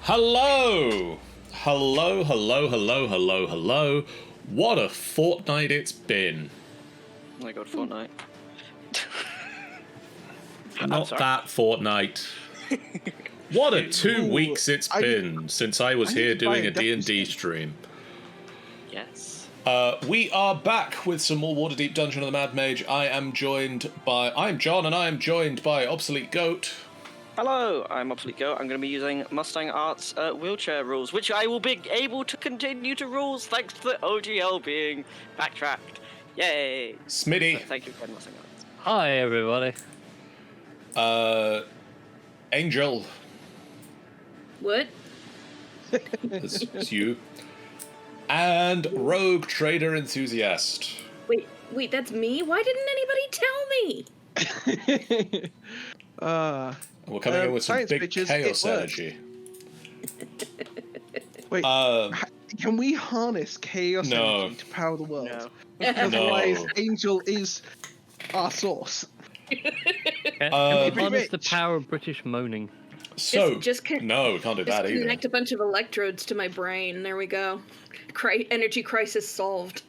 Hello! Hello, hello, hello, hello, hello. What a fortnight it's been. Oh my god, Fortnite. Not that fortnight. What a 2 weeks it's been since I was here doing a D&D stream. Yes. We are back with some more Waterdeep Dungeon of the Mad Mage. I'm John, and I am joined by Obsolete Goat. Hello, I'm Obsolete Goat. I'm going to be using Mustang Arts wheelchair rules, which I will be able to continue to rules thanks to the OGL being backtracked. Yay! Smitty. So thank you again, Mustang Arts. Hi, everybody. Angel. What? It's you. And Rogue Trader Enthusiast. Wait, that's me? Why didn't anybody tell me? We're coming in with some big bitches, chaos energy. Wait, can we harness chaos energy to power the world? No. Otherwise, Angel is our source. Can we harness the power of British moaning? So, Just no, we can't do that either. Connect a bunch of electrodes to my brain. There we go. Energy crisis solved.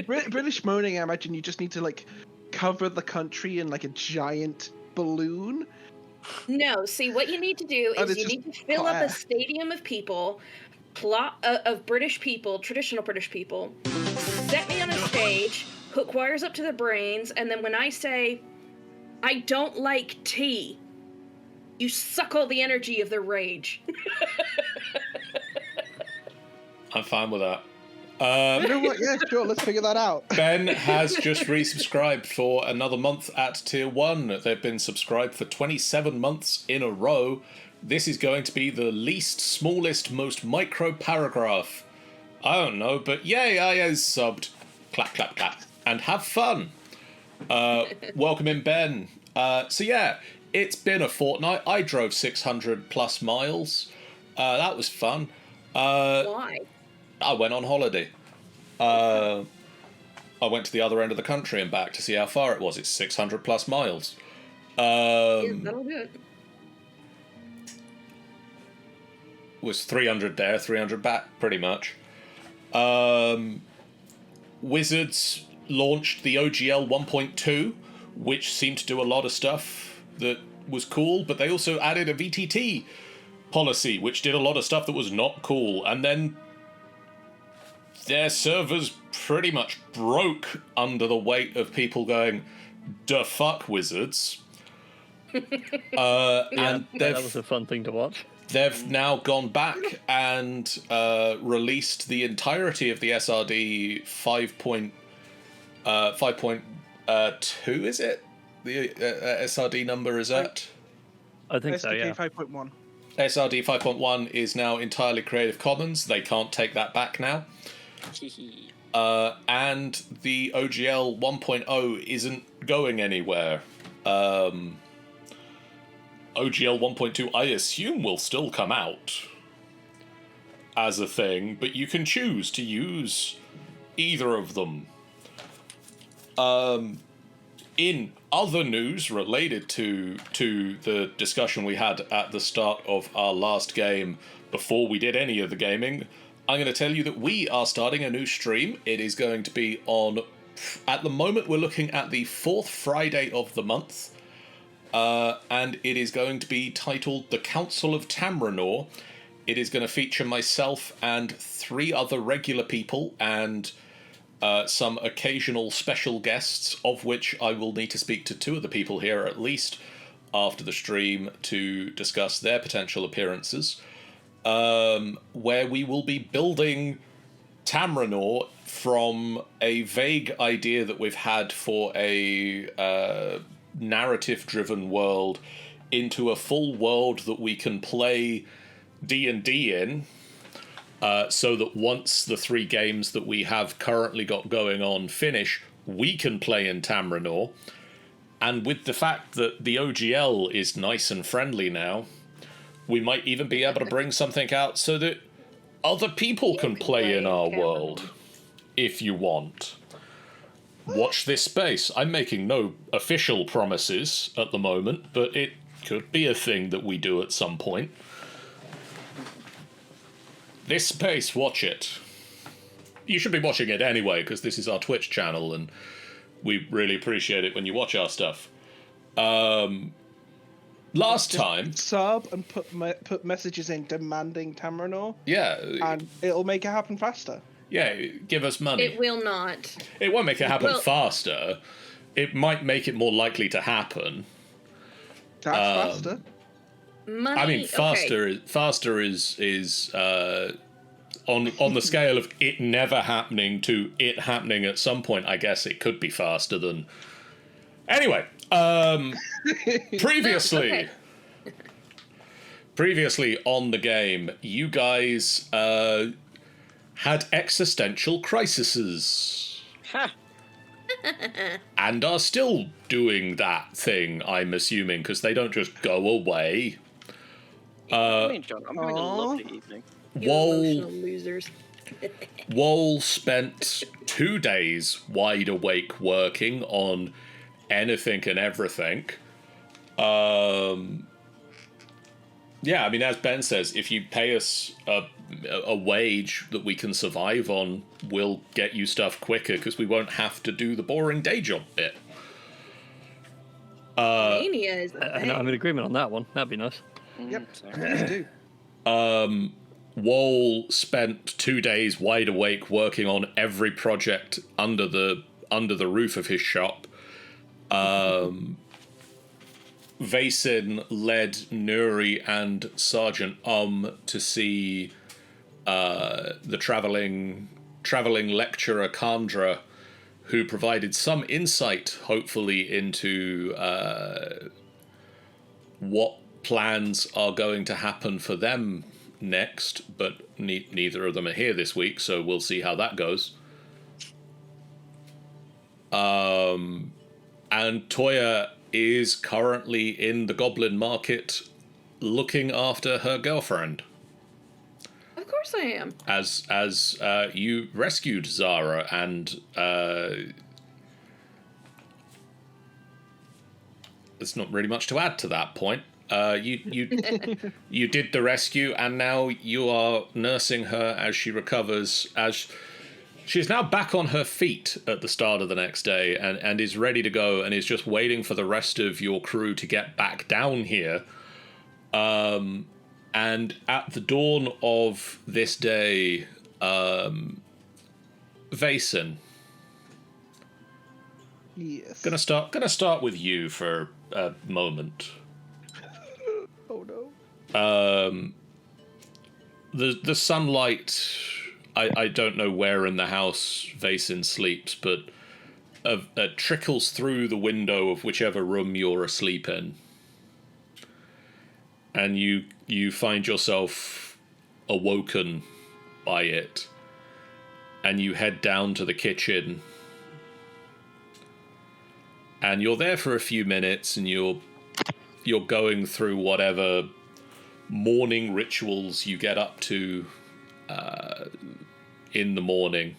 British moaning, I imagine you just need to, cover the country in, a giant balloon. No, see, what you need to do is you need to fill up a stadium of people, of British people, traditional British people, set me on a stage, hook wires up to their brains, and then when I say, I don't like tea, you suck all the energy of their rage. I'm fine with that. You know what? Yeah, sure. Let's figure that out. Ben has just resubscribed for another month at Tier 1. They've been subscribed for 27 months in a row. This is going to be the least, smallest, most micro paragraph. I don't know, but yay, I is subbed. Clap, clap, clap. And have fun. Welcome in, Ben. So yeah, it's been a fortnight. I drove 600 plus miles. That was fun. Why? I went on holiday. I went to the other end of the country and back to see how far it was. It's 600 plus miles. Yeah, that'll do it. Was 300 there, 300 back, pretty much. Wizards launched the OGL 1.2, which seemed to do a lot of stuff that was cool, but they also added a VTT policy, which did a lot of stuff that was not cool, and then their servers pretty much broke under the weight of people going, "Da fuck Wizards." And that was a fun thing to watch. They've now gone back and released the entirety of the SRD 5.2, is it? The SRD number is at? I think so, yeah. 5.1. SRD 5.1 is now entirely Creative Commons. They can't take that back now. And the OGL 1.0 isn't going anywhere. OGL 1.2, I assume, will still come out as a thing, but you can choose to use either of them. In other news related to the discussion we had at the start of our last game, before we did any of the gaming, I'm going to tell you that we are starting a new stream. It is going to be on, at the moment we're looking at the 4th Friday of the month, and it is going to be titled The Council of Tamranor. It is going to feature myself and 3 other regular people and some occasional special guests, of which I will need to speak to 2 of the people here at least after the stream to discuss their potential appearances, where we will be building Tamranor from a vague idea that we've had for a narrative-driven world into a full world that we can play D&D in, so that once the 3 games that we have currently got going on finish, we can play in Tamranor. And with the fact that the OGL is nice and friendly now, we might even be able to bring something out so that other people can play in our world, if you want. Watch this space. I'm making no official promises at the moment, but it could be a thing that we do at some point. this space, watch it. You should be watching it anyway, because this is our Twitch channel, and we really appreciate it when you watch our stuff. Last time... Sub and put messages in demanding Tamrinor. Yeah. And it'll make it happen faster. Yeah, give us money. It will not. It won't make it happen faster. It might make it more likely to happen. That's faster. Money. I mean, faster is on the scale of it never happening to it happening at some point. I guess it could be faster than. Anyway, previously on the game, you guys had existential crises. Ha! And are still doing that thing, I'm assuming, because they don't just go away. I mean, John, I'm having a lovely evening. You emotional losers. Woel spent 2 days wide awake working on anything and everything. Yeah, I mean, as Ben says, if you pay us a wage that we can survive on, we'll get you stuff quicker because we won't have to do the boring day job bit. Mania is the thing. I'm in agreement on that one. That'd be nice. Yep, please do. Woel spent 2 days wide awake working on every project under the roof of his shop. Vaesen led Nuri and Sergeant to see the traveling lecturer Kandra, who provided some insight, hopefully, into what plans are going to happen for them next, but neither of them are here this week, so we'll see how that goes. And Toya is currently in the Goblin Market looking after her girlfriend. Of course I am. As you rescued Zara and there's not really much to add to that point. You did the rescue, and now you are nursing her as she recovers. As she's now back on her feet at the start of the next day, and is ready to go, and is just waiting for the rest of your crew to get back down here. And at the dawn of this day, Vaesen. Yes. Gonna start with you for a moment. Oh no. The sunlight, I don't know where in the house Vaesen sleeps, but trickles through the window of whichever room you're asleep in. And you find yourself awoken by it. And you head down to the kitchen. And you're there for a few minutes, and you're going through whatever morning rituals you get up to in the morning,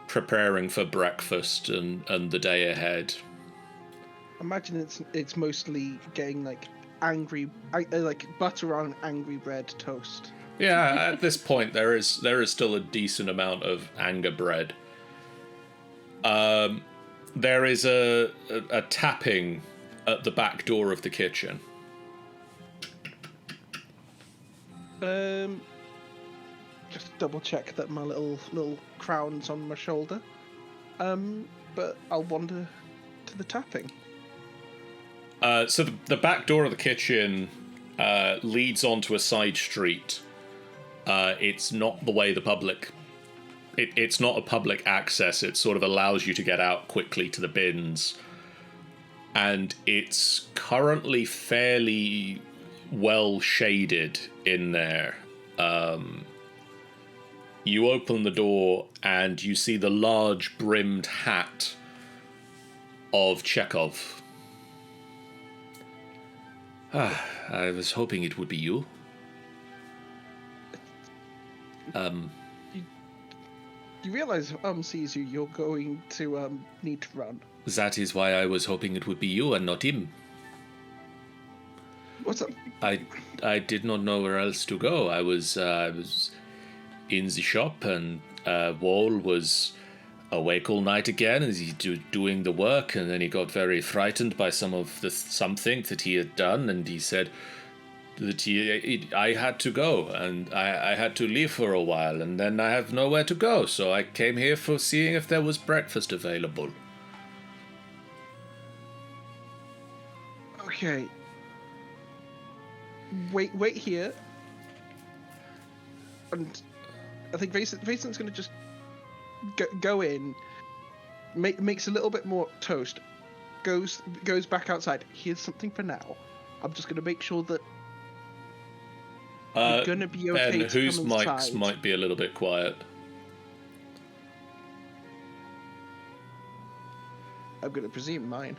preparing for breakfast and the day ahead. Imagine it's mostly getting like butter on angry bread toast. Yeah, at this point there is still a decent amount of anger bread. There is a tapping at the back door of the kitchen. Just double check that my little crown's on my shoulder. But I'll wander to the tapping. So the back door of the kitchen leads onto a side street. It's not the way the public... It's not a public access. It sort of allows you to get out quickly to the bins. And it's currently fairly well shaded in there. You open the door and you see the large brimmed hat of Chekhov. I was hoping it would be you. You realize sees you, you're going to need to run. That is why I was hoping it would be you and not him. What's up? I did not know where else to go. I was in the shop, and Wall was awake all night again, and he doing the work, and then he got very frightened by something that he had done, and he said that I had to go, and I had to leave for a while, and then I have nowhere to go, so I came here for seeing if there was breakfast available. Okay. Wait here. And I think Vason's going to just go in, makes a little bit more toast, goes back outside. Here's something for now. I'm just going to make sure that you're going to be okay. Ben, whose mics might be a little bit quiet? I'm going to presume mine.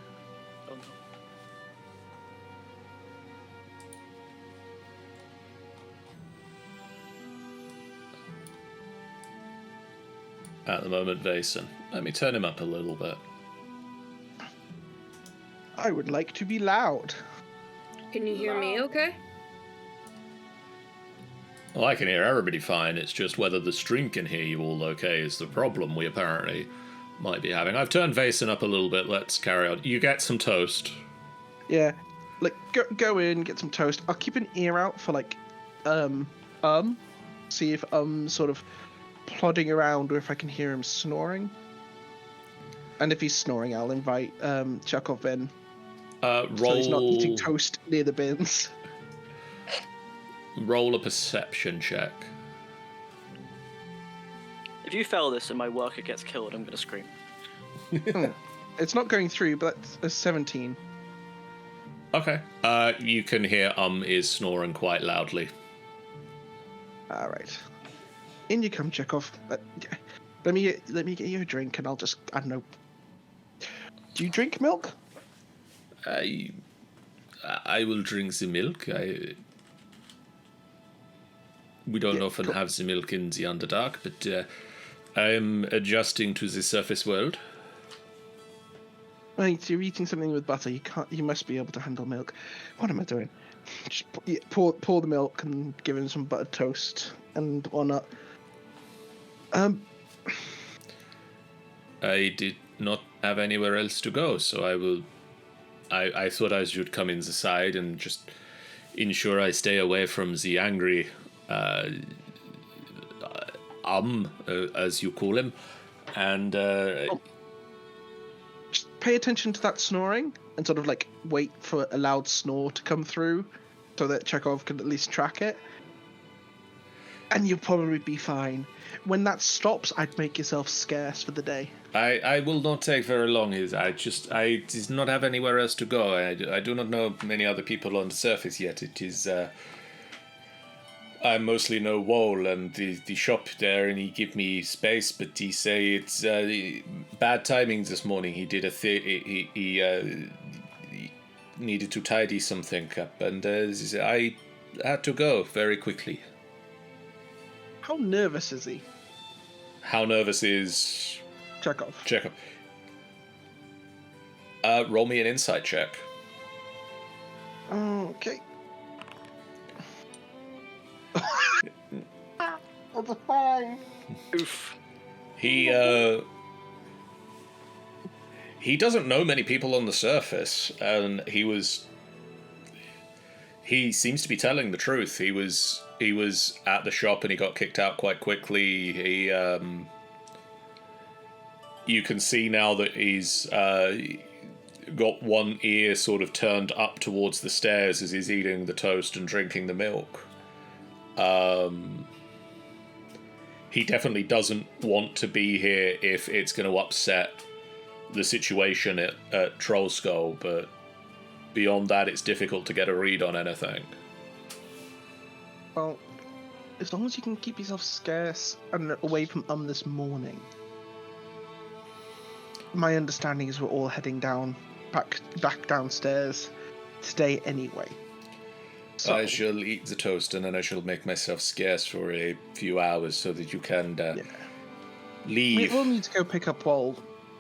At the moment, Vason. Let me turn him up a little bit. I would like to be loud. Can you hear me okay? Well, I can hear everybody fine. It's just whether the stream can hear you all okay is the problem we apparently might be having. I've turned Vason up a little bit. Let's carry on. You get some toast. Yeah. Like, go in, get some toast. I'll keep an ear out for, like, see if sort of plodding around or if I can hear him snoring. And if he's snoring, I'll invite Chekhov in. Roll. So he's not eating toast near the bins. Roll a perception check. If you fail this and my worker gets killed, I'm going to scream. It's not going through, but that's a 17. Okay. You can hear is snoring quite loudly. All right. In you come, Chekhov. Let me get you a drink, and I'll just, I don't know. Do you drink milk? I will drink the milk. We don't often have the milk in the Underdark, but I am adjusting to the surface world. Right, you're eating something with butter. You must be able to handle milk. What am I doing? Just pour the milk and give him some buttered toast and whatnot. I did not have anywhere else to go, so I thought I should come in the side and just ensure I stay away from the angry, as you call him, and just pay attention to that snoring and sort of like wait for a loud snore to come through, so that Chekhov can at least track it, and you'll probably be fine. When that stops, I'd make yourself scarce for the day. I will not take very long. I did not have anywhere else to go. I do not know many other people on the surface yet. It is I mostly know Wall and the shop there, and he give me space, but he say it's bad timing this morning. He did he needed to tidy something up, and I had to go very quickly. How nervous is he? How nervous is Chekhov? Roll me an insight check. Okay. That's a fine. Oof. He doesn't know many people on the surface, and he seems to be telling the truth. He was at the shop and he got kicked out quite quickly. He you can see now that he's got one ear sort of turned up towards the stairs as he's eating the toast and drinking the milk. He definitely doesn't want to be here if it's going to upset the situation at Trollskull, but beyond that, it's difficult to get a read on anything. Well, as long as you can keep yourself scarce and away from this morning. My understanding is we're all heading back downstairs today anyway. So, I shall eat the toast and then I shall make myself scarce for a few hours so that you can leave. We'll need to go pick up Wall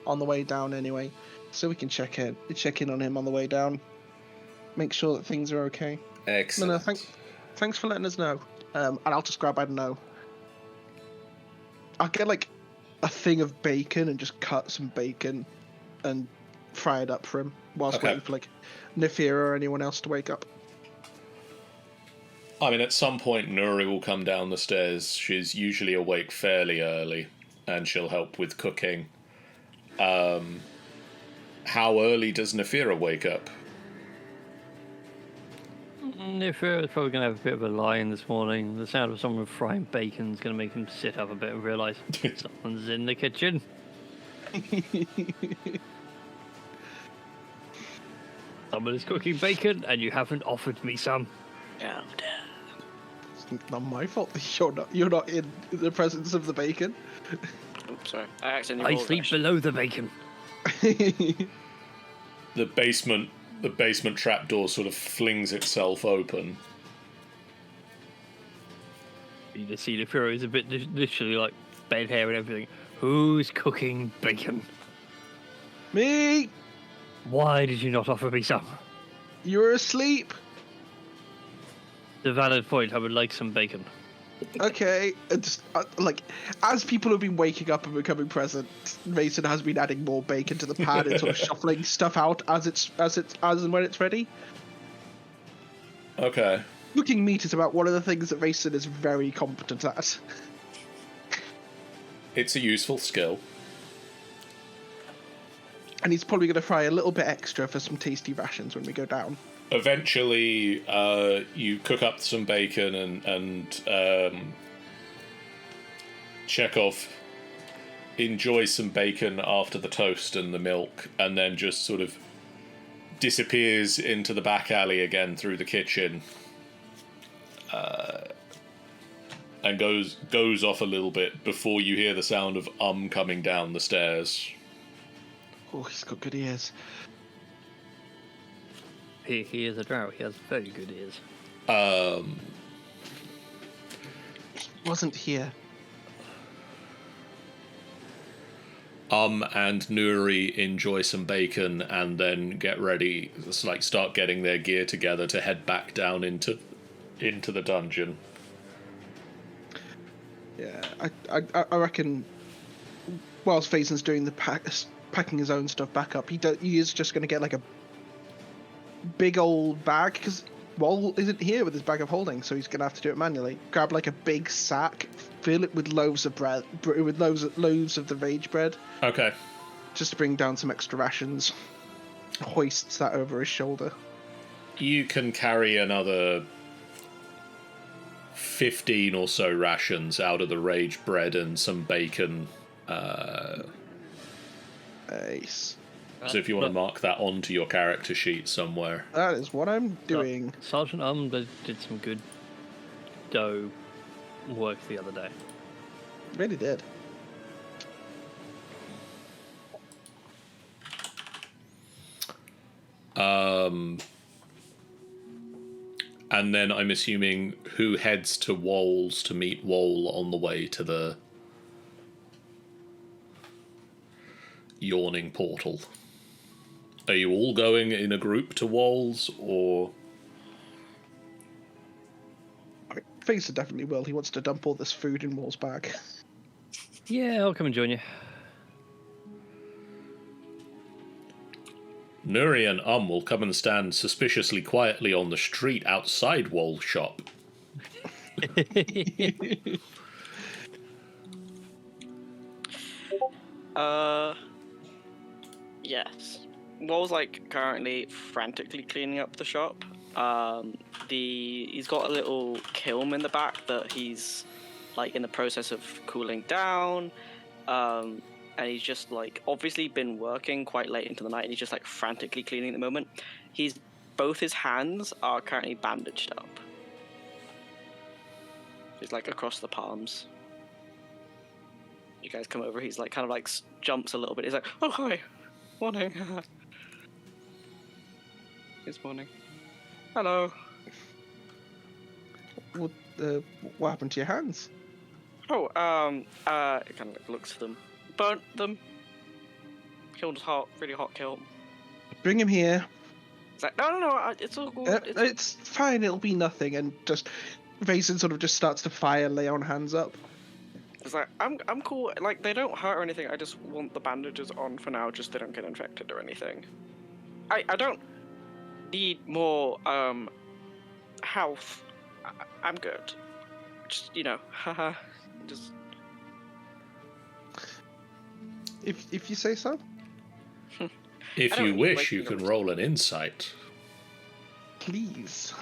on the way down anyway, so we can check in on him on the way down. make sure that things are okay. Excellent. No, thanks for letting us know. And I'll just grab, I don't know. I'll get like a thing of bacon and just cut some bacon and fry it up for him whilst waiting for like Nefira or anyone else to wake up. I mean, at some point, Nuri will come down the stairs. She's usually awake fairly early, and she'll help with cooking. How early does Nefira wake up? Nefira's probably going to have a bit of a lie-in this morning. The sound of someone frying bacon is going to make him sit up a bit and realise someone's in the kitchen. Someone is cooking bacon, and you haven't offered me some. Oh, damn. It's not my fault that you're not in the presence of the bacon. Oops, sorry. I accidentally I rolled sleep that. below the bacon. The basement trapdoor sort of flings itself open. You just see Nefira is a bit literally like bed hair and everything. Who's cooking bacon? Me! Why did you not offer me some? You were asleep. The valid point. I would like some bacon. Okay, just like as people have been waking up and becoming present, Mason has been adding more bacon to the pan and sort of shuffling stuff out as and when it's ready. Okay. Cooking meat is about one of the things that Mason is very competent at. It's a useful skill. And he's probably going to fry a little bit extra for some tasty rations when we go down. Eventually, you cook up some bacon and Chekhov enjoys some bacon after the toast and the milk, and then just sort of disappears into the back alley again through the kitchen, and goes off a little bit before you hear the sound of coming down the stairs. Oh, he's got good ears. He is a drow. He has very good ears. Wasn't here. And Nuri enjoy some bacon and then get ready, start getting their gear together to head back down into the dungeon. Yeah, I reckon whilst Faison's doing the packing his own stuff back up, he is just going to get like a big old bag, because Wall isn't here with his bag of holding, so he's going to have to do it manually. Grab like a big sack, fill it with loaves of bread, with loaves of the rage bread. Okay. Just to bring down some extra rations. Hoists that over his shoulder. You can carry another 15 or so rations out of the rage bread and some bacon. Nice. So if you want to mark that onto your character sheet somewhere. That is what I'm doing. Sergeant did some good dough work the other day. Really did. And then I'm assuming who heads to Wohl's to meet Wohl on the way to the yawning portal. Are you all going in a group to Wohl's, or? I mean, Faison definitely will. He wants to dump all this food in Wall's bag. Yeah, I'll come and join you. Nuri and will come and stand suspiciously quietly on the street outside Wohl's shop. Yes. Wall's currently frantically cleaning up the shop. He's got a little kiln in the back that he's in the process of cooling down. And he's just obviously been working quite late into the night, and he's just frantically cleaning at the moment. Both his hands are currently bandaged up. He's across the palms. You guys come over, he's jumps a little bit. He's oh hi, morning. It's morning. Hello. What happened to your hands? Oh, it kind of looks at them. Burnt them. Kiln's hot, really hot kiln. Bring him here. It's like, no, it's all good. It's fine, it'll be nothing. And just Vaesen sort of just starts to fire Leon hands up. It's like, I'm cool. Like, they don't hurt or anything. I just want the bandages on for now, just so they don't get infected or anything. I don't need more health. I'm good. Just, haha. Just. If you say so. If you wish, you can roll an insight. Please.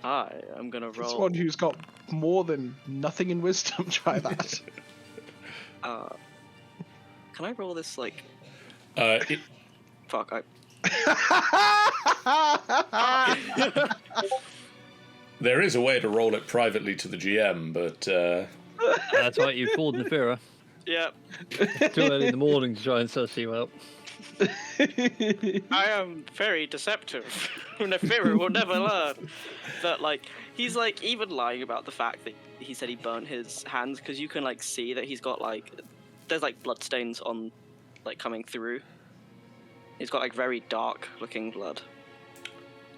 I am gonna roll. Someone who's got more than nothing in wisdom, try that. Can I roll this like? Fuck. There is a way to roll it privately to the GM, but That's right, you fooled Nefira. Yeah. Too early in the morning to try and suss you out. I am very deceptive. Nefira will never learn. But he's even lying about the fact that he said he burnt his hands, because you can see that he's got there's blood stains on coming through. He's got very dark looking blood.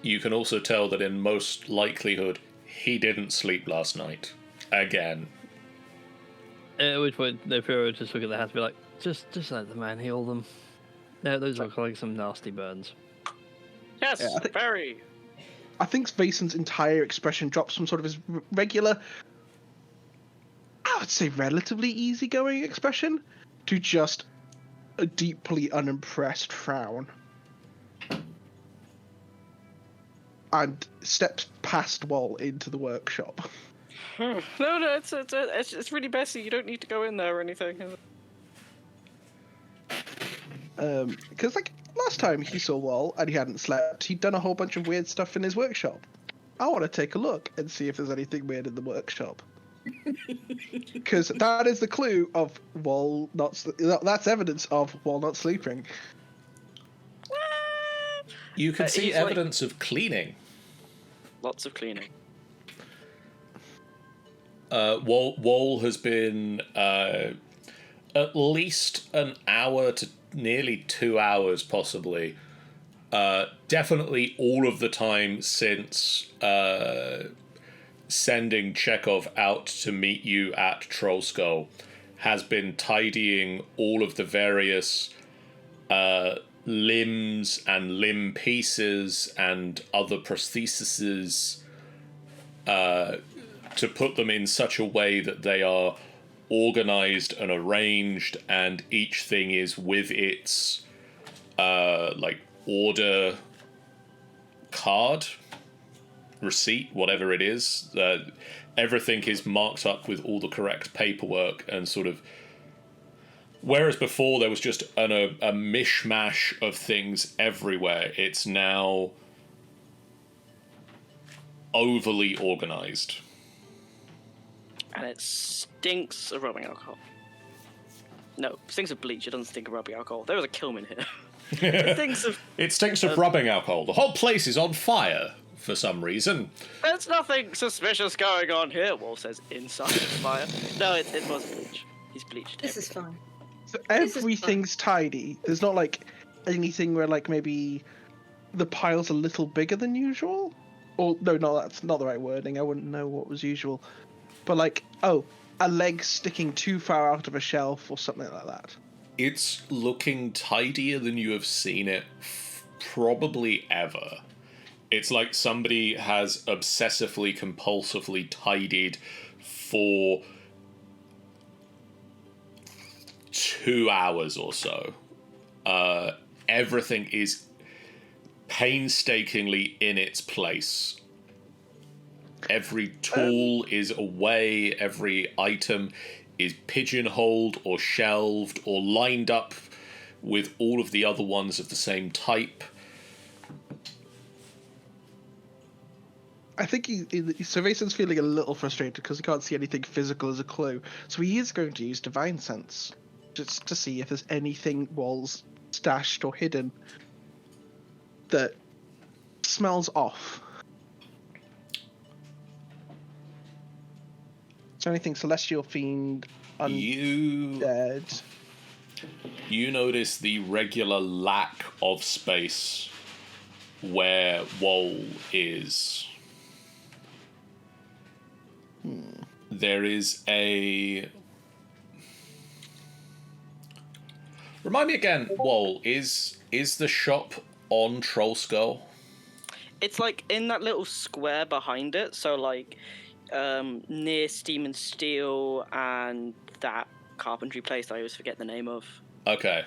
you can also tell that in most likelihood he didn't sleep last night. Again. At which point, Nefira would just look at the hands and be like, just let the man heal them. No, those look like some nasty burns. Yes, Yeah, very. I think Vasen's entire expression drops from sort of his regular, I would say relatively easygoing expression, to just a deeply unimpressed frown. And steps past Wall into the workshop. No, it's really messy. You don't need to go in there or anything. Because last time he saw Wall and he hadn't slept, he'd done a whole bunch of weird stuff in his workshop. I want to take a look and see if there's anything weird in the workshop. Because that is the clue of Wall not. That's evidence of Wall not sleeping. You can see he's evidence of cleaning. Lots of cleaning. Wall has been at least an hour to nearly 2 hours, possibly. Definitely all of the time since sending Chekhov out to meet you at Trollskull has been tidying all of the various limbs and limb pieces and other prostheses to put them in such a way that they are organized and arranged, and each thing is with its order card, receipt, whatever it is. Everything is marked up with all the correct paperwork, and sort of, whereas before there was just a mishmash of things everywhere, it's now overly organized. And it stinks of rubbing alcohol. No, it stinks of bleach. It doesn't stink of rubbing alcohol. There was a kiln here. It stinks of rubbing alcohol. The whole place is on fire for some reason. There's nothing suspicious going on here, Wall says inside the fire. No, it was bleach. He's bleached. This is fine. So everything's tidy. There's not anything where maybe the pile's a little bigger than usual. Or no, that's not the right wording. I wouldn't know what was usual. But a leg sticking too far out of a shelf or something like that. It's looking tidier than you have seen it probably ever. It's like somebody has obsessively, compulsively tidied for 2 hours or so. Everything is painstakingly in its place. Every tool is away, every item is pigeonholed or shelved or lined up with all of the other ones of the same type. I think Vasen's feeling a little frustrated because he can't see anything physical as a clue. So he is going to use Divine Sense just to see if there's anything Wall's stashed or hidden that smells off. Is there anything celestial, fiend, undead? you notice the regular lack of space where Woal is. There is a... Remind me again, Woal, is the shop on Trollskull? It's like in that little square behind it, so like near Steam and Steel and that carpentry place that I always forget the name of. Okay.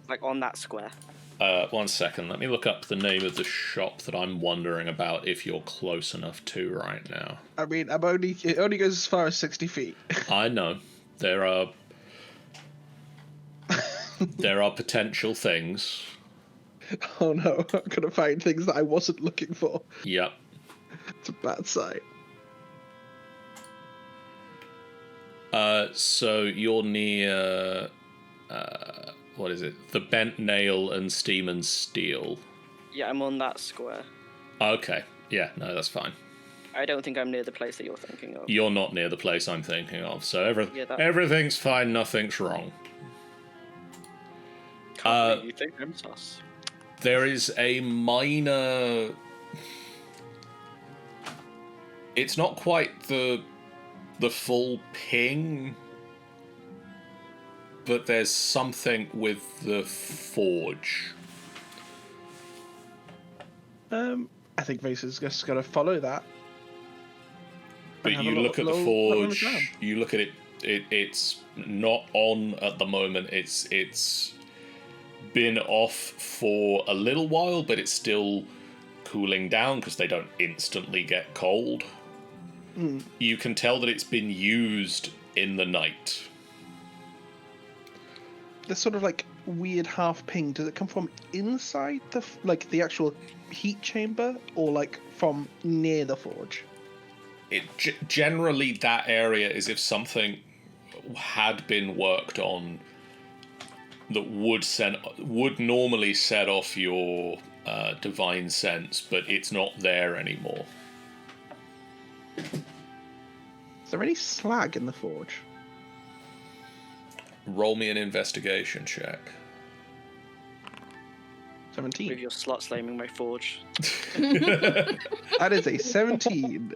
Like on that square. 1 second, let me look up the name of the shop that I'm wondering about if you're close enough to right now. I mean, it only goes as far as 60 feet. I know. There are potential things. Oh no, I'm gonna find things that I wasn't looking for. Yep. It's a bad sign. So you're near... what is it? The Bent Nail and Steam and Steel. Yeah, I'm on that square. Okay. Yeah, no, that's fine. I don't think I'm near the place that you're thinking of. You're not near the place I'm thinking of, so that- everything's fine, nothing's wrong. Can't believe you think I'm sus. There is a minor... It's not quite the full ping, but there's something with the forge. I think Vace's just gonna follow that. But have you a look at the look on the forge, ground. you look at it, it's not on at the moment, it's been off for a little while, but it's still cooling down because they don't instantly get cold. You can tell that it's been used in the night. This sort of like weird half ping, does it come from inside the actual heat chamber, or like from near the forge? Generally, that area is if something had been worked on that would normally set off your divine sense, but it's not there anymore. Is there any slag in the forge? Roll me an investigation check. 17. With your slut slamming my forge. That is a 17.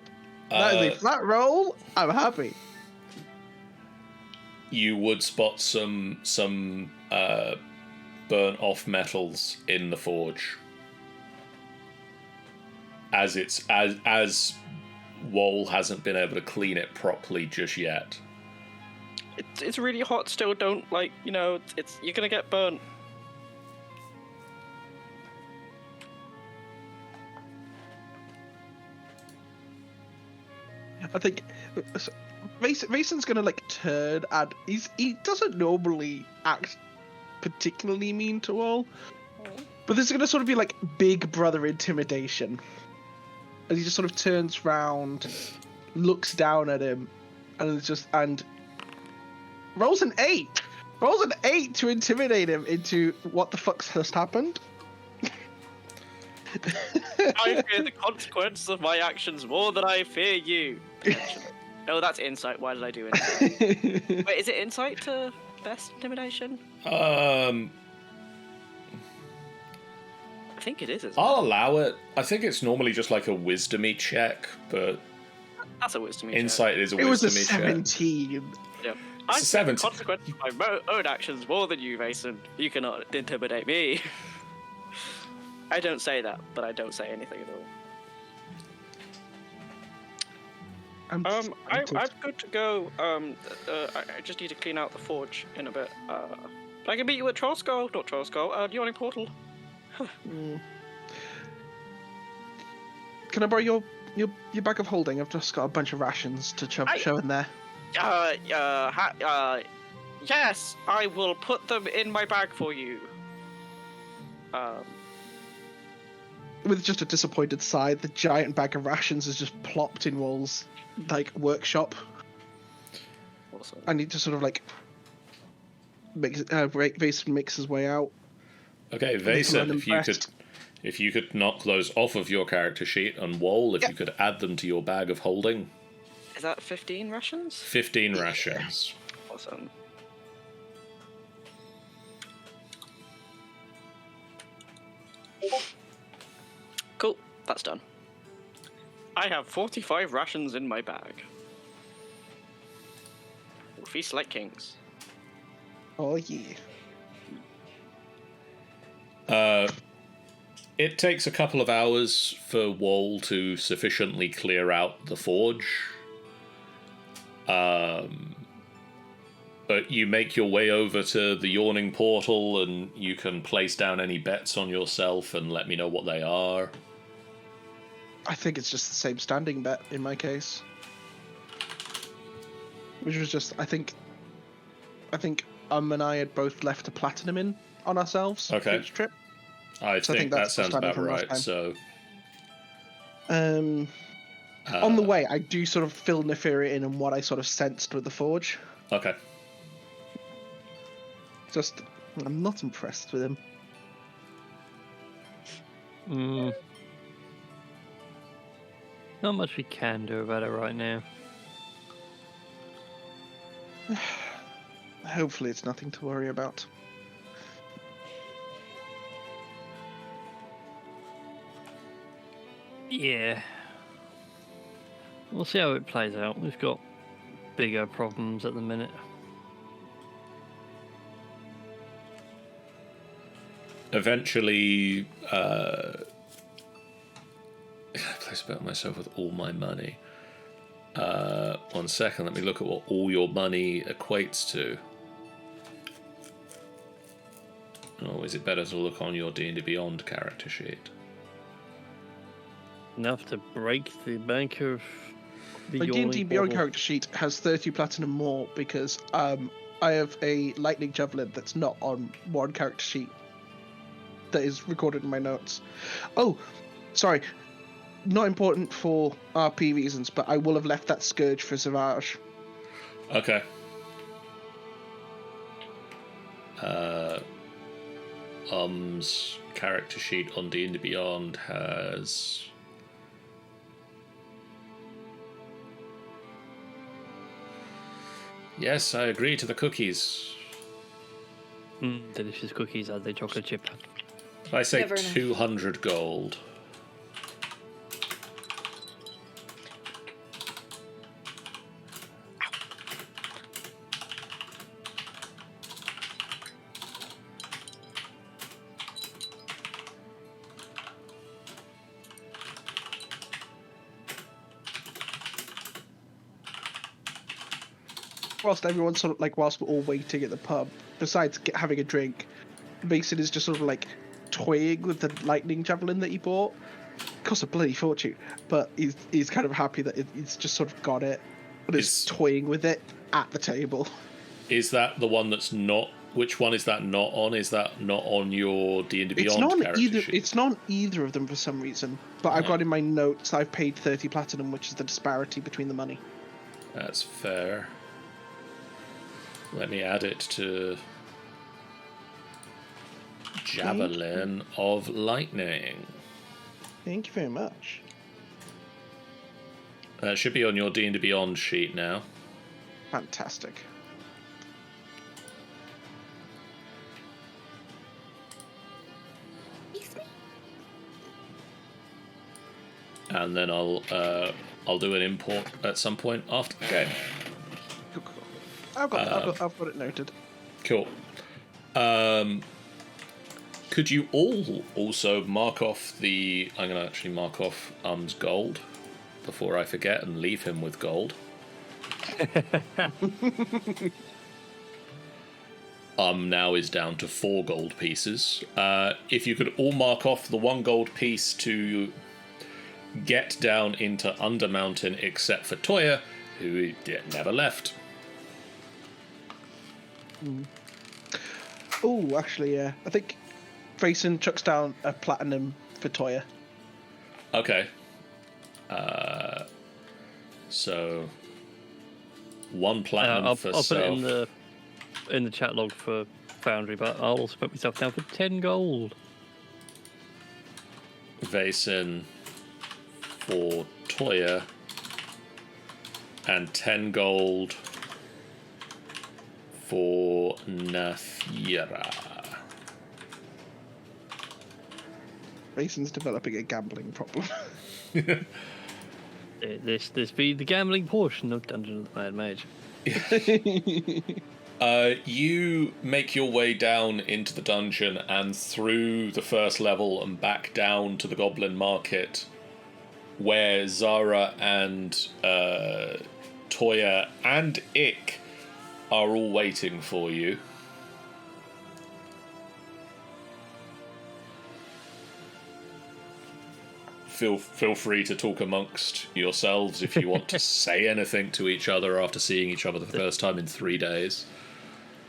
That is a flat roll. I'm happy. You would spot some burnt off metals in the forge, as Woal hasn't been able to clean it properly just yet. It's really hot still. Don't you're gonna get burnt. I think Mason's gonna like turn, and he doesn't normally act particularly mean to all, but this is gonna sort of be like big brother intimidation, and he just sort of turns round, looks down at him, and rolls an 8. Rolls an 8 to intimidate him into what the fuck's just happened. I fear the consequences of my actions more than I fear you. No, that's insight. Why did I do insight? Wait, is it insight to best intimidation? I think it is. Isn't I'll allow it. I think it's normally just like a wisdomy check, but that's a wisdom. insight is a It was a wisdomy check. 17. Yeah. It's I a fear 17. the consequences of my own actions more than you, Mason. You cannot intimidate me. I don't say that, but I don't say anything at all. I'm good to go. I just need to clean out the forge in a bit. I can meet you at Trollskull. Not Trollskull. The Yawning Portal. Can I borrow your bag of holding? I've just got a bunch of rations to show in there. Yes, I will put them in my bag for you. With just a disappointed sigh, the giant bag of rations is just plopped in Woal's workshop. Awesome. And he just sort of Vason makes his way out. Okay, Vason, if you could knock those off of your character sheet, and Woal, if you could add them to your bag of holding. Is that 15 rations? 15 rations. Awesome. that's done. I have 45 rations in my bag. We'll feast like kings. Oh yeah. It takes a couple of hours for Wall to sufficiently clear out the forge. But you make your way over to the Yawning Portal, and you can place down any bets on yourself and let me know what they are. I think it's just the same standing bet in my case. Which was just, I think and I had both left a platinum in on ourselves each trip. I think that sounds about right. So, on the way, I do sort of fill Neferia in on what I sort of sensed with the forge. Okay. Just, I'm not impressed with him. Not much we can do about it right now. Hopefully it's nothing to worry about. Yeah. We'll see how it plays out. We've got bigger problems at the minute. Eventually, place a bet on myself with all my money. 1 second, let me look at what all your money equates to. Or is it better to look on your D&D Beyond character sheet? Enough to break the bank of the My D&D Yawning Beyond Portal. character sheet has 30 platinum more because I have a lightning javelin that's not on one character sheet that is recorded in my notes. Oh, sorry. Not important for RP reasons, but I will have left that Scourge for Savage. Okay. Character sheet on D&D Beyond has... Yes, I agree to the cookies. Delicious cookies, are they chocolate chip? I say Never enough. 200 gold. Whilst everyone's sort of like, whilst we're all waiting at the pub, besides having a drink, Mason is just sort of like toying with the lightning javelin that he bought. Cost a bloody fortune, but he's kind of happy that he's just sort of got it, but is toying with it at the table. Is that the one that's not? Which one is that not on? Is that not on your D&D Beyond It's not on character either. sheet? It's not on either of them for some reason. But I've got in my notes I've paid 30 platinum, which is the disparity between the money. That's fair. Let me add it to Javelin of Lightning. Thank you very much. It should be on your D&D Beyond sheet now. Fantastic. And then I'll do an import at some point after the game. Cool. I've got it noted. Cool. Could you all also mark off the... I'm going to actually mark off gold before I forget and leave him with gold. Now is down to 4 gold pieces. If you could all mark off the 1 gold piece to get down into Undermountain except for Toya, who never left. Oh, actually, yeah. I think Grayson chucks down a platinum for Toya. Okay. So 1 platinum I'll for put self. it in the chat log for Foundry, but I'll also put myself down for 10 gold. Vason for Toya. And 10 gold for Nafira. Mason's developing a gambling problem. This be the gambling portion of Dungeon of the Mad Mage. You make your way down into the dungeon and through the first level and back down to the Goblin Market, where Zara and Toya and Ick are all waiting for you. Feel free to talk amongst yourselves if you want to say anything to each other after seeing each other the first time in 3 days.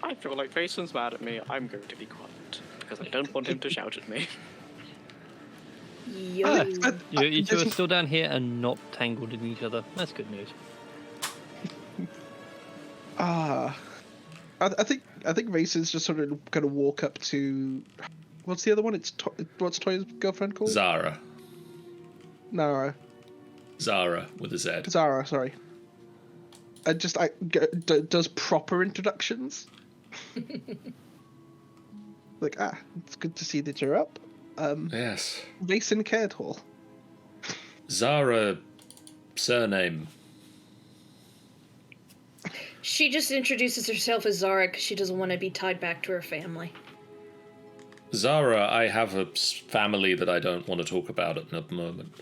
I feel like Mason's mad at me. I'm going to be quiet because I don't want him to shout at me. Yo. You two are still down here and not tangled in each other. That's good news. I think Mason's just sort of gonna walk up to. What's the other one? What's Toya's girlfriend called? Zara. No. Zara with a Z. Zara, sorry. And just does proper introductions. Like, it's good to see that you're up. Yes. Mason Caredhall. Zara, surname. She just introduces herself as Zara because she doesn't want to be tied back to her family. Zara, I have a family that I don't want to talk about at the moment.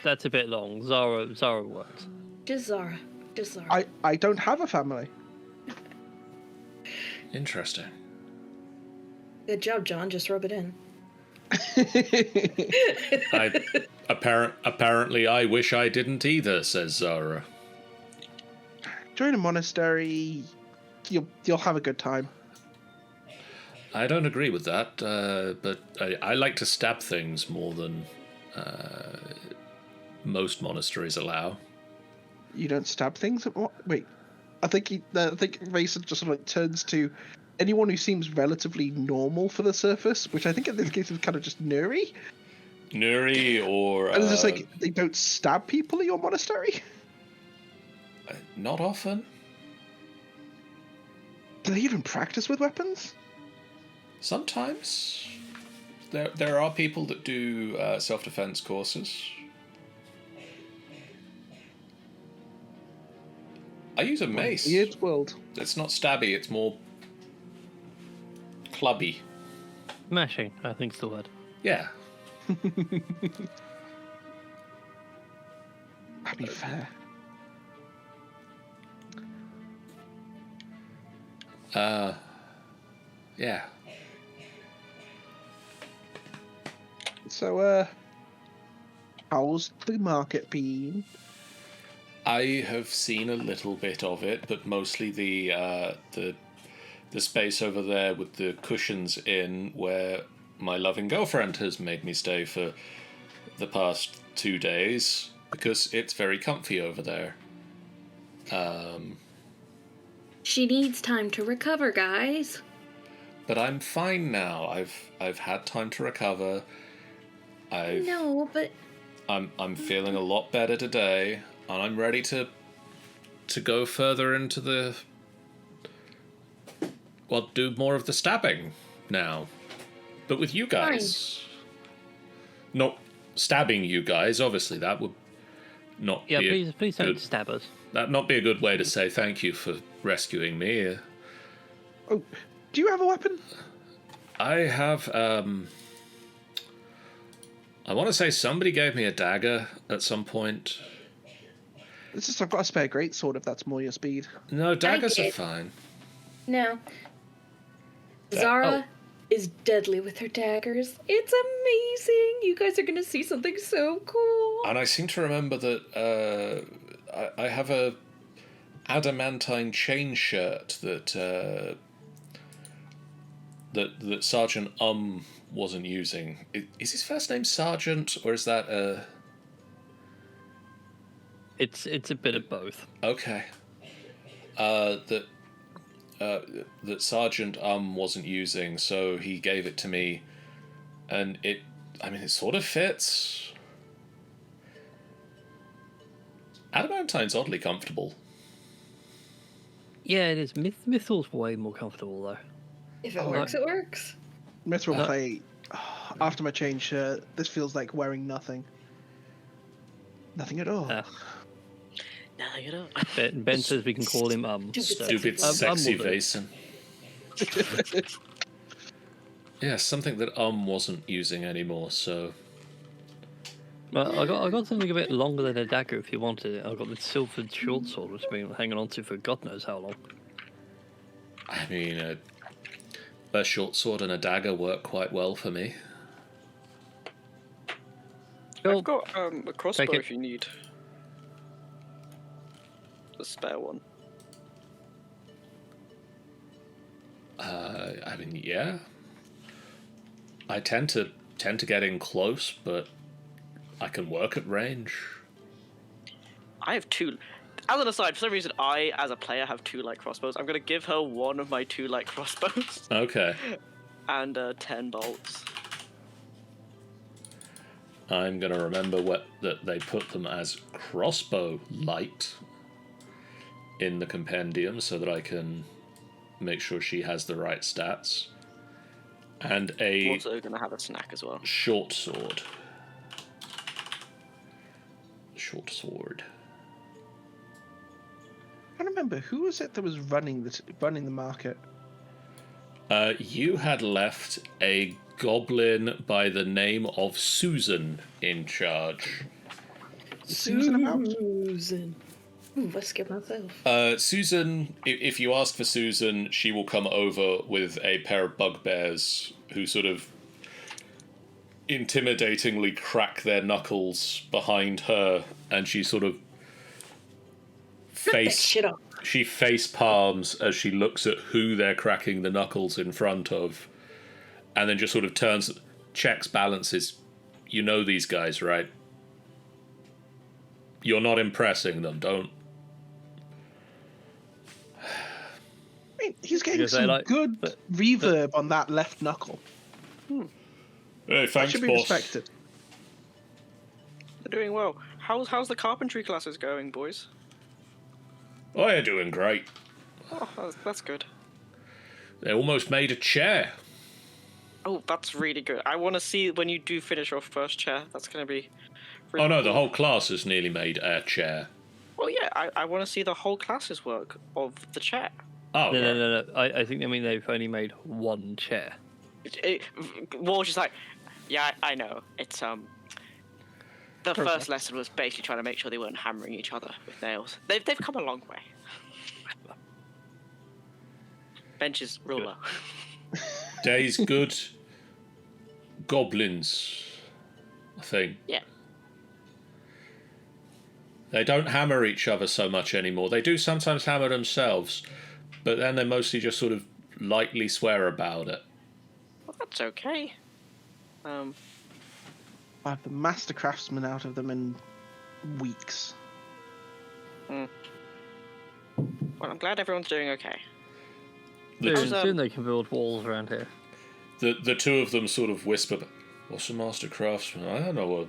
That's a bit long. Zara works. Just Zara. Just Zara. I don't have a family. Interesting. Good job, John. Just rub it in. Apparently I wish I didn't either, says Zara. Join a monastery. You'll have a good time. I don't agree with that, but I like to stab things more than most monasteries allow. You don't stab things? Wait. I think Mason just sort of turns to anyone who seems relatively normal for the surface, which I think in this case is kind of just Nuri. Nuri or... And it's just like, they don't stab people at your monastery? Not often. Do they even practice with weapons? Sometimes. There are people that do self-defense courses. I use a mace. Weird world. It's not stabby, it's more clubby. Mashing, I think's the word. Yeah. That'd be fair. Yeah. So, how's the market been? I have seen a little bit of it, but mostly the space over there with the cushions in, where my loving girlfriend has made me stay for the past 2 days, because it's very comfy over there. She needs time to recover, guys. But I'm fine now. I've had time to recover. No, but I'm feeling a lot better today, and I'm ready to go further into the... Well, do more of the stabbing now. But with you guys. Fine. Not stabbing you guys, obviously. That would not be please don't stab us. That'd not be a good way to say thank you for rescuing me. Oh, do you have a weapon? I have, I want to say somebody gave me a dagger at some point. It's just I've got a spare greatsword if that's more your speed. No, daggers are fine. No. Zara is deadly with her daggers. It's amazing. You guys are going to see something so cool. And I seem to remember that I have a adamantine chain shirt that that Sergeant wasn't using. Is his first name Sergeant, or is that a... It's a bit of both. Okay. That Sergeant wasn't using, so he gave it to me, and it sort of fits. Adamantine's oddly comfortable. Yeah, it is. Mithril's way more comfortable, though. If it works, it works. Mithril plate. after my change, this feels like wearing nothing. Nothing at all. Nothing at all. Ben says we can call him Stupid so sexy will do. Vason. Yeah, something that wasn't using anymore, so... Well, I got something a bit longer than a dagger if you wanted it. I got the silver short sword, which I've been hanging on to for God knows how long. I mean, a short sword and a dagger work quite well for me. Cool. I've got a crossbow Take it. if you need. A spare one. I mean, yeah. I tend to get in close, but I can work at range. I have 2. As an aside, for some reason, I, as a player, have 2 light crossbows. I'm going to give her one of my 2 light crossbows. Okay. And 10 bolts. I'm going to remember that they put them as crossbow light in the compendium so that I can make sure she has the right stats. And a Also going to have a snack as well. short sword. Short sword. I don't remember who was it that was running the market. You had left a goblin by the name of Susan in charge. Susan about? Susan. Ooh, I scared myself. Susan, if you ask for Susan, she will come over with a pair of bugbears who sort of intimidatingly crack their knuckles behind her, and she sort of Rip that shit up. she face palms as she looks at who they're cracking the knuckles in front of, and then just sort of turns, checks balances. You know these guys, right? You're not impressing them, don't. I mean, he's getting Because they some like- good reverb on that left knuckle. Hey, That thanks, should be boss. respected. They're doing well. How's the carpentry classes going, boys? Oh, you're doing great. Oh, that's good. They almost made a chair. Oh, that's really good. I want to see when you do finish your first chair. That's going to be... really Oh no, the cool. whole class has nearly made a chair. Well, yeah, I want to see the whole class's work of the chair. Oh, No. I think they mean they've only made one chair. Walsh is like, yeah, I know. It's the first lesson was basically trying to make sure they weren't hammering each other with nails. They've come a long way. Benches ruler. Days good. Goblins, I think. Yeah. They don't hammer each other so much anymore. They do sometimes hammer themselves, but then they mostly just sort of lightly swear about it. Well, that's okay. I have the master craftsman out of them in weeks. Well, I'm glad everyone's doing okay. The, Soon, How's, soon they can build walls around here. the two of them sort of whisper, "What's a master craftsman? I don't know what."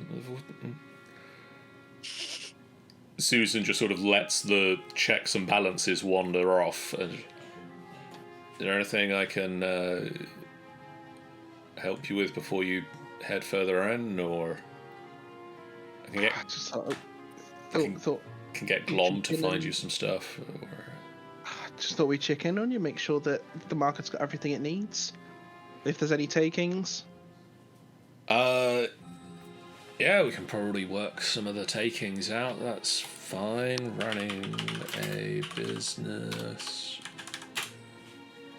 Susan just sort of lets the checks and balances wander off. And is there anything I can help you with before you head further in, or I can get I just thought, can- thought get Glom to find you some stuff? Or... just thought we'd check in on you, make sure that the market's got everything it needs. If there's any takings. Yeah, we can probably work some of the takings out. That's fine. Running a business.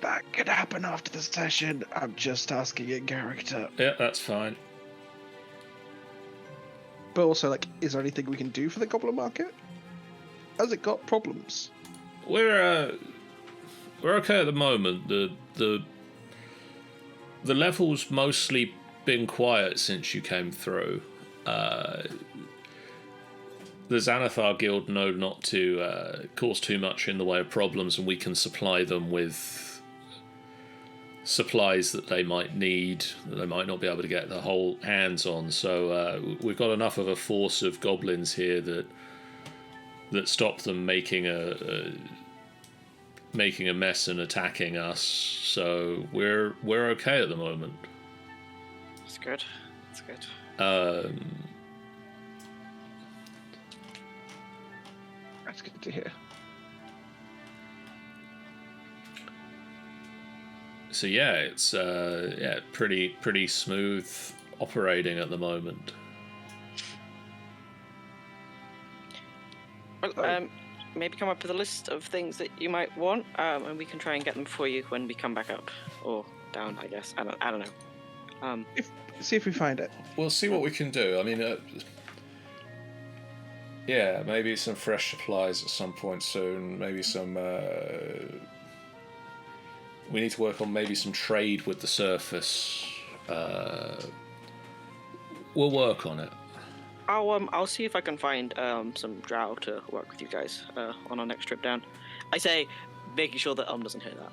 That could happen after the session. I'm just asking in character. Yeah, that's fine. But also, like, is there anything we can do for the goblin market? Has it got problems? We're okay at the moment. The level's mostly been quiet since you came through. The Xanathar Guild know not to cause too much in the way of problems, and we can supply them with supplies that they might need, that they might not be able to get their whole hands on. So we've got enough of a force of goblins here that stop them making a mess and attacking us. So we're okay at the moment. That's good. That's good. That's good to hear. So yeah, it's pretty smooth operating at the moment. Well, maybe come up with a list of things that you might want, and we can try and get them for you when we come back up or down. I guess I don't know. See if we find it. We'll see what we can do. I mean, yeah, maybe some fresh supplies at some point soon. Maybe some. We need to work on maybe some trade with the surface. We'll work on it. I'll see if I can find some drow to work with you guys on our next trip down. I say, making sure that doesn't hear that.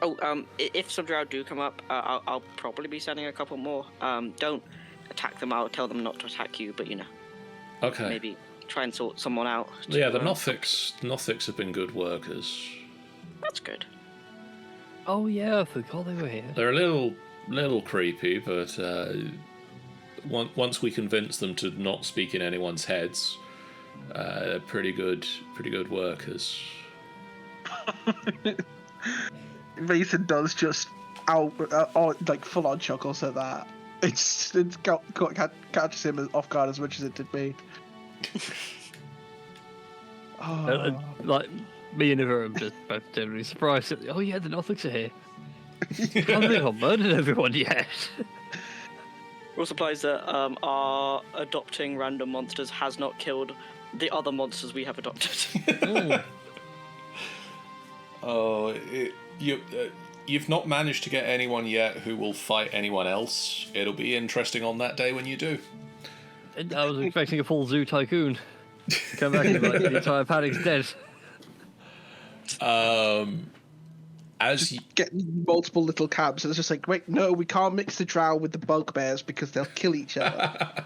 Oh, if some drow do come up, I'll probably be sending a couple more. Don't attack them. I'll tell them not to attack you, but Okay. maybe try and sort someone out. Yeah, the Nothics have been good workers. That's good. Oh yeah, I forgot they were here. They're a little creepy, but once we convince them to not speak in anyone's heads, they're pretty good workers. Mason does just like full on chuckles at that. It's catches him off guard as much as it did me. Like me and Iver are just both generally surprised. Oh yeah, the Nothics are here. I don't think I've murdered everyone yet. We're surprised that our adopting random monsters has not killed the other monsters we have adopted. You've not managed to get anyone yet who will fight anyone else. It'll be interesting on that day when you do. I was expecting a full zoo tycoon to come back and be like, the entire panic's dead. As Getting multiple little cabs, and it's just like, wait, no, we can't mix the drow with the bugbears because they'll kill each other.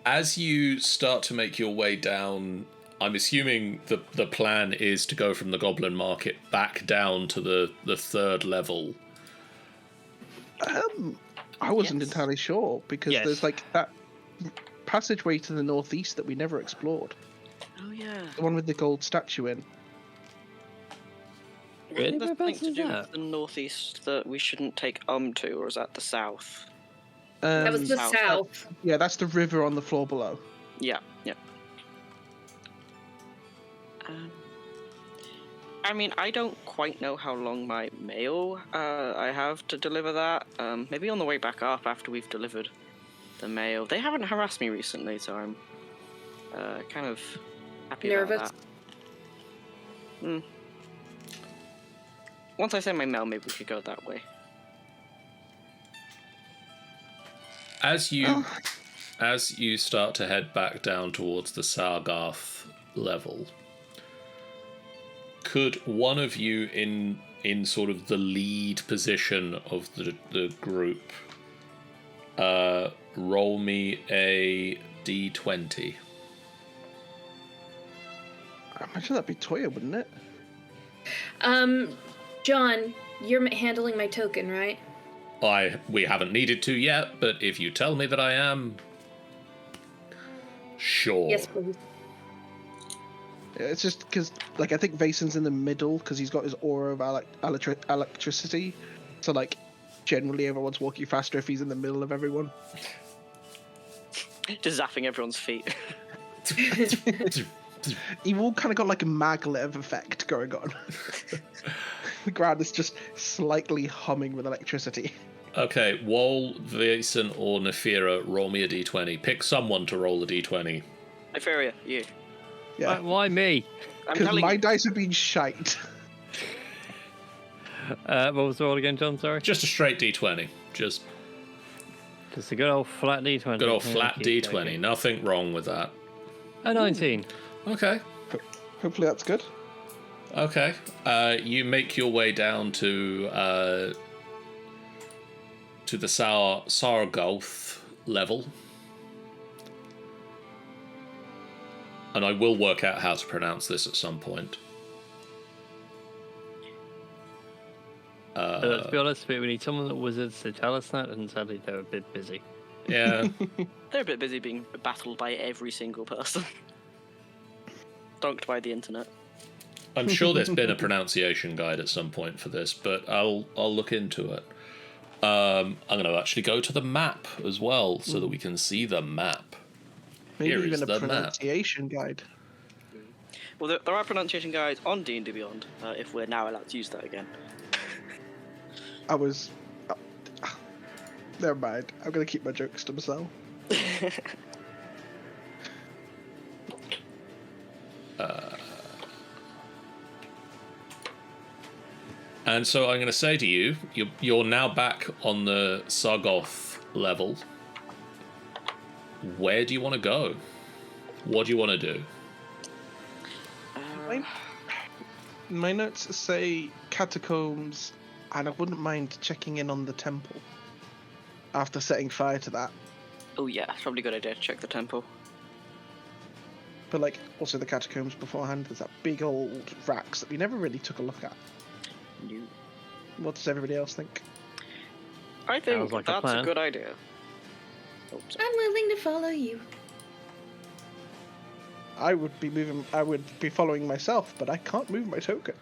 As you start to make your way down, I'm assuming the plan is to go from the Goblin Market back down to the third level. I wasn't entirely sure because there's like that passageway to the northeast that we never explored. Oh yeah. The one with the gold statue in. Really? Isn't there Whereabouts something to is do that? with the northeast that we shouldn't take to, or is that the south? That was the South. south. Yeah, that's the river on the floor below. Yeah. I mean, I don't quite know how long my mail I have to deliver that. Maybe on the way back up after we've delivered the mail. They haven't harassed me recently, so I'm kind of happy Nervous? about that. Once I send my mail, maybe we could go that way. As you start to head back down towards the Sargarth level, could one of you in sort of the lead position of the group roll me a d20? I imagine that'd be Toya, wouldn't it? John, you're handling my token, right? We haven't needed to yet, but if you tell me that I am, sure. Yes, please. Yeah, it's just because, like, I think Vason's in the middle because he's got his aura of electricity. So, like, generally everyone's walking faster if he's in the middle of everyone. Just zapping everyone's feet. You've all kind of got like a maglev effect going on. The ground is just slightly humming with electricity. Okay, Wol, Vason, or Nefira, roll me a d20. Pick someone to roll a d20. Iferia, you. Yeah, Why me? I'm because telling my you. dice have been shite. What was the roll again, John? Sorry. Just a straight d20. Just Just a good old flat d20. good old flat Okay, d20. okay. Nothing wrong with that. A 19. Okay. Hopefully that's good. Okay. You make your way down to the Sargolth level. And I will work out how to pronounce this at some point. To be honest, we need someone at Wizards to tell us that, and sadly they're a bit busy. Yeah. They're a bit busy being battled by every single person. Donked by the internet. I'm sure there's been a pronunciation guide at some point for this, but I'll look into it. I'm going to actually go to the map as well, so that we can see the map. Maybe Here is even a the map. pronunciation guide. Well, there are pronunciation guides on D&D Beyond, if we're now allowed to use that again. I was. Never mind. I'm gonna keep my jokes to myself. And so I'm going to say to you, you're now back on the Sargoth level. Where do you want to go? What do you want to do? My notes say catacombs, and I wouldn't mind checking in on the temple after setting fire to that. Oh yeah, probably a good idea to check the temple. But like, also the catacombs beforehand. There's that big old racks that we never really took a look at. No. What does everybody else think? I think Sounds like a that's plan. a good idea. Oops. I'm willing to follow you. I would be following myself, but I can't move my token.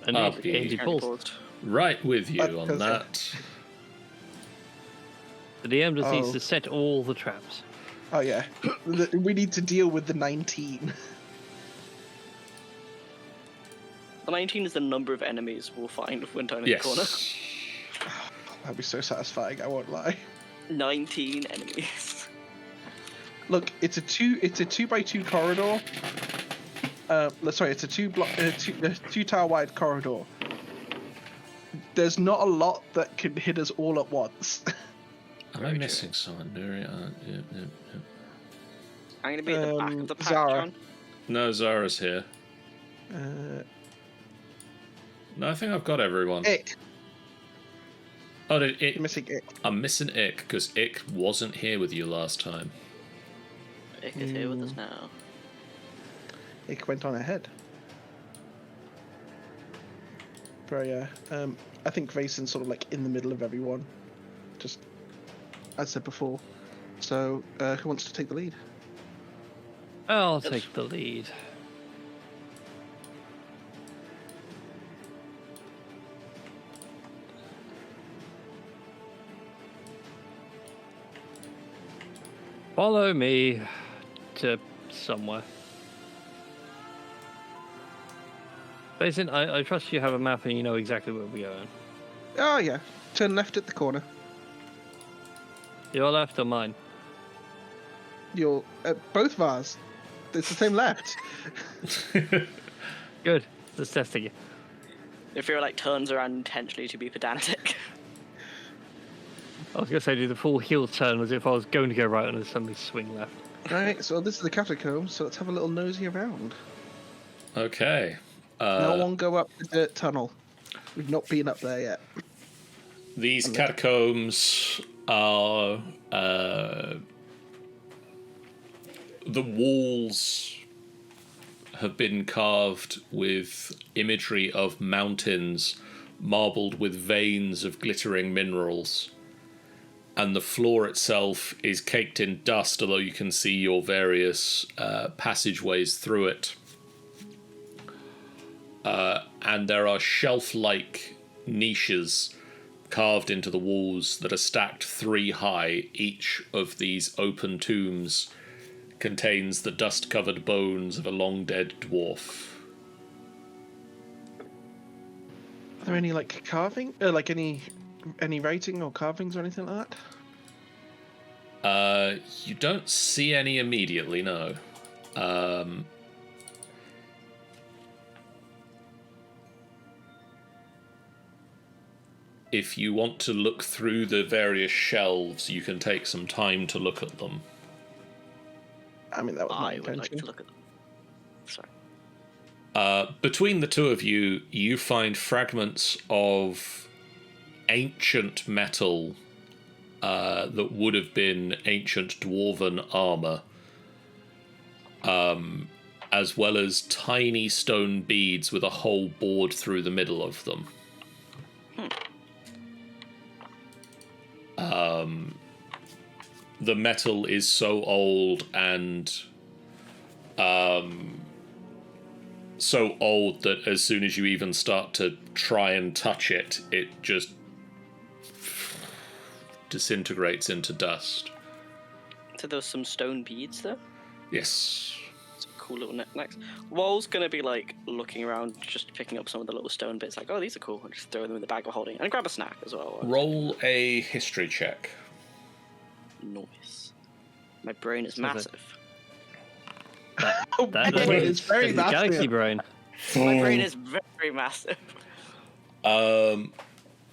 And Oh, the yeah. Andy Apparently Pulse. paused. Right with you Because, on that. The DM just needs Oh. to set all the traps. Oh yeah, we need to deal with the 19. The 19 is the number of enemies we'll find when turning the corner. Yes. That'd be so satisfying. I won't lie. 19 enemies. Look, it's a 2x2 corridor. Sorry, it's a two tower wide corridor. There's not a lot that can hit us all at once. Am I missing someone? Yeah. I'm going to be at the back of the pack, Zara. John. No, Zara's here. No, I think I've got everyone. Ick. Oh, You're missing Ick. I'm missing Ick, because Ick wasn't here with you last time. Ick is here with us now. Ick went on ahead. But yeah, I think Vayson's sort of like in the middle of everyone. Just as I said before. So, who wants to take the lead? I'll take the lead. Follow me to somewhere. Basin, I trust you have a map and you know exactly where we're going. Oh yeah, turn left at the corner. Your left or mine? You're both of ours. It's the same left. Good. Just testing you. If you're like turns around intentionally to be pedantic. I was going to say do the full heel turn as if I was going to go right and then suddenly swing left. Right, so this is the catacombs, so let's have a little nosy around. Okay. No one go up the dirt tunnel. We've not been up there yet. These catacombs are... the walls have been carved with imagery of mountains marbled with veins of glittering minerals. And the floor itself is caked in dust, although you can see your various passageways through it. And there are shelf-like niches carved into the walls that are stacked 3 high. Each of these open tombs contains the dust-covered bones of a long-dead dwarf. Are there any like carving, like any writing or carvings or anything like that? You don't see any immediately, no. If you want to look through the various shelves, you can take some time to look at them. I mean, that was my I would like intention. to look at them. Sorry. Between the two of you, you find fragments of ancient metal that would have been ancient dwarven armor, as well as tiny stone beads with a hole bored through the middle of them. The metal is so old and so old that as soon as you even start to try and touch it, it just disintegrates into dust. So there's some stone beads there. Yes. Some cool little knickknacks. Wall's gonna be like looking around, just picking up some of the little stone bits. Like, oh, these are cool. And just throw them in the bag we're holding, and grab a snack as well. Roll a history check. Nice. My brain is massive. That It's very it's a galaxy massive. brain. My brain is very massive.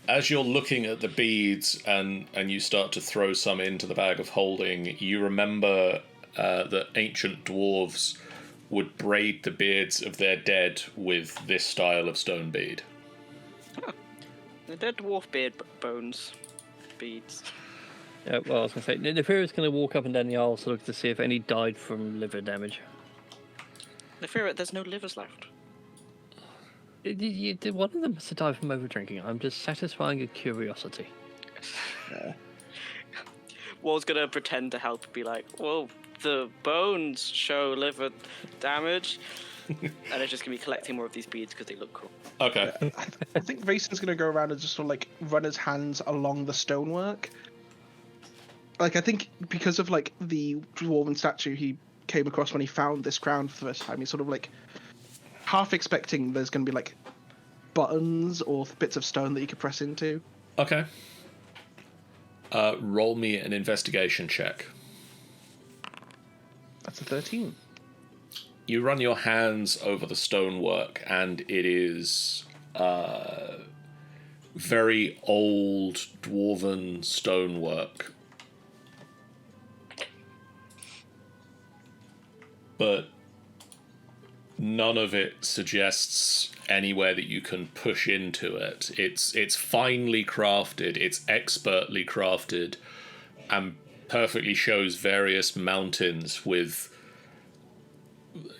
As you're looking at the beads and you start to throw some into the bag of holding, you remember that ancient dwarves would braid the beards of their dead with this style of stone bead. The dead dwarf beard bones. Beads. Yeah, well, I was going to say, Nefari's going to walk up and down the aisle to look to see if any died from liver damage. I fear it, there's no livers left. One of them must have died from over drinking. I'm just satisfying a curiosity. Wall's gonna pretend to help, be like, well, the bones show liver damage. And it's just gonna be collecting more of these beads because they look cool. Okay. I think Vayson's gonna go around and just sort of like run his hands along the stonework. Like, I think because of like the dwarven statue he came across when he found this crown for the first time, he's sort of like half expecting there's gonna be like buttons or bits of stone that you could press into. Okay. Roll me an investigation check. That's a 13. You run your hands over the stonework, and it is very old dwarven stonework. But none of it suggests anywhere that you can push into it. It's finely crafted, it's expertly crafted, and perfectly shows various mountains with...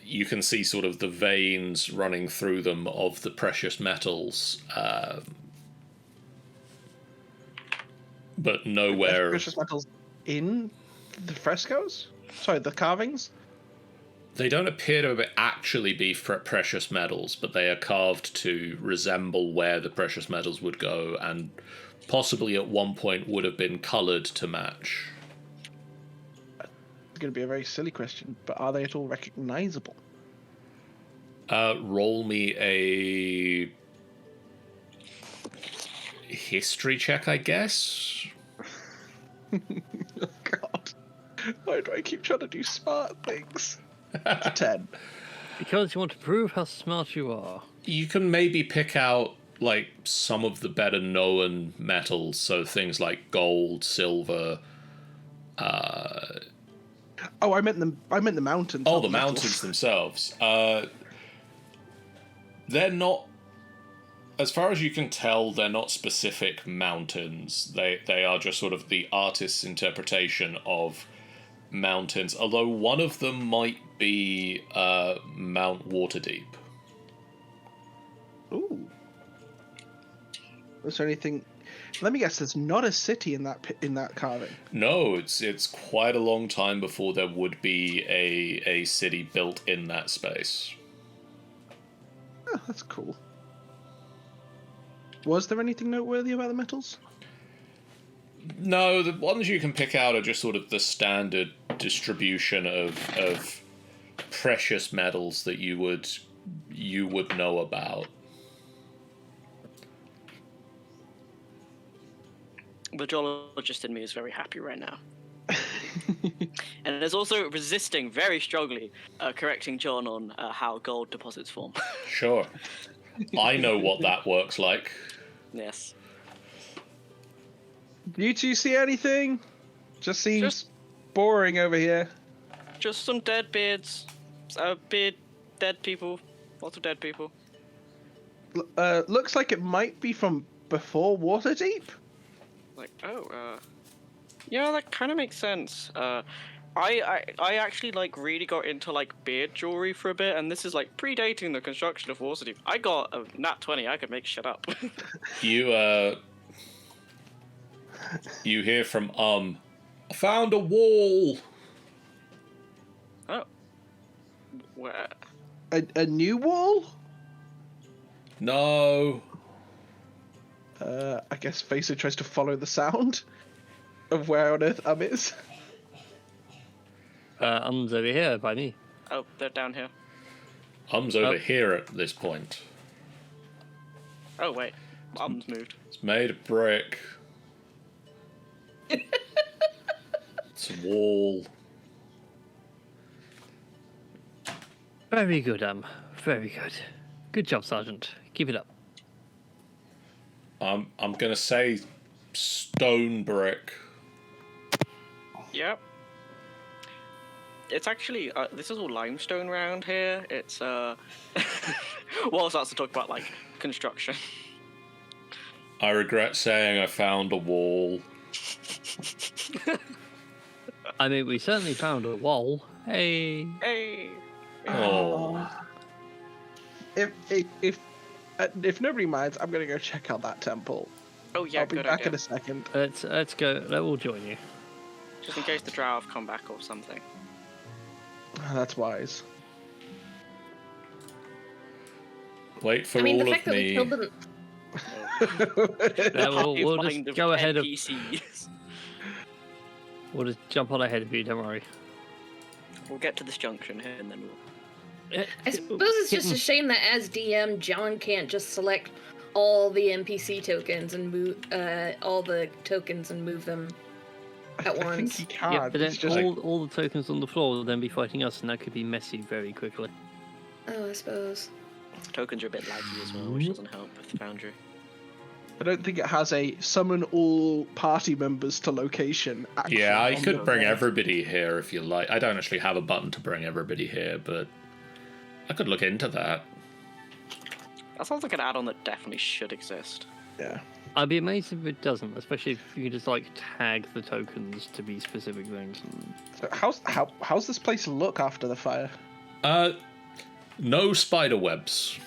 You can see sort of the veins running through them of the precious metals, but nowhere... Precious metals in the frescoes? Sorry, the carvings? They don't appear to actually be precious metals, but they are carved to resemble where the precious metals would go, and possibly at one point would have been coloured to match. It's going to be a very silly question, but are they at all recognizable? Roll me a history check, I guess. Oh, God. Why do I keep trying to do smart things? It's a 10. Because you want to prove how smart you are. You can maybe pick out like some of the better known metals, so things like gold, silver. Oh, I meant the mountains. Oh, not the metals. mountains themselves. They're not, as far as you can tell, they're not specific mountains. They are just sort of the artist's interpretation of mountains. Although one of them might be Mount Waterdeep. Ooh. Is there anything? Let me guess. There's not a city in that carving. No, it's quite a long time before there would be a city built in that space. Oh, that's cool. Was there anything noteworthy about the metals? No, the ones you can pick out are just sort of the standard distribution of precious metals that you would know about. The geologist in me is very happy right now. And is also resisting very strongly correcting John on how gold deposits form. Sure. I know what that works like. Yes. Do you two see anything? Just seems boring over here. Just some dead beards. Dead people. Lots of dead people. Looks like it might be from before Waterdeep. Like, yeah, that kind of makes sense. I actually like really got into like beard jewelry for a bit, and this is like predating the construction of Waterdeep. I got a nat 20. I could make shit up. You you hear from I found a wall. Oh. Where? A new wall? No. I guess Vaso tries to follow the sound of where on earth is. Um's over here by me. Oh, they're down here. Over Oh. here at this point. Oh, wait. Um's moved. It's made of brick. It's a wall. Very good, very good. Good job, Sergeant. Keep it up. I'm gonna say stone brick. Yep. It's actually this is all limestone around here. It's Wall starts to talk about like construction. I regret saying I found a wall. I mean, we certainly found a wall. Hey. Hey. Oh. If nobody minds, I'm gonna go check out that temple. Oh yeah, I'll be good back idea. in a second. Let's go. We'll join you. Just in case the drow have come back or something. That's wise. Wait for I mean, the all fact of that we me. killed them. Yeah, we'll Find just go ahead of. NPCs. We'll just jump on ahead of you. Don't worry. We'll get to this junction here and then we'll. I suppose it's just a shame that as DM, John can't just select all the NPC tokens and move all the tokens and move them at I think once. he can. Yeah, but then It's just all the tokens on the floor will then be fighting us, and that could be messy very quickly. Oh, I suppose. Tokens are a bit laggy as well, which doesn't help with the Foundry. I don't think it has a summon all party members to location. Action Yeah, I on could the bring wall. everybody here if you like. I don't actually have a button to bring everybody here, but I could look into that. That sounds like an add-on that definitely should exist. Yeah. I'd be amazed if it doesn't, especially if you could just like tag the tokens to be specific things. So how's this place look after the fire? No spider webs.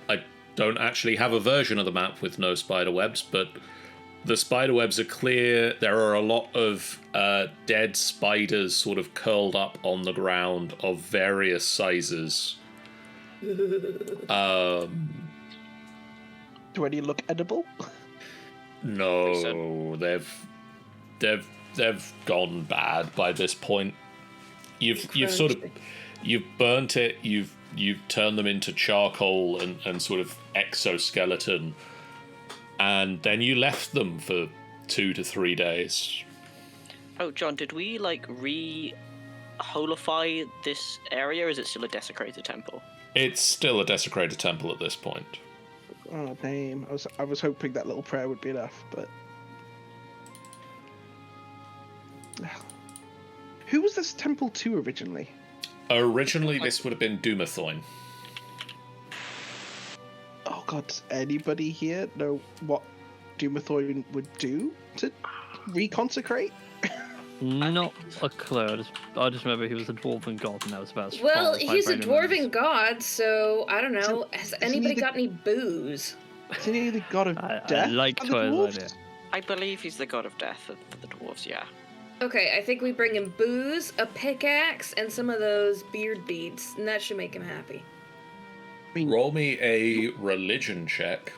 I don't actually have a version of the map with no spider webs, but the spider webs are clear. There are a lot of dead spiders sort of curled up on the ground of various sizes. Do any look edible? No, they've gone bad by this point. You've sort of you've burnt it. You've turned them into charcoal and sort of exoskeleton, and then you left them for 2 to 3 days. Oh, John, did we like re-holify this area, or is it still a desecrated temple? It's still a desecrated temple at this point. Oh, damn. I was hoping that little prayer would be enough, but... Who was this temple to originally? Originally, this would have been Dumathoin. Oh god, does anybody here know what Dumathoin would do to reconsecrate? Not a clue. I just remember he was a dwarven god, and that was about as Well, far as my he's a brain remembers. dwarven god, so I don't know. Has isn't he anybody the- got any booze? Isn't he the god of I death? like for the Twilight, dwarves? yeah. I believe he's the god of death for the dwarves, yeah. Okay, I think we bring him booze, a pickaxe, and some of those beard beads, and that should make him happy. Roll me a religion check.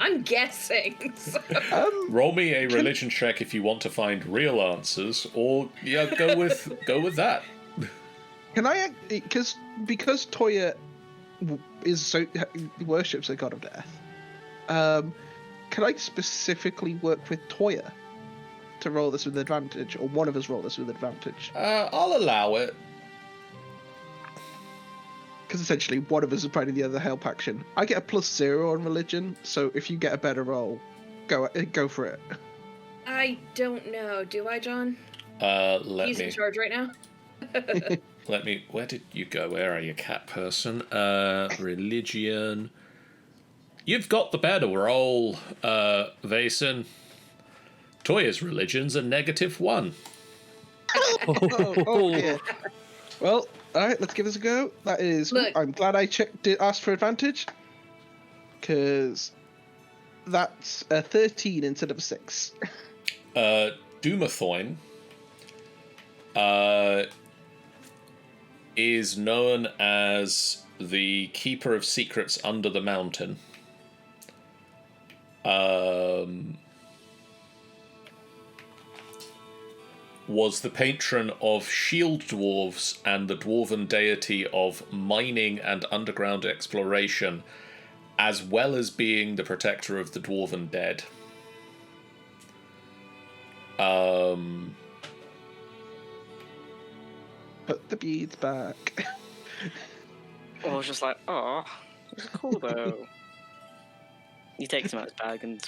I'm guessing. So. Roll me a religion check if you want to find real answers, or yeah, go with that. Can I, because Toya is so worships the god of death? Can I specifically work with Toya to roll this with advantage, or one of us roll this with advantage? I'll allow it. Because essentially one of us is fighting the other help action. I get a +0 on religion, so if you get a better roll, go for it. I don't know. Do I, John? Let He's in me. charge right now. Let me. Where did you go? Where are you, cat person? Religion. You've got the better roll, Vason. Toya's religion's a -1. Yeah. Well, alright, let's give this a go. That is... Look. I'm glad I asked for advantage. Because That's a 13 instead of a 6. Dumathoin is known as the Keeper of Secrets Under the Mountain. Was the patron of shield dwarves and the dwarven deity of mining and underground exploration, as well as being the protector of the dwarven dead. Put the beads back. I was just like, oh, it's cool though. He takes him out of his bag and.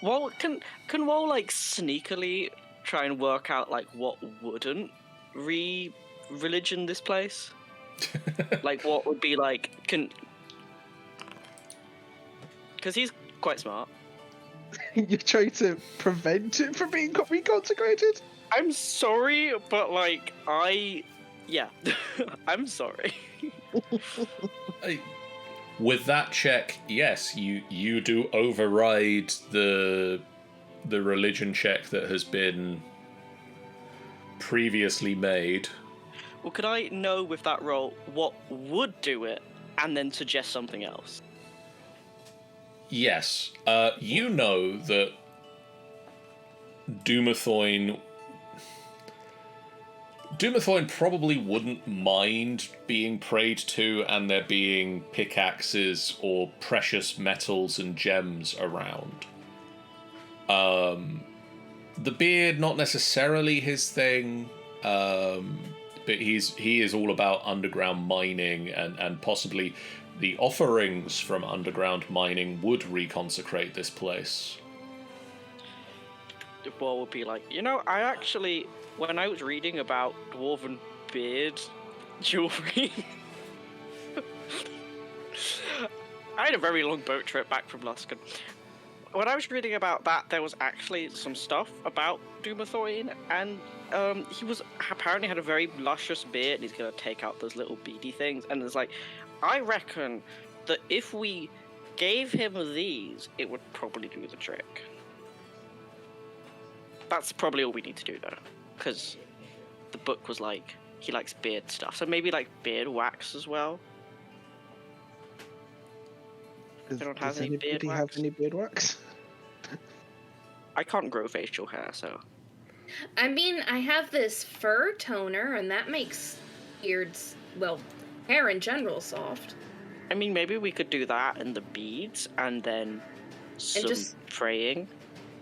Well, can Woe like sneakily try and work out like what wouldn't religion this place? Like what would be like because he's quite smart. You're trying to prevent it from being reconsecrated? I'm sorry, but like yeah, I'm sorry. With that check, yes, you do override the religion check that has been previously made. Well, could I know with that roll what would do it, and then suggest something else? Yes, you know that Dumathoin probably wouldn't mind being prayed to and there being pickaxes or precious metals and gems around. The beard, not necessarily his thing, but he is all about underground mining and possibly the offerings from underground mining would reconsecrate this place. The ball would be like, I actually, when I was reading about dwarven beard jewelry, I had a very long boat trip back from Luskan. When I was reading about that, there was actually some stuff about Dumathoin, and he was apparently had a very luscious beard, and he's gonna take out those little beady things, and it's like, I reckon that if we gave him these, it would probably do the trick. That's probably all we need to do, though, because the book was like, he likes beard stuff, so maybe like beard wax as well. Does any beard wax? have any beard wax? I can't grow facial hair, so. I mean, I have this fur toner, and that makes beards, well, hair in general, soft. I mean, maybe we could do that and the beads, and then some just praying.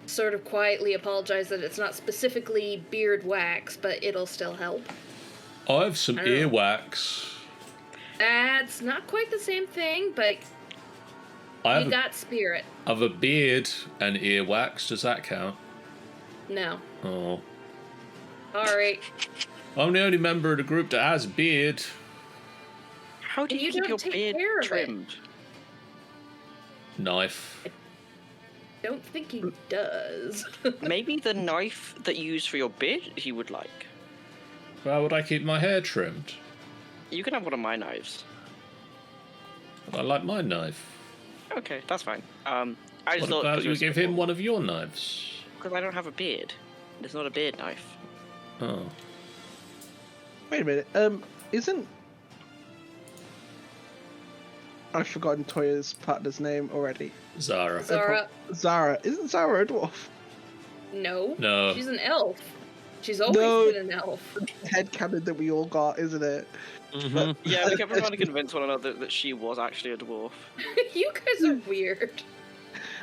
Sort of quietly apologize that it's not specifically beard wax, but it'll still help. I have some earwax. That's not quite the same thing, but you got spirit. I have a beard and earwax. Does that count? No. Oh. Alright. I'm the only member of the group that has a beard. How do you keep your beard trimmed? Knife. I don't think he does. Maybe the knife that you use for your beard he would like. How would I keep my hair trimmed? You can have one of my knives. I like my knife. Okay, that's fine. I just What thought about you give him one of your knives? Because I don't have a beard. It's not a beard knife. Oh. Wait a minute. Isn't... I've forgotten Toya's partner's name already. Zara. Zara. Isn't Zara a dwarf? No. No. She's an elf. She's always been an elf. Headcanon that we all got, isn't it? Mm-hmm. But, Yeah, we kept trying to convince one another that she was actually a dwarf. You guys are weird.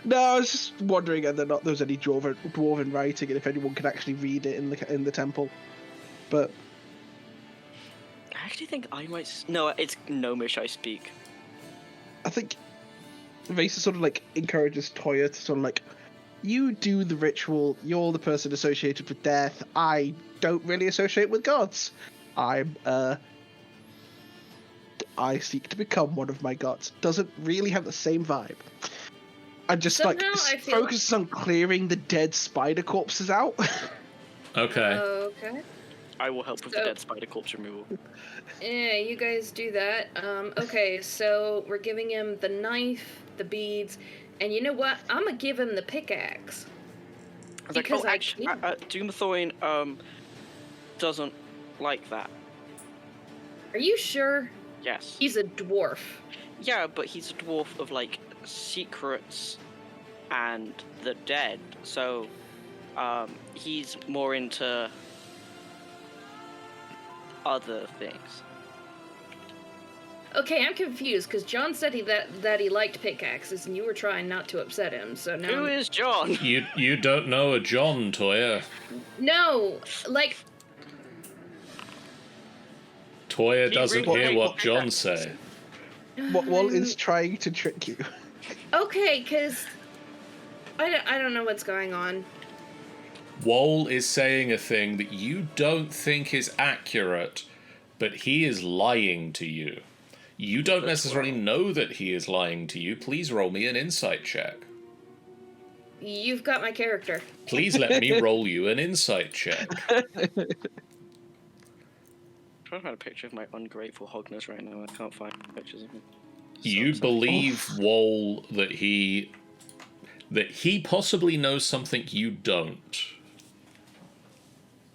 No, I was just wondering whether or not there was any dwarven writing and if anyone could actually read it in the temple. But I actually think I might... No, it's Gnomish I speak. I think Vaesa sort of like encourages Toya to sort of like, you do the ritual, you're the person associated with death, I don't really associate with gods. I seek to become one of my gods. Doesn't really have the same vibe. And just Somehow like focuses on clearing the dead spider corpses out. Okay. Okay. I will help with the dead spider corpse removal. Yeah, you guys do that. Okay, so we're giving him the knife, the beads. And you know what? I'm gonna give him the pickaxe. I was like, Because oh, I actually, can. Doomthoin doesn't like that. Are you sure? Yes. He's a dwarf. Yeah, but he's a dwarf of like secrets and the dead, so he's more into other things. Okay, I'm confused because John said that he liked pickaxes, and you were trying not to upset him. So now Who is John? You don't know a John, Toya. no, like Toya doesn't really hear what likes John pickaxes. say. Wall is trying to trick you. okay, because I don't know what's going on. Wall is saying a thing that you don't think is accurate, but he is lying to you. You don't necessarily know that he is lying to you. Please roll me an insight check. You've got my character. Please let me roll you an insight check. I'm trying to find a picture of my ungrateful Hogness right now. I can't find pictures of him. You believe Wall that he possibly knows something you don't.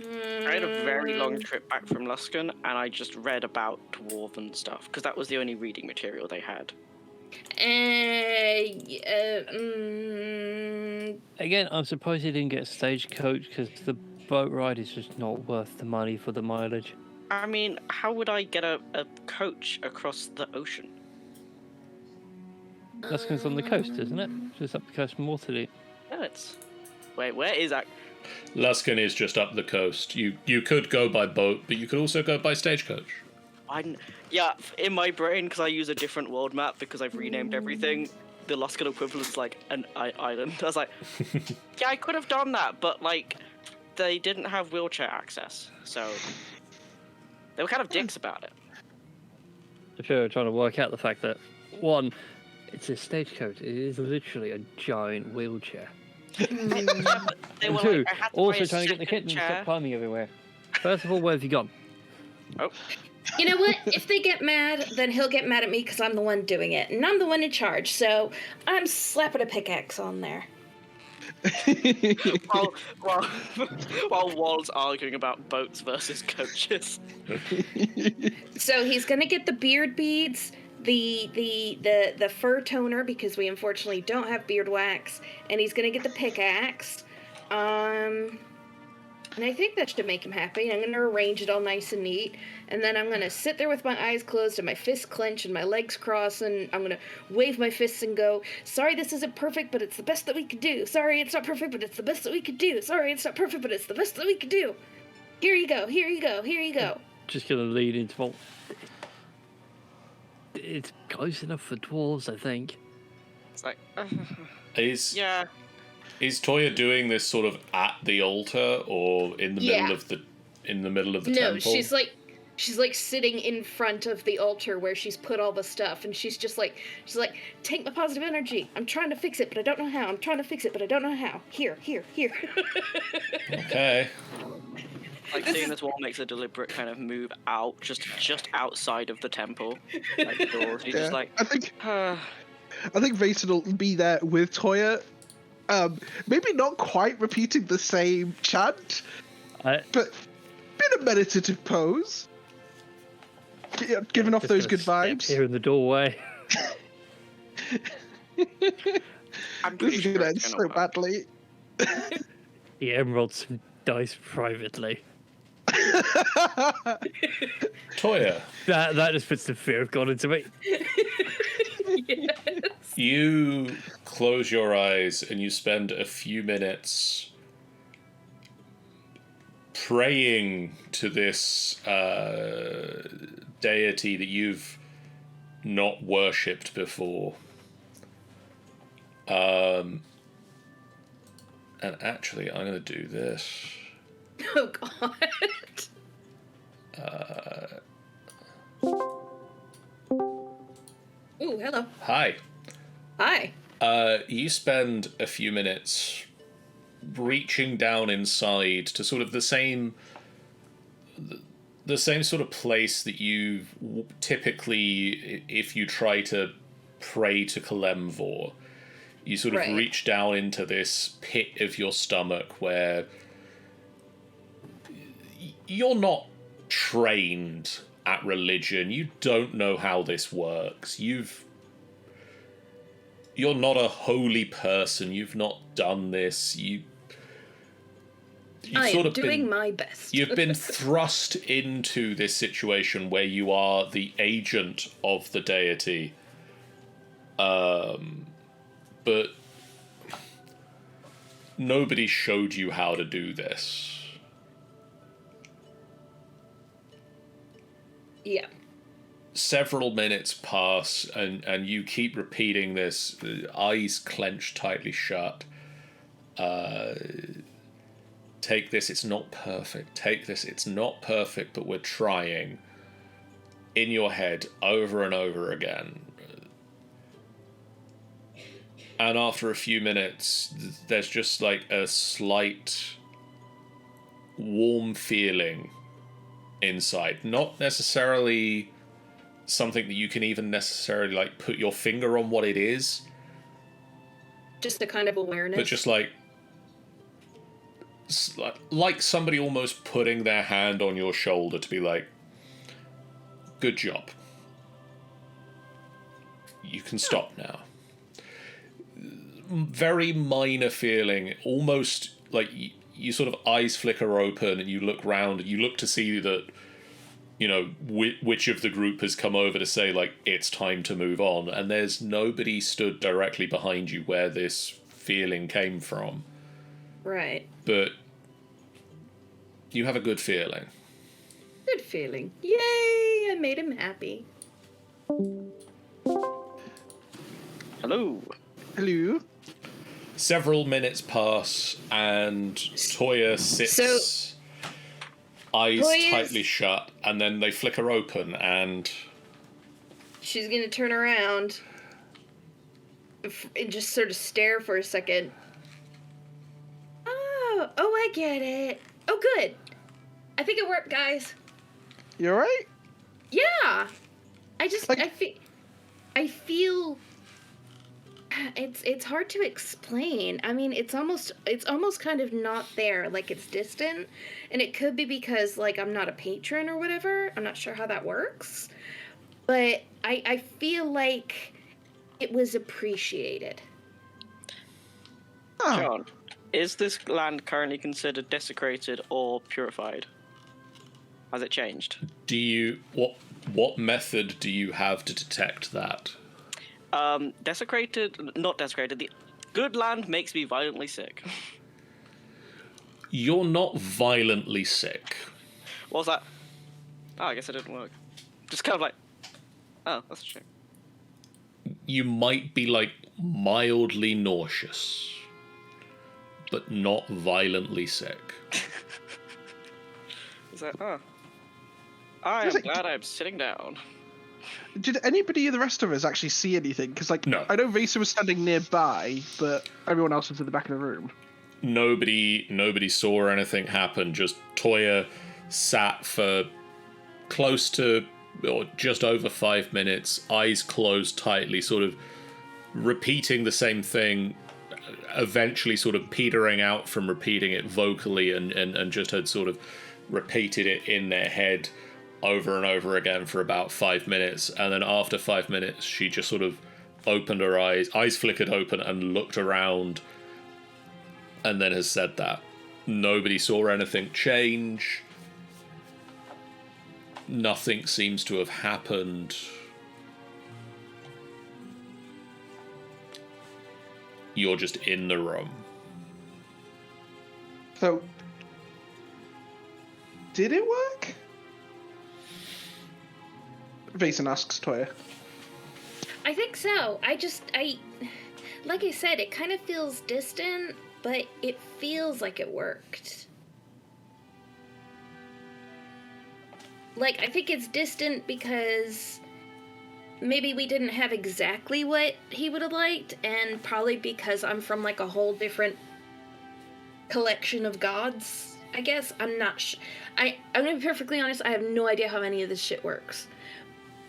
I had a very long trip back from Luskan, and I just read about dwarven stuff because that was the only reading material they had. Again, I'm surprised he didn't get a stagecoach because the boat ride is just not worth the money for the mileage. I mean, how would I get a coach across the ocean? Luskan's on the coast, isn't it? Just up the coast from Waterdeep. No, it's... Wait, where is that? Luskan is just up the coast. You could go by boat, but you could also go by stagecoach. Yeah, in my brain, because I use a different world map because I've renamed everything, the Luskan equivalent is like an island. I was like, yeah, I could have done that, but like, they didn't have wheelchair access, so they were kind of dicks about it. If you're trying to work out the fact that, one, it's a stagecoach, it is literally a giant wheelchair. They And were two, like, I had to buy also a trying to get the second kitten to chair. stop climbing everywhere. First of all, where have you gone? Oh, You know what? If they get mad, then he'll get mad at me because I'm the one doing it, and I'm the one in charge. So I'm slapping a pickaxe on there. while Wall's arguing about boats versus coaches. So he's gonna get the beard beads, the fur toner because we unfortunately don't have beard wax, and he's gonna get the pickaxe. And I think that should make him happy. I'm gonna arrange it all nice and neat, and then I'm gonna sit there with my eyes closed and my fists clenched and my legs crossed, and I'm gonna wave my fists and go, "Sorry, this isn't perfect, but it's the best that we could do. Sorry, it's not perfect, but it's the best that we could do. Sorry, it's not perfect, but it's the best that we could do. Here you go. Here you go. Here you go." Just gonna lead into what... It's close enough for dwarves, I think. It's like, Is yeah. is Toya doing this sort of at the altar or in the middle Yeah. of the No, temple? she's like sitting in front of the altar where she's put all the stuff, and she's like, take my positive energy. I'm trying to fix it, but I don't know how. I'm trying to fix it, but I don't know how. Here. Okay. Like seeing this wall makes a deliberate kind of move out, just outside of the temple, like the doors. He's just like, I think Vason will be there with Toya. Maybe not quite repeating the same chant, but in a meditative pose. Yeah, giving off Just those gonna good step vibes. here in the doorway. I'm This pretty is sure gonna end it's so gonna work. badly. The emerald some dice privately. Toya, That just puts the fear of God into me. Yes. you close your eyes and you spend a few minutes praying to this deity that you've not worshipped before. And actually, I'm going to do this. Oh God. Ooh, hello. Hi. Hi. You spend a few minutes reaching down inside to sort of the same sort of place that you typically, if you try to pray to Kalemvor, You sort of Right. reach down into this pit of your stomach where you're not trained at religion. You don't know how this works. You're not a holy person. You've not done this. You've I sort am of doing been, my best. you've been thrust into this situation where you are the agent of the deity. But nobody showed you how to do this. Yeah. Several minutes pass, and you keep repeating this, eyes clenched tightly shut. Take this, it's not perfect. Take this, it's not perfect, but we're trying. In your head, over and over again. And after a few minutes, there's just like a slight warm feeling inside. Not necessarily something that you can even necessarily like put your finger on what it is, Just a kind of awareness. but just like somebody almost putting their hand on your shoulder to be like, good job. You can stop now. Very minor feeling, almost like you sort of eyes flicker open and you look round and you look to see that, you know, which of the group has come over to say, like, it's time to move on, and there's nobody stood directly behind you where this feeling came from. Right. But you have a good feeling. Good feeling. Yay! I made him happy. Hello. Hello. Several minutes pass, and Toya sits, eyes Toya's- tightly shut, and then they flicker open, and She's gonna turn around and just sort of stare for a second. Oh, I get it. Oh, good. I think it worked, guys. You alright? Yeah. I just, Like- I feel. It's hard to explain. I mean, it's almost kind of not there, like it's distant, and it could be because like I'm not a patron or whatever. I'm not sure how that works, but I feel like it was appreciated. Oh, John, is this land currently considered desecrated or purified? Has it changed? do you what method do you have to detect that? Desecrated, not desecrated. The good land makes me violently sick. You're not violently sick. What was that? Oh, I guess it didn't work. Just kind of like, oh, that's a shame. You might be like mildly nauseous, but not violently sick. Is that, oh. I am Is it- glad I'm sitting down. did anybody of the rest of us actually see anything? Because, like, No. I know Vesa was standing nearby, but everyone else was in the back of the room. Nobody saw anything happen. Just Toya sat for close to or just over 5 minutes, eyes closed tightly, sort of repeating the same thing, eventually sort of petering out from repeating it vocally, and just had sort of repeated it in their head over and over again for about 5 minutes. And then after 5 minutes, she just sort of opened her eyes flickered open and looked around, and then has said that. Nobody saw anything change. Nothing seems to have happened. You're just in the room. So, did it work? Vason asks Toya. I think so. Like I said, it kind of feels distant, but it feels like it worked. Like, I think it's distant because maybe we didn't have exactly what he would have liked, and probably because I'm from, like, a whole different collection of gods, I guess. I'm not I'm gonna be perfectly honest, I have no idea how any of this shit works.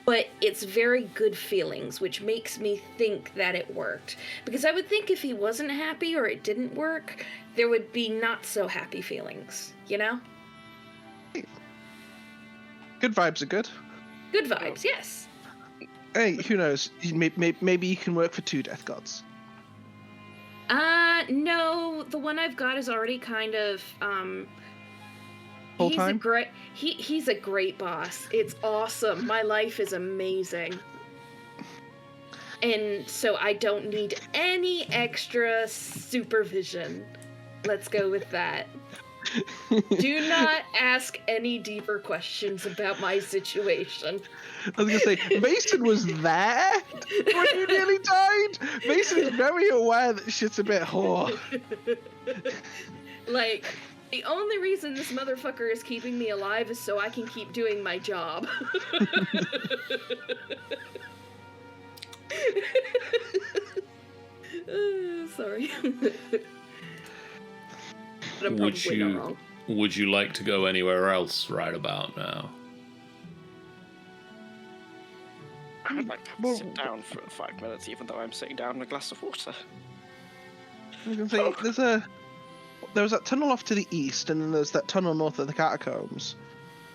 but it's very good feelings, which makes me think that it worked. Because I would think if he wasn't happy or it didn't work, there would be not so happy feelings, you know? Good vibes are good. Good vibes, yes. Hey, who knows? Maybe you can work for 2 death gods. No, the one I've got is already kind of, Full he's time? he's a great boss. It's awesome. My life is amazing. And so I don't need any extra supervision. Let's go with that. Do not ask any deeper questions about my situation. I was gonna say, Mason was there when you nearly died. Mason is very aware that shit's a bit whore. Like, the only reason this motherfucker is keeping me alive is so I can keep doing my job. Sorry. But I'm probably not wrong. Would you like to go anywhere else right about now? I'd like to sit down for 5 minutes, even though I'm sitting down in a glass of water. I was gonna say, there was that tunnel off to the east, and then there's that tunnel north of the catacombs,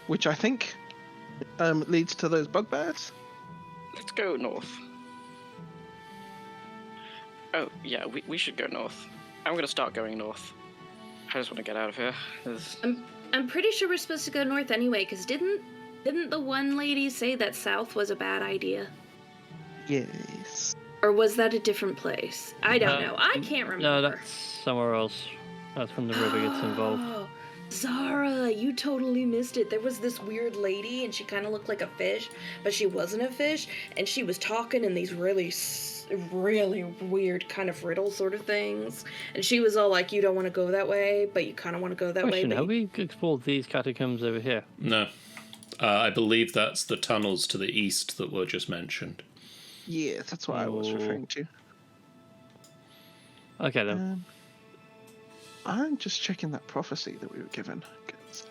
which I think leads to those bugbears. Let's go north. Oh, yeah, we should go north. I'm gonna start going north. I just want to get out of here. I'm pretty sure we're supposed to go north anyway, because didn't the one lady say that south was a bad idea? Yes. Or was that a different place? I don't know. I can't remember. No, that's somewhere else. That's when the river gets involved. Oh, Zara, you totally missed it. There was this weird lady, and she kind of looked like a fish, but she wasn't a fish, and she was talking in these really weird kind of riddle sort of things. And she was all like, you don't want to go that way, but you kind of want to go that way. Have we explored these catacombs over here? No. I believe that's the tunnels to the east that were just mentioned. Yeah, that's what I was referring to. Okay, then. I'm just checking that prophecy that we were given. 'Cause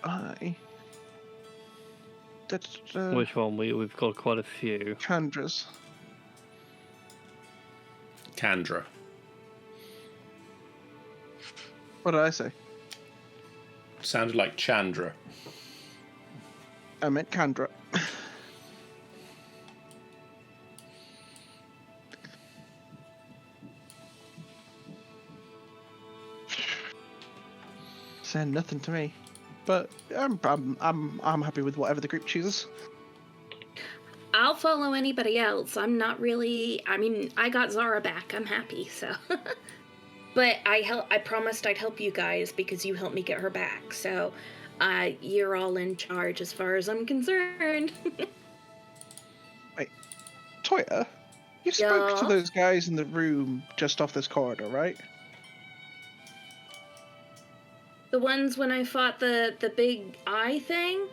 Which one? We've got quite a few. Chandra's. Chandra. What did I say? Sounded like Chandra. I meant Chandra. Saying nothing to me, but I'm happy with whatever the group chooses. I'll follow anybody else. I'm not really. I mean, I got Zara back. I'm happy. So, but I promised I'd help you guys because you helped me get her back. So, you're all in charge as far as I'm concerned. Wait, Toya, you spoke to those guys in the room just off this corridor, right? The ones when I fought the big eye thing?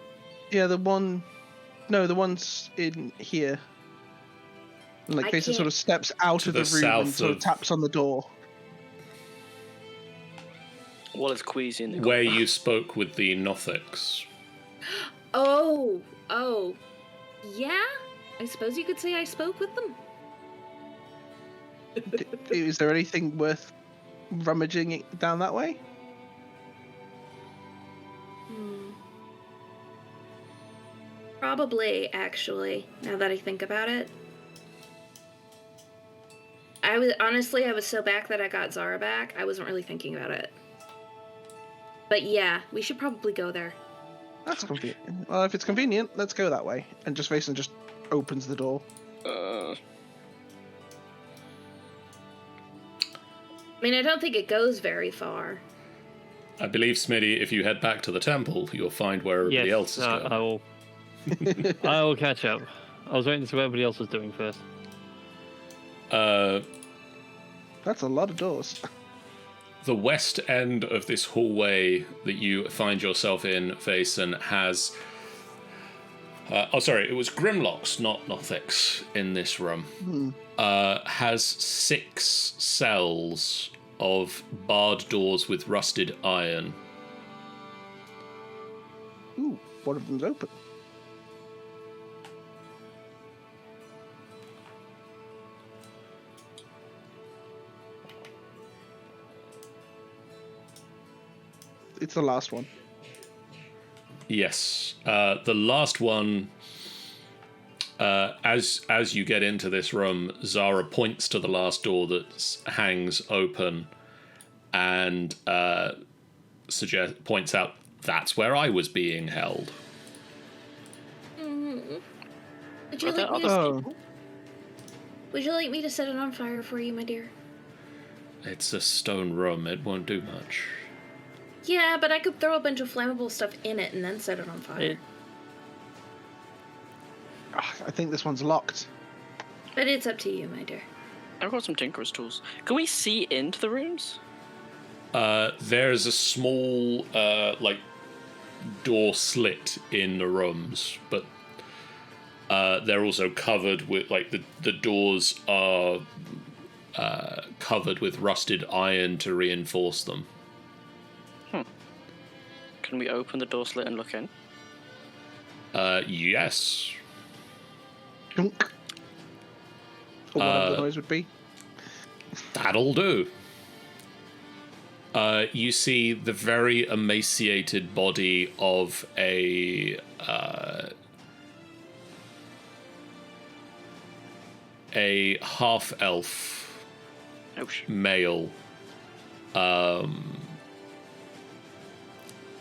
Yeah, the ones in here. And, like, Mason sort of steps out of the room and sort of taps on the door. What is Queasy? Where you spoke with the Nothics. Oh, yeah? I suppose you could say I spoke with them. Is there anything worth rummaging it down that way? Probably, actually, now that I think about it. I was so back that I got Zara back, I wasn't really thinking about it. But yeah, we should probably go there. That's convenient. Well, if it's convenient, let's go that way. And Mason just opens the door. I mean, I don't think it goes very far. I believe, Smitty, if you head back to the temple, you'll find where everybody else is going. I will catch up. I was waiting to see what everybody else was doing first. That's a lot of doors. The west end of this hallway that you find yourself in, Vason, has... it was Grimlocks, not Nothics, in this room. Has 6 cells of barred doors with rusted iron. Ooh, one of them's open. it's the last one. Yes. The last one, as you get into this room, Zara points to the last door that hangs open and points out, that's where I was being held. Would you like me to Would you like me to set it on fire for you, my dear? It's a stone room. It won't do much. Yeah, but I could throw a bunch of flammable stuff in it and then set it on fire. I think this one's locked. But it's up to you, my dear. I've got some tinker's tools. Can we see into the rooms? There's a small, door slit in the rooms, but they're also covered with, the doors are covered with rusted iron to reinforce them. Can we open the door slit and look in? Yes. Dunk. Or whatever the noise would be. That'll do. You see the very emaciated body of a half-elf male,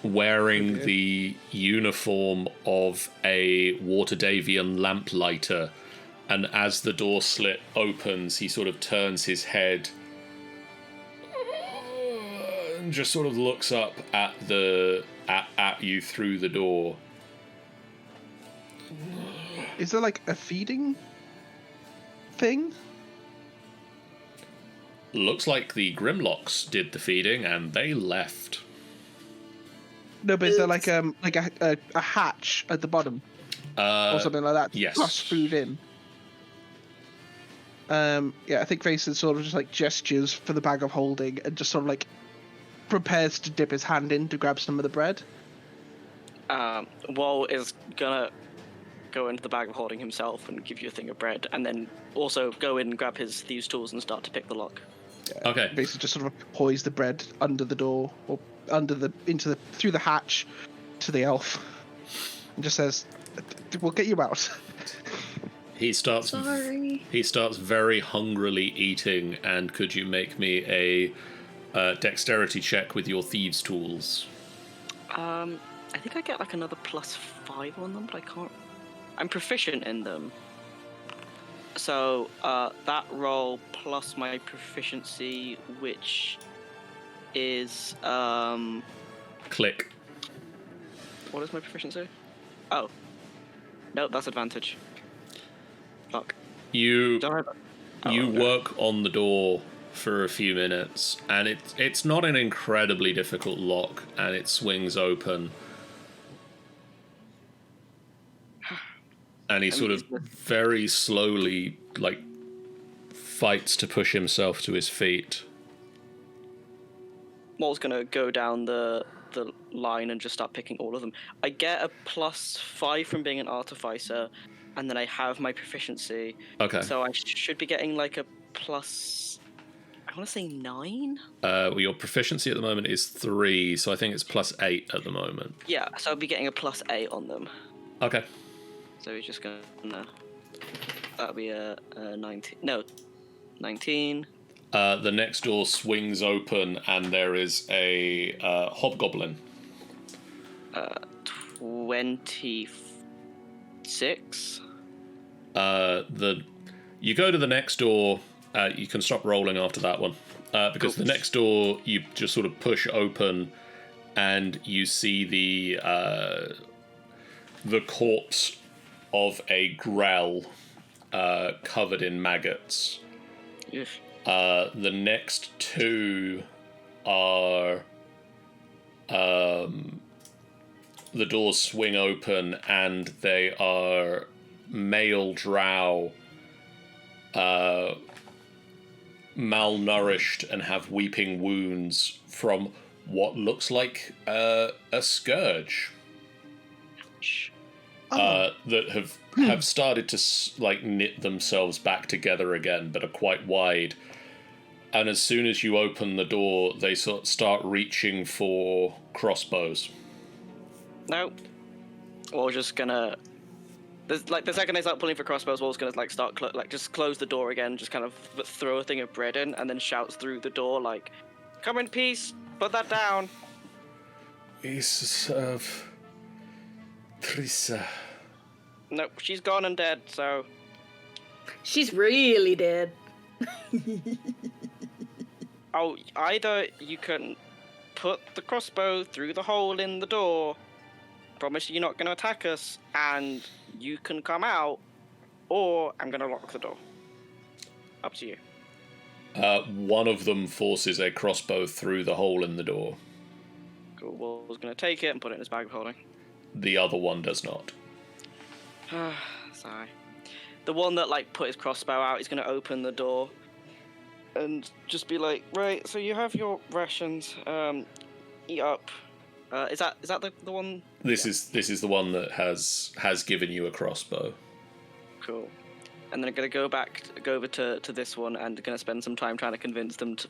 wearing the uniform of a Waterdavian lamplighter, and as the door slit opens, he sort of turns his head and just sort of looks up at at you through the door. Is there like a feeding thing? Looks like the Grimlocks did the feeding and they left. No, but is there like a hatch at the bottom or something like that? Yes. Plus food in. Yeah, I think Vason sort of just like gestures for the bag of holding and just sort of like prepares to dip his hand in to grab some of the bread. Wall is gonna go into the bag of holding himself and give you a thing of bread, and then also go in and grab his thieves' tools and start to pick the lock. Yeah, okay. Basically, just sort of poise the bread under the door or through the hatch to the elf, and just says, "We'll get you out." He starts very hungrily eating, and could you make me a dexterity check with your thieves' tools? I think I get like another +5 on them, but I can't. I'm proficient in them. So that roll plus my proficiency, which is Click. What is my proficiency? Oh, nope, that's advantage. Fuck. You okay. work on the door for a few minutes, and it's not an incredibly difficult lock, and it swings open. And he sort of very slowly, fights to push himself to his feet. Maul's gonna go down the line and just start picking all of them. I get a +5 from being an artificer, and then I have my proficiency. Okay. So I should be getting like a plus, I want to say 9? Well, your proficiency at the moment is 3, so I think it's +8 at the moment. Yeah, so I'll be getting a +8 on them. Okay. So he's just gonna, that'll be a 19, no, 19. The next door swings open, and there is a hobgoblin. 26. You go to the next door. You can stop rolling after that one, because the next door you just sort of push open, and you see the corpse of a Grell covered in maggots. Yes. The next two are the doors swing open, and they are male drow, malnourished and have weeping wounds from what looks like a scourge. That have started to knit themselves back together again, but are quite wide. And as soon as you open the door, they sort of start reaching for crossbows. No. We're just gonna... the second they start pulling for crossbows, Wall's gonna start just close the door again, just kind of throw a thing of bread in, and then shouts through the door like, "Come in peace, put that down." We serve Trissa. Nope, she's gone and dead, so... She's really dead. Oh, either you can put the crossbow through the hole in the door, promise you're not going to attack us, and you can come out, or I'm going to lock the door. Up to you. One of them forces a crossbow through the hole in the door. Cool. Wall's going to take it and put it in his bag of holding. The other one does not. Sorry. The one that put his crossbow out is going to open the door and just be like, "Right, so you have your rations. Eat up." Is that the one? This is the one that has given you a crossbow. Cool. And then I'm gonna go over to this one and gonna spend some time trying to convince them to.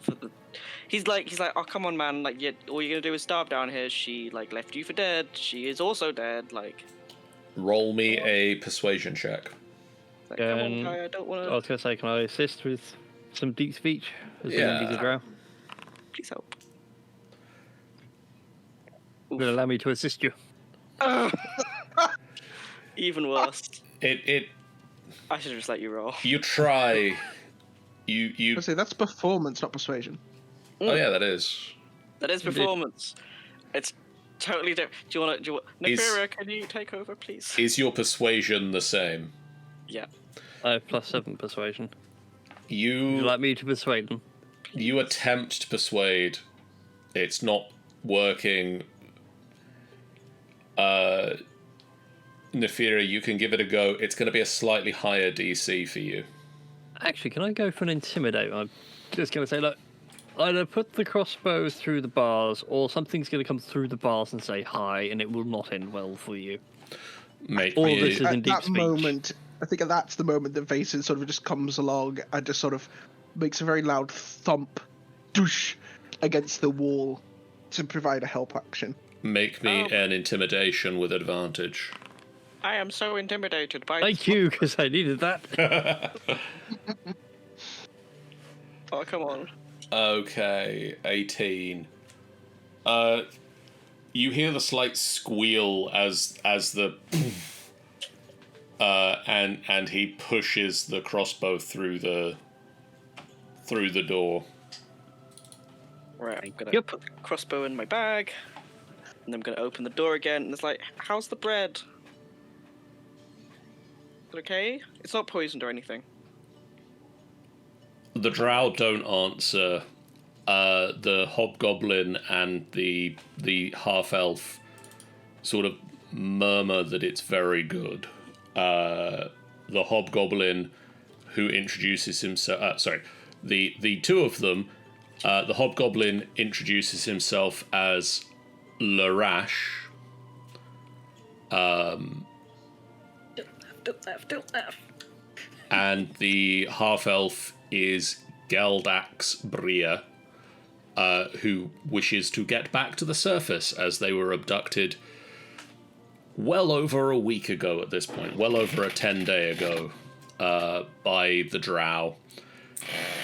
He's like, "Oh, come on, man! All you're gonna do is starve down here. She left you for dead. She is also dead. Roll me a persuasion check. Come on, guy, I don't want I to. was going to say, can I assist with some deep speech? Yeah. The drow? Please help. Will allow me to assist you. Even worse. It I should have just let you roll. you try. You I say that's performance, not persuasion. Oh yeah, that is. That is performance. It's totally different. Do you want? Is- Nefira, can you take over, please? Is your persuasion the same? Yeah. I have +7 persuasion. Would you You like me to persuade them? you attempt to persuade. It's not working. Nefira, you can give it a go. It's going to be a slightly higher DC for you. Actually, can I go for an intimidate? I'm just going to say, look, either put the crossbow through the bars, or something's going to come through the bars and say hi, and it will not end well for you. Make All me this is in At deep that speech. moment, I think that's the moment that Vaesen sort of just comes along and just sort of makes a very loud thump, doosh, against the wall to provide a help action. make me an intimidation with advantage. I am so intimidated by. Thank you, because I needed that. Oh, come on. Okay, 18. You hear the slight squeal as the and he pushes the crossbow through the door. Right, I'm gonna Yep. put the crossbow in my bag, and I'm gonna open the door again. And it's like, how's the bread? Is it okay? It's not poisoned or anything. The drow don't answer. The hobgoblin and the half-elf sort of murmur that it's very good. The hobgoblin who introduces himself... the two of them, the hobgoblin introduces himself as Larash. Don't laugh. And the half-elf is Geldax Bria, who wishes to get back to the surface as they were abducted well over a week ago at this point, well over a 10-day ago, by the drow.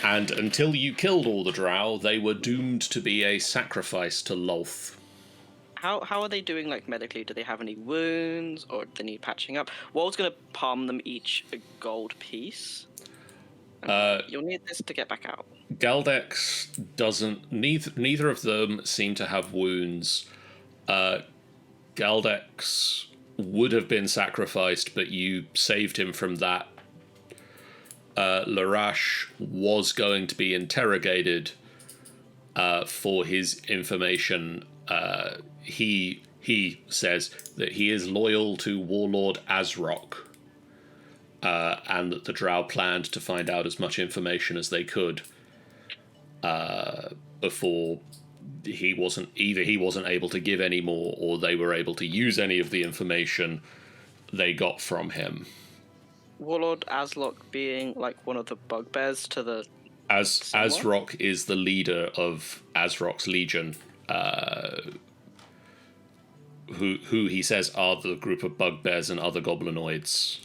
And until you killed all the drow, they were doomed to be a sacrifice to Lolth. How are they doing, medically? Do they have any wounds, or do they need patching up? Wall's gonna palm them each a gold piece. You'll need this to get back out. Galdex doesn't. Neither of them seem to have wounds. Galdex would have been sacrificed, but you saved him from that. Larash was going to be interrogated for his information. He says that he is loyal to Warlord Azrock. And that the drow planned to find out as much information as they could before he wasn't able to give any more, or they were able to use any of the information they got from him. Warlord Azlock being one of the bugbears to the As Somewhat. Asrock is the leader of Asrock's Legion, who he says are the group of bugbears and other goblinoids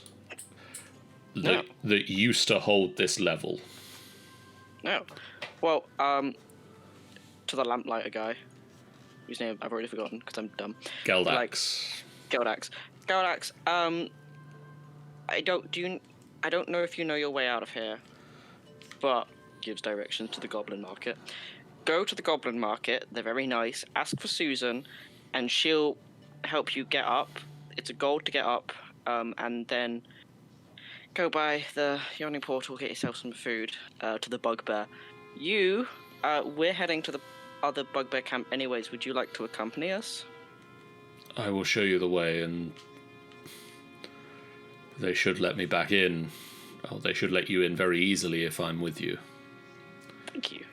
that used to hold this level. No. Well, to the lamplighter guy, whose name I've already forgotten because I'm dumb. Geldax. Geldax. I don't know if you know your way out of here, but gives directions to the Goblin Market. Go to the Goblin Market. They're very nice. Ask for Susan, and she'll help you get up. It's a gold to get up, and then go by the Yawning Portal, get yourself some food to the Bugbear. We're heading to the other Bugbear camp anyways. Would you like to accompany us? I will show you the way, and they should let me back in. Oh, they should let you in very easily if I'm with you. Thank you.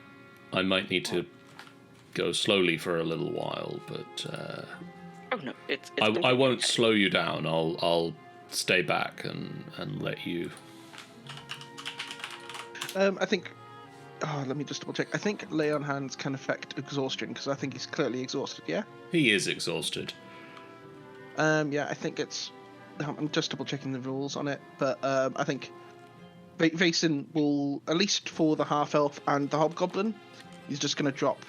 I might need to go slowly for a little while, but Oh no, it's I won't slow you down. I'll stay back and let you. I think. Oh, let me just double check. I think lay on hands can affect exhaustion because I think he's clearly exhausted. Yeah. He is exhausted. Yeah, I think it's. I'm just double checking the rules on it, but I think Vason will, at least for the half elf and the hobgoblin, he's just going to drop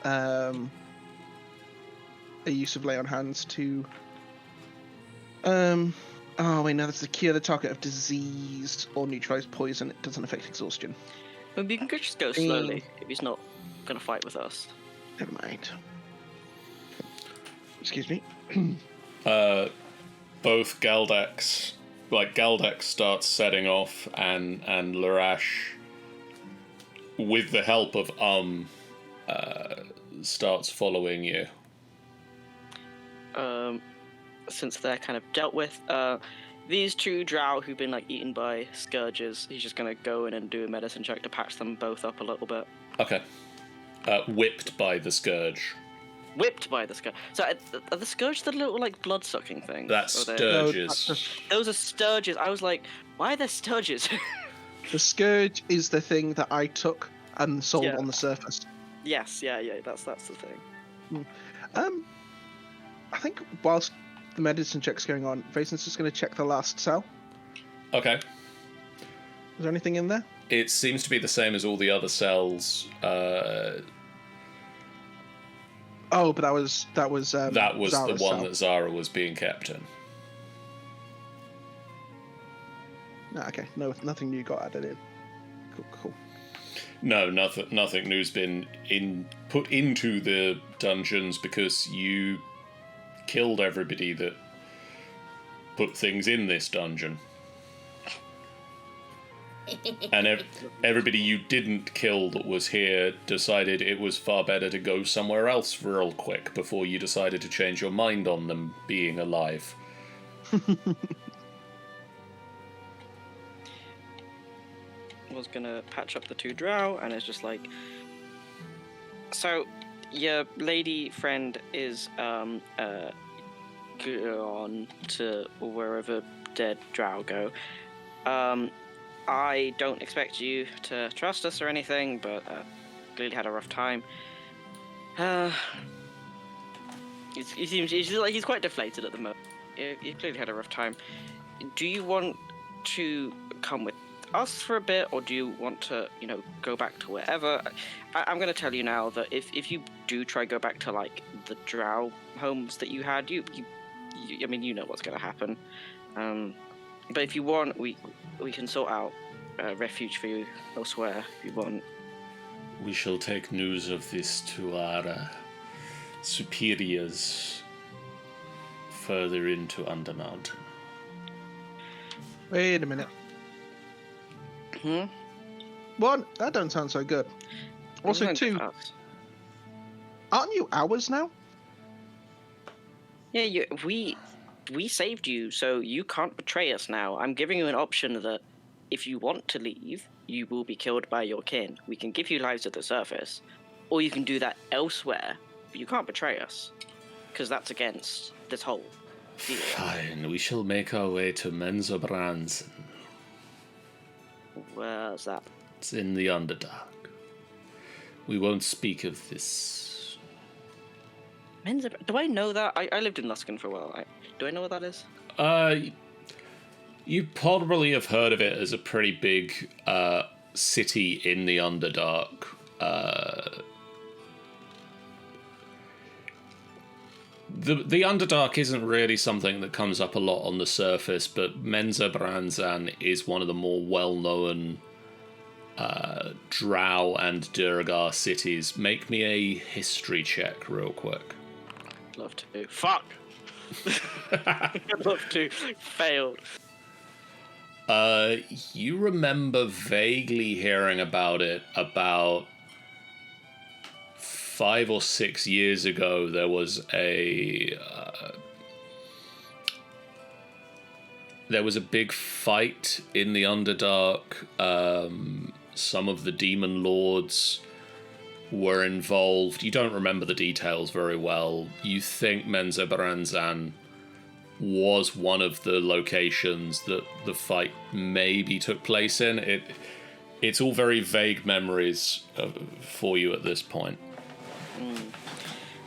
a use of lay on hands to. Oh wait, no, that's to cure the target of disease or neutralize poison. It doesn't affect exhaustion. Well, we can just go slowly if he's not gonna fight with us. Never mind. Excuse me. Both Galdex starts setting off, and Larash, with the help of starts following you. Since they're kind of dealt with, these two drow who've been like eaten by scourges, he's just gonna go in and do a medicine check to patch them both up a little bit. Okay. Whipped by the scourge. Whipped by the scourge. So are the scourge the little like blood sucking things? That's Or Sturges. those are sturges. I was like, why are there sturges? The scourge is the thing that I took and sold Yeah. on the surface. Yes, yeah, that's the thing. I think whilst the medicine check's going on, Vason's just going to check the last cell. Okay. Is there anything in there? It seems to be the same as all the other cells. Oh, but that was That was Zara's the one cell. that Zara was being kept in. No, okay, no, nothing new got added in. Cool. No, nothing new's been put into the dungeons because you killed everybody that put things in this dungeon. And everybody you didn't kill that was here decided it was far better to go somewhere else real quick before you decided to change your mind on them being alive. Was gonna patch up the two drow, and it's just like, so your lady friend is gone to wherever dead drow go. I don't expect you to trust us or anything, but clearly had a rough time. He's like he's quite deflated at the moment. He clearly had a rough time. Do you want to come with us for a bit, or do you want to, go back to wherever? I'm going to tell you now that if you do try go back to like the drow homes that you had, I mean, you know what's going to happen. But if you want, we can sort out a refuge for you elsewhere if you want. We shall take news of this to our superiors further into Undermountain. Wait a minute. One, that don't sound so good. Also, two, aren't you ours now? Yeah, we saved you, so you can't betray us now. I'm giving you an option that if you want to leave, you will be killed by your kin. We can give you lives at the surface, or you can do that elsewhere, but you can't betray us, because that's against this whole deal. Fine, we shall make our way to Menzoberranzan. Where's that? But in the Underdark, we won't speak of this. Do I know that? I lived in Luskan for a while. Do I know what that is? You probably have heard of it as a pretty big city in the Underdark. The Underdark isn't really something that comes up a lot on the surface, but Menza Branzan is one of the more well-known Drow and Durgar cities. Make me a history check real quick. Love to. Fuck! I'd love to. Failed. You remember vaguely hearing about it about 5 or 6 years ago. There was a big fight in the Underdark. Some of the demon lords were involved. You don't remember the details very well. You think Menza Branzan was one of the locations that the fight maybe took place in. It's all very vague memories for you at this point.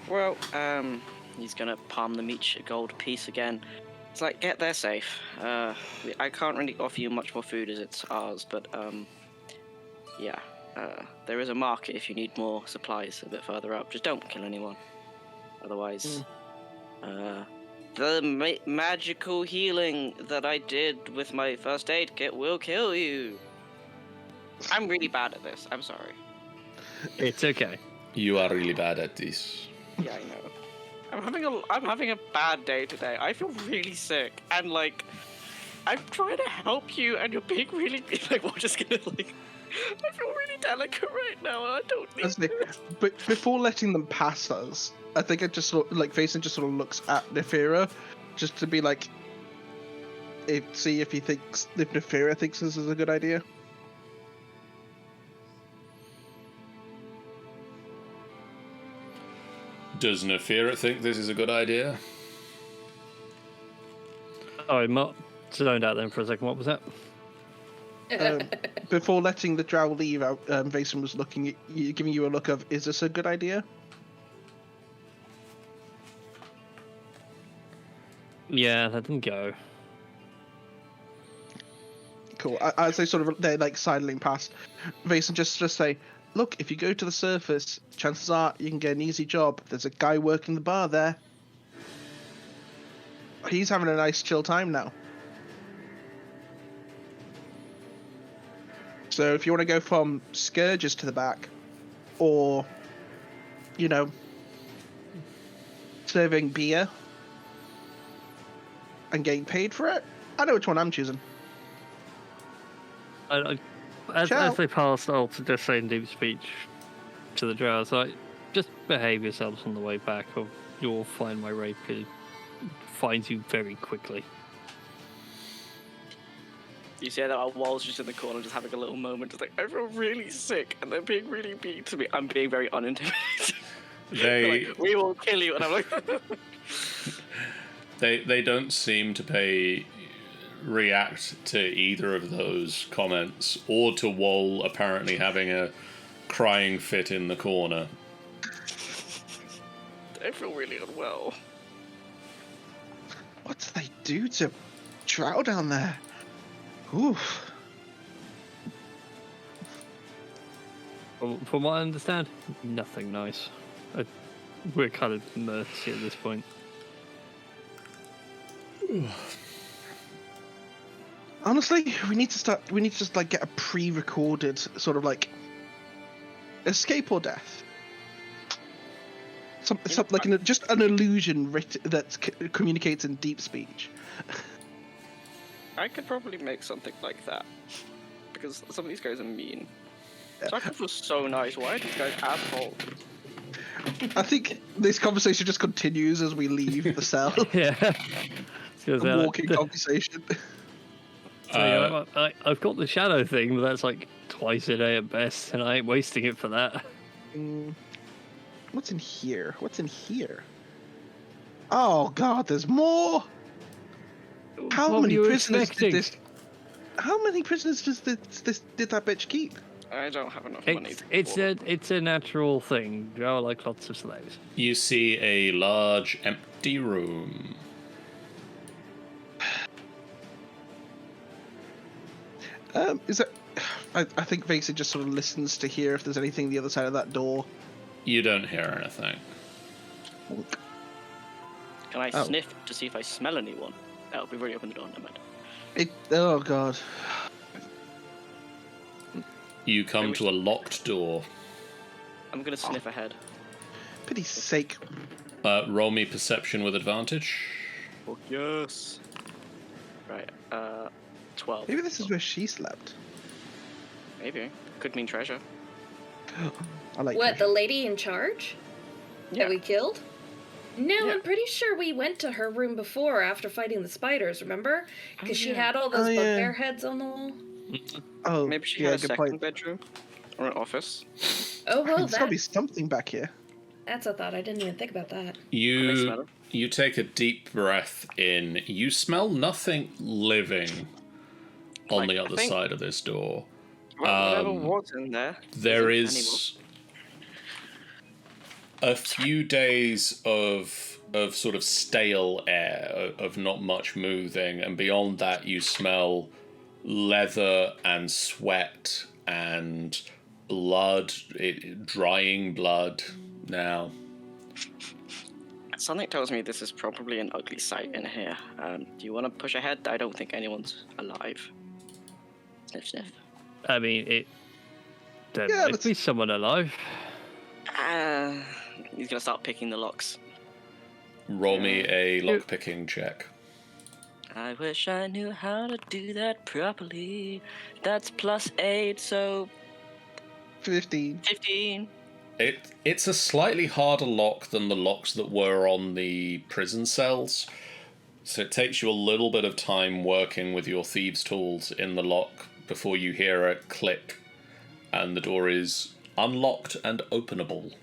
Well, he's gonna palm them each a gold piece again. It's like, get there safe. I can't really offer you much more food as it's ours, but yeah. There is a market if you need more supplies a bit further up. Just don't kill anyone. Otherwise, the magical healing that I did with my first aid kit will kill you. I'm really bad at this. I'm sorry. It's okay. You are really bad at this. Yeah, I know. I'm having a bad day today. I feel really sick, and like, I'm trying to help you, and you're being really like, we're just gonna like. I feel really delicate right now, and I don't need this. But before letting them pass us, I think I just sort of, like, Vaesen just sort of looks at Nefira, just to be like, see if Nefira thinks this is a good idea. Does Nefira think this is a good idea? Oh, Mark zoned out then for a second. What was that? Before letting the drow leave, Vaesen was looking at you, giving you a look of, is this a good idea? Yeah, that didn't go. Cool. As they're like sidling past, Vaesen just say, look, if you go to the surface, chances are you can get an easy job. There's a guy working the bar there. He's having a nice chill time now. So if you want to go from Scourges to the back, or, you know, serving beer and getting paid for it, I know which one I'm choosing. As they passed, I'll just say in deep speech to the drows, like, just behave yourselves on the way back, or you'll find my rapier finds you very quickly. You see that our Wall's just in the corner, just having a little moment, just like, I feel really sick, and they're being really mean to me. I'm being very unintimidated. Like, we will kill you, and I'm like... They don't seem to react to either of those comments, or to Wall apparently having a crying fit in the corner. I feel really unwell. What do they do to Drow down there? Oof. From what I understand, nothing nice. We're kind of mercy at this point. Honestly, we need to just like get a pre-recorded sort of like escape or death. Something like just an illusion that communicates in deep speech. I could probably make something like that, because some of these guys are mean. Sarkov was so nice. Why are these guys assholes? I think this conversation just continues as we leave the cell. Yeah. A walking conversation. So, I've got the shadow thing, but that's like twice a day at best, and I ain't wasting it for that. What's in here? Oh god, there's more! How many prisoners did that bitch keep? I don't have enough money. It's a natural thing. Drow like lots of slaves. You see a large empty room. Is it? I think Vesa just sort of listens to hear if there's anything on the other side of that door. You don't hear anything. Can I sniff to see if I smell anyone? Oh, we've already opened the door. Never mind. Oh god. You come to a locked door. I'm gonna sniff ahead. Pity's sake. Roll me perception with advantage. Oh, yes. Right. 12. Maybe this is where she slept. Maybe. Could mean treasure. I like What, treasure. the lady in charge? Yeah. That we killed? No, Yeah. I'm pretty sure we went to her room before after fighting the spiders, remember? Because she had all those Oh, yeah. bugbear heads on the wall. Oh, Maybe she yeah, had a good second point. bedroom or an office. Oh, well, There's gotta be something back here. that's a thought. I didn't even think about that. Can I smell it? You take a deep breath in. You smell nothing living on Like, the I other think- side of this door. Well, whatever was in there. There isn't is a few days of sort of stale air, of not much moving, and beyond that you smell leather and sweat and blood, drying blood now. Something tells me this is probably an ugly sight in here. Do you want to push ahead? I don't think anyone's alive. Sniff, sniff. I mean, there Yeah, might let's- be someone alive. He's gonna start picking the locks. Roll me a lockpicking check. I wish I knew how to do that properly. That's +8, so 15. 15. It's a slightly harder lock than the locks that were on the prison cells. So it takes you a little bit of time working with your thieves' tools in the lock before you hear a click and the door is unlocked and openable.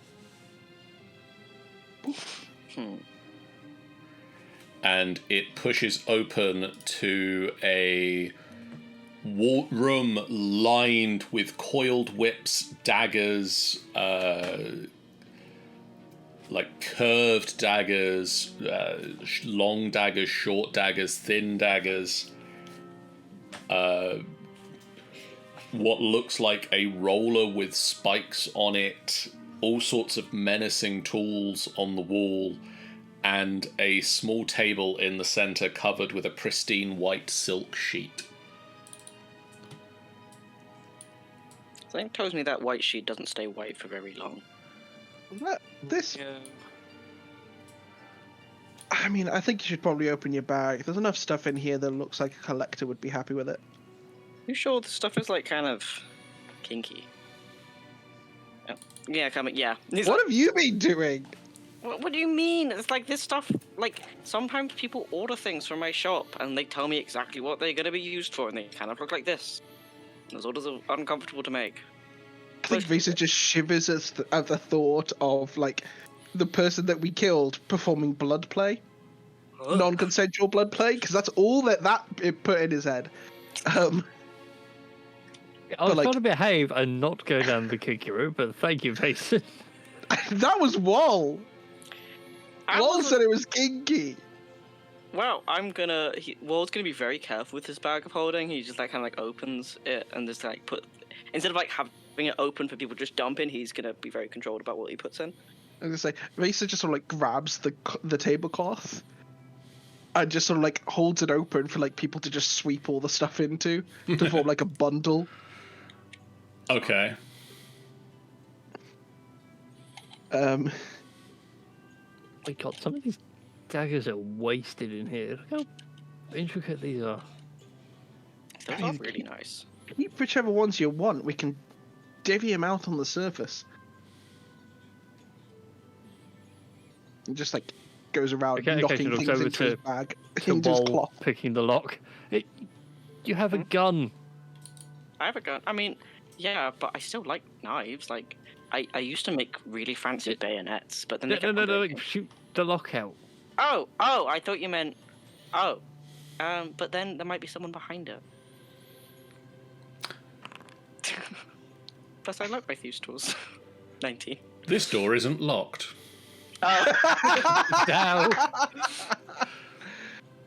And it pushes open to a room lined with coiled whips, daggers, like curved daggers, long daggers, short daggers, thin daggers. What looks like a roller with spikes on it, all sorts of menacing tools on the wall, and a small table in the center covered with a pristine white silk sheet. Something tells me that white sheet doesn't stay white for very long. This. Yeah. I mean, I think you should probably open your bag. There's enough stuff in here that looks like a collector would be happy with it. You sure the stuff is like kind of kinky? Yeah, coming. Yeah. He's What like, have you been doing? what do you mean? It's like this stuff. Like sometimes people order things from my shop and they tell me exactly what they're gonna be used for, and they kind of look like this. Those orders are uncomfortable to make. I think Visa just shivers at the thought of, like, the person that we killed performing blood play. Non-consensual blood play, because that's all that it put in his head. I was like- trying to behave and not go down the kinky route, but thank you, Mason. That was Wall! I Wall wasn't- said it was kinky! Well, Wall's gonna be very careful with his bag of holding. He just like kind of like opens it and just like instead of like having it open for people to just dump in, he's gonna be very controlled about what he puts in. I was gonna say, Visa just sort of like grabs the tablecloth and just sort of like holds it open for like people to just sweep all the stuff into to form like a bundle. Okay. My God, some of these daggers are wasted in here. Look how intricate these are. Those I are mean, really nice. Keep whichever ones you want. We can divvy them out on the surface. And just like goes around Okay, knocking she looks things over into his to bag, The into his wall cloth. picking the lock. You have a gun. I have a gun. I mean, yeah, but I still like knives. Like, I used to make really fancy bayonets, but then they No, kept no, on no, breaking. shoot the lock out. Oh, I thought you meant. Oh, but then there might be someone behind it. Plus, I like my thieves' tools. 19. This door isn't locked. Down.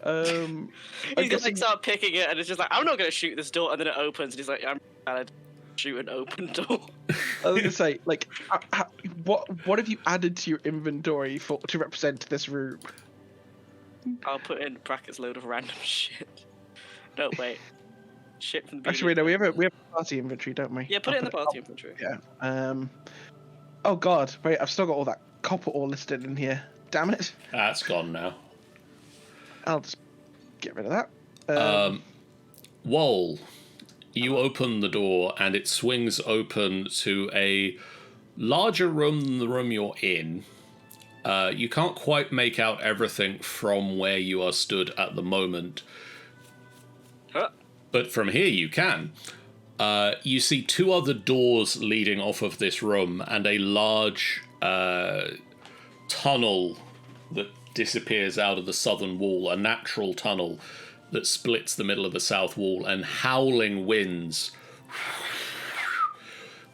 He's gonna like start picking it, and it's just like, I'm not gonna shoot this door, and then it opens, and he's like, I'm gonna shoot an open door. I was gonna say, like, what have you added to your inventory to represent this room? I'll put in brackets load of random shit. No, wait. Shit from the Actually, no, we have a party inventory, don't we? Yeah, put it in the party inventory. Yeah. Oh god, wait, I've still got all that copper ore listed in here. Damn it. That's gone now. I'll just get rid of that. Wall, you open the door and it swings open to a larger room than the room you're in. You can't quite make out everything from where you are stood at the moment. Huh? But from here you can. You see two other doors leading off of this room and a large tunnel that disappears out of the southern wall, a natural tunnel that splits the middle of the south wall, and howling winds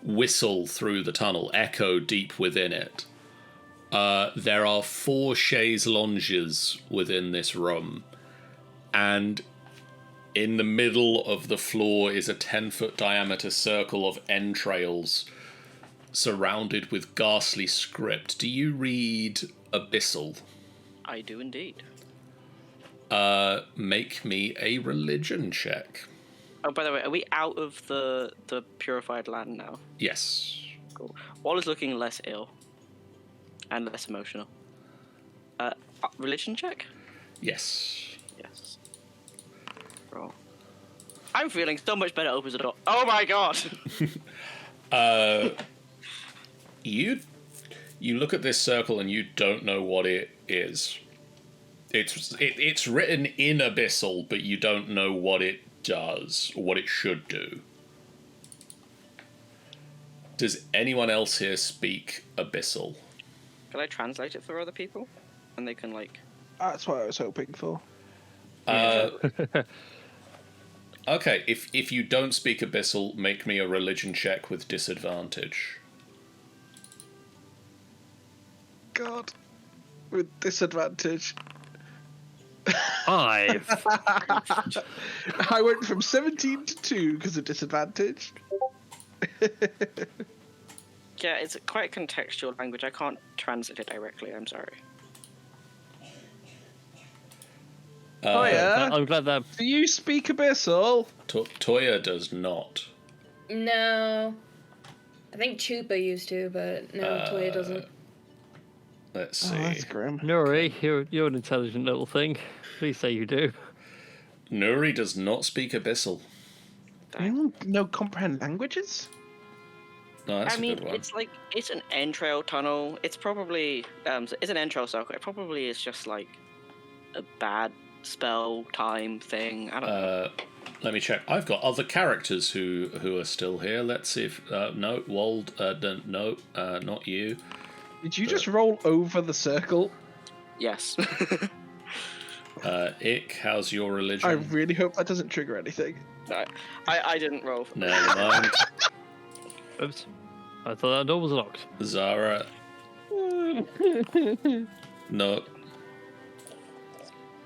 whistle through the tunnel, echo deep within it. There are 4 chaise longues within this room, and in the middle of the floor is a 10-foot diameter circle of entrails surrounded with ghastly script. Do you read Abyssal? I do indeed. Make me a religion check. Oh, by the way, are we out of the purified land now? Yes. Cool. Wall is looking less ill. And less emotional. Religion check? Yes. Roll. I'm feeling so much better opens the door. Oh my god! You look at this circle and you don't know what it is. It's written in Abyssal, but you don't know what it does or what it should do. Does anyone else here speak Abyssal? Can I translate it for other people? And they can, like... That's what I was hoping for. Okay, if you don't speak Abyssal, make me a religion check with disadvantage. God. With disadvantage. 5. I went from 17 to 2 because of disadvantage. Yeah, it's quite a contextual language. I can't translate it directly, I'm sorry. Oh yeah? I'm glad that... Do you speak Abyssal? Toya does not. No. I think Chupa used to, but no, Toya doesn't. Let's see. Oh, that's grim. Nuri, you're an intelligent little thing. Please say you do. Nuri does not speak Abyssal. Anyone know comprehend languages? No, that's I mean, a good one. it's an entrail tunnel. It's probably it's an entrail circle. It probably is just like a bad spell time thing. I don't know. Let me check. I've got other characters who are still here. Let's see if no, Wald, no, not you. Did you just roll over the circle? Yes. Ick, how's your religion? I really hope that doesn't trigger anything. No, I didn't roll. Never mind. Oops. I thought that door was locked. Zara. No.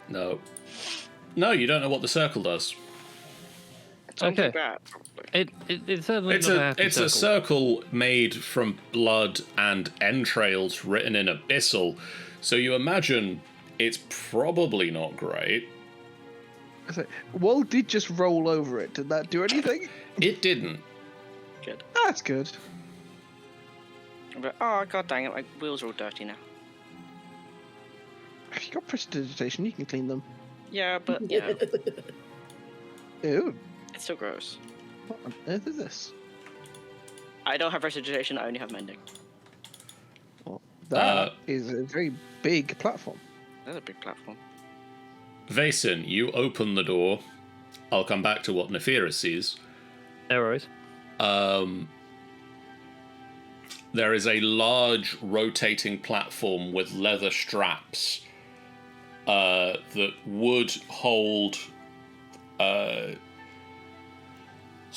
No. No, you don't know what the circle does. Something Okay. bad, probably. It's certainly It's not a happy it's a circle made from blood and entrails written in Abyssal. So you imagine it's probably not great. So, Wall did just roll over it. Did that do anything? It didn't. Good. That's good. But, oh god dang it! My wheels are all dirty now. If you got prestidigitation, you can clean them. Yeah, but you know, Ew. it's still gross. What on earth is this? I don't have prestidigitation. I only have mending. Well, that is a very big platform. That's a big platform. Vason, you open the door. I'll come back to what Nefira sees. No worries. There is a large rotating platform with leather straps that would hold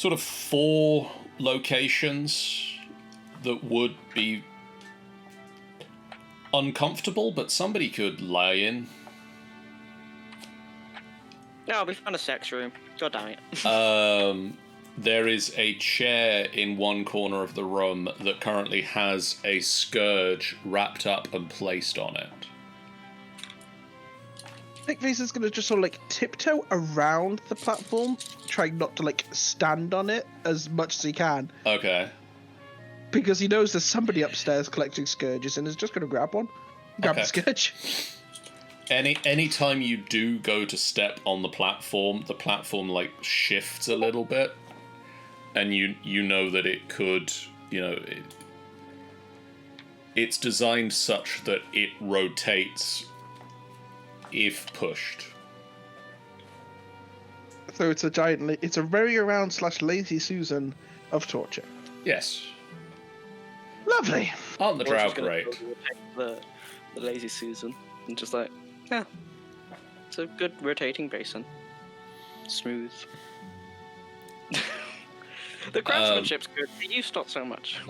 sort of 4 locations that would be uncomfortable, but somebody could lie in. No, we found a sex room. God damn it. There is a chair in one corner of the room that currently has a scourge wrapped up and placed on it. I think Visa's gonna just sort of like tiptoe around the platform, trying not to like stand on it as much as he can, Okay. because he knows there's somebody upstairs collecting scourges and is just gonna grab one, grab the Okay. scourge. Anytime you do go to step on the platform like shifts a little bit, and you know that it could, it's designed such that it rotates if pushed. So it's a merry-go-round / lazy Susan of torture. Yes. Lovely. Aren't the Or drow just gonna great? The lazy Susan. And just like, yeah. It's a good rotating basin. Smooth. The craftsmanship's good. The use not so much.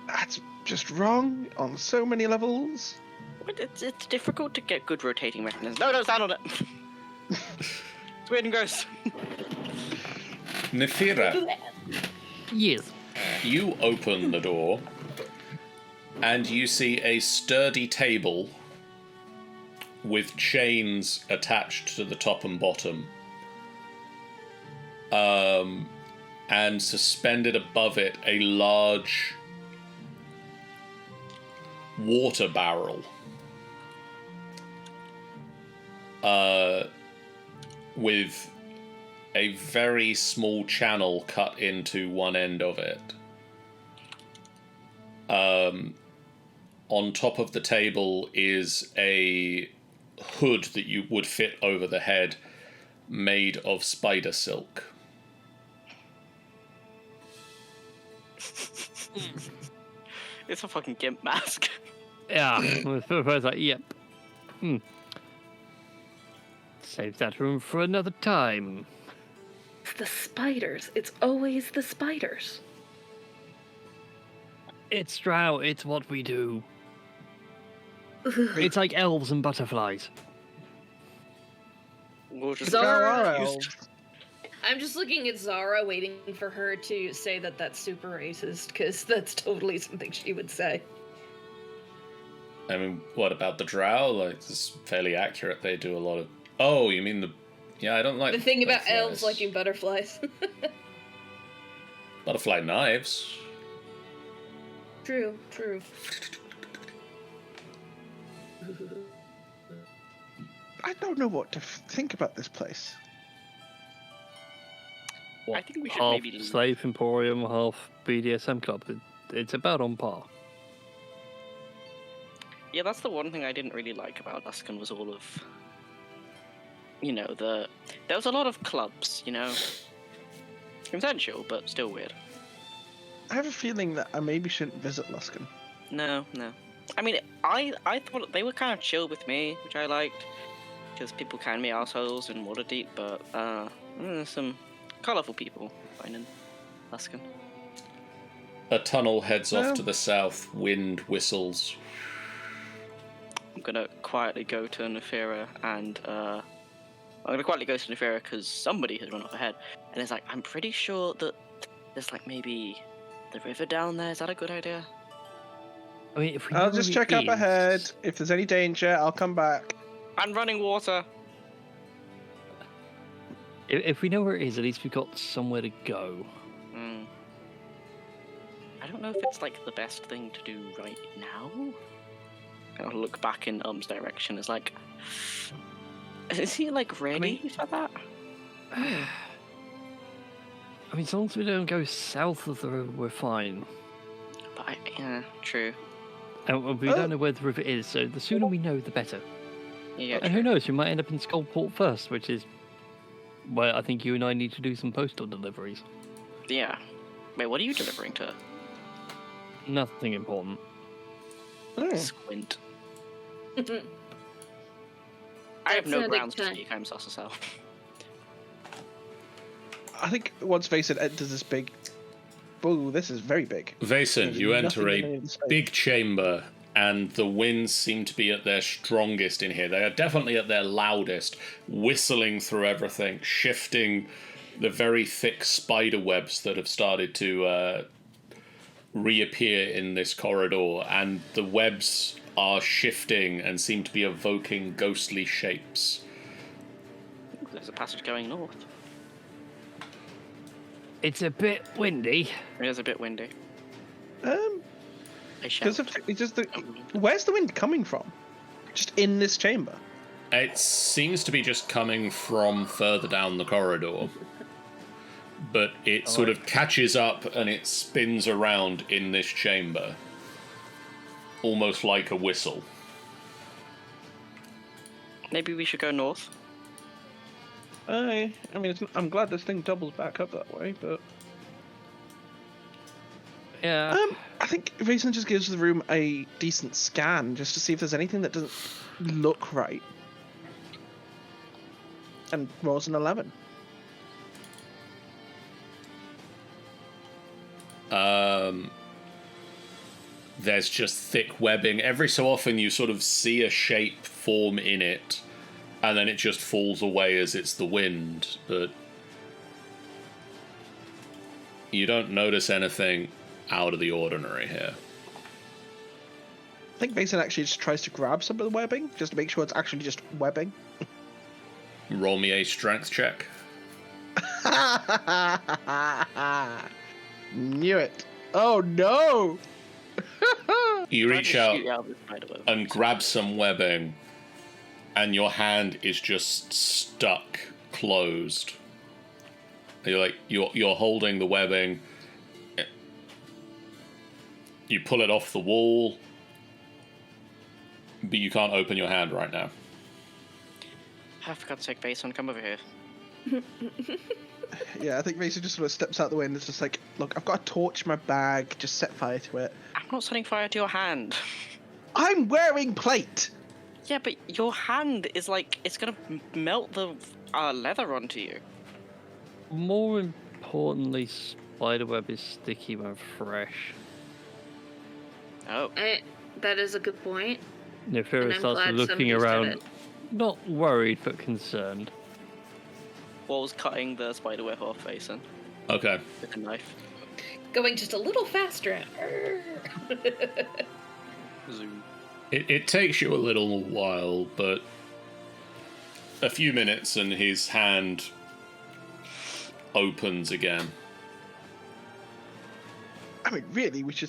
That's just wrong on so many levels. But it's difficult to get good rotating mechanisms. No, stand on it. It's weird and gross. Nefira, Yes. you open the door, and you see a sturdy table with chains attached to the top and bottom. And suspended above it a large water barrel. With a very small channel cut into one end of it. On top of the table is a hood that you would fit over the head, made of spider silk. It's a fucking gimp mask. Yeah. I was like, yep. Save that room for another time. It's the spiders. It's always the spiders. It's drow. It's what we do. It's like elves and butterflies. We'll just Zara. Elves. I'm just looking at Zara, waiting for her to say that that's super racist, because that's totally something she would say. I mean, what about the drow? Like, it's fairly accurate. They do a lot of... Oh, you mean the... Yeah, I don't like... The thing about butterflies. elves liking butterflies. Butterfly knives. True. I don't know what to think about this place. I think we should half maybe leave. slave emporium, half BDSM club. It's about on par. Yeah, that's the one thing I didn't really like about Luskan was all of... There was a lot of clubs, Consensual, but still weird. I have a feeling that I maybe shouldn't visit Luskan. No. I mean, I thought they were kind of chill with me, which I liked. Because people can be assholes in Waterdeep, but there's some colourful people finding Luskan. A tunnel heads Well- off to the south. Wind whistles. I'm gonna quietly go to Nefira and because somebody has run off ahead, and it's like, I'm pretty sure that there's like maybe the river down there. Is that a good idea? I mean, if we I'll know just where check it up ahead. is- If there's any danger, I'll come back. I'm running water. If we know where it is, at least we've got somewhere to go. I don't know if it's like the best thing to do right now. I'll look back in direction. It's like, is he like ready for that? I mean, as long as we don't go south of the river, we're fine. But yeah, true. And we don't know where the river is, so the sooner we know, the better. Yeah, And who knows, we might end up in Skullport first, which is where I think you and I need to do some postal deliveries. yeah. Wait, what are you delivering to? Nothing important. Squint. I have That's no not a big grounds to time. speak. I'm sus as hell. I think once Vaesen enters this big... Oh, this is very big. Vaesen, you enter nothing in a any of the space. big chamber, and the winds seem to be at their strongest in here. They are definitely at their loudest, whistling through everything, shifting the very thick spider webs that have started to reappear in this corridor, and the webs are shifting and seem to be evoking ghostly shapes. There's a passage going north. It's a bit windy. It is a bit windy. Because it's just where's the wind coming from? Just in this chamber? It seems to be just coming from further down the corridor. But it sort of catches up and it spins around in this chamber. Almost like a whistle. Maybe we should go north. I mean, I'm glad this thing doubles back up that way, but... Yeah. I think Vaesen just gives the room a decent scan, just to see if there's anything that doesn't look right. And rolls an 11. There's just thick webbing. Every so often you sort of see a shape form in it, and then it just falls away as it's the wind, but you don't notice anything out of the ordinary here. I think Vaesen actually just tries to grab some of the webbing, just to make sure it's actually just webbing. Roll me a strength check. Knew it. Oh no! You reach out Shoot the spider web. and grab some webbing, and your hand is just stuck closed. You're like you're holding the webbing. You pull it off the wall, but you can't open your hand right now. I forgot to take Vaesen. Come over here. Yeah, I think Vaesen just sort of steps out the way and is just like, look, I've got a torch in my bag, just set fire to it. I'm not setting fire to your hand. I'm wearing plate! Yeah, but your hand is like, it's gonna melt the leather onto you. More importantly, spiderweb is sticky when fresh. Oh. That is a good point. And Nefira I'm starts glad looking somebody said around, it. not worried but concerned. Wall's cutting the spider web off Vaesen Okay. with a knife. Going just a little faster. Zoom. It takes you a little while, but a few minutes and his hand opens again. I mean, really, we should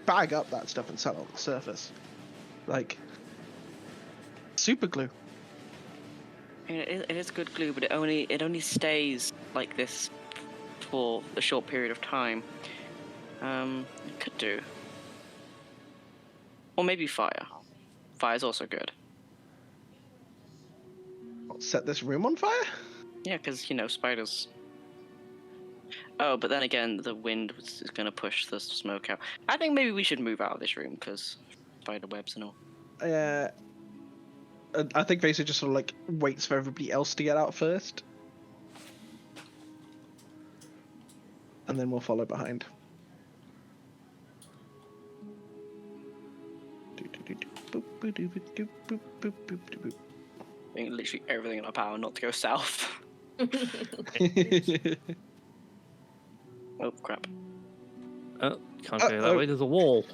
bag up that stuff and sell it on the surface. Like, super glue. I mean, it is good glue, but it only stays like this for a short period of time. It could do. Or maybe fire. Fire's also good. Set this room on fire? Yeah, because, spiders. Oh, but then again, the wind is going to push the smoke out. I think maybe we should move out of this room, because spider webs and all. Yeah. I think Vaesen just sort of like waits for everybody else to get out first. And then we'll follow behind. Doing literally everything in our power not to go south. Oh, crap. Oh, can't go that way, there's a wall.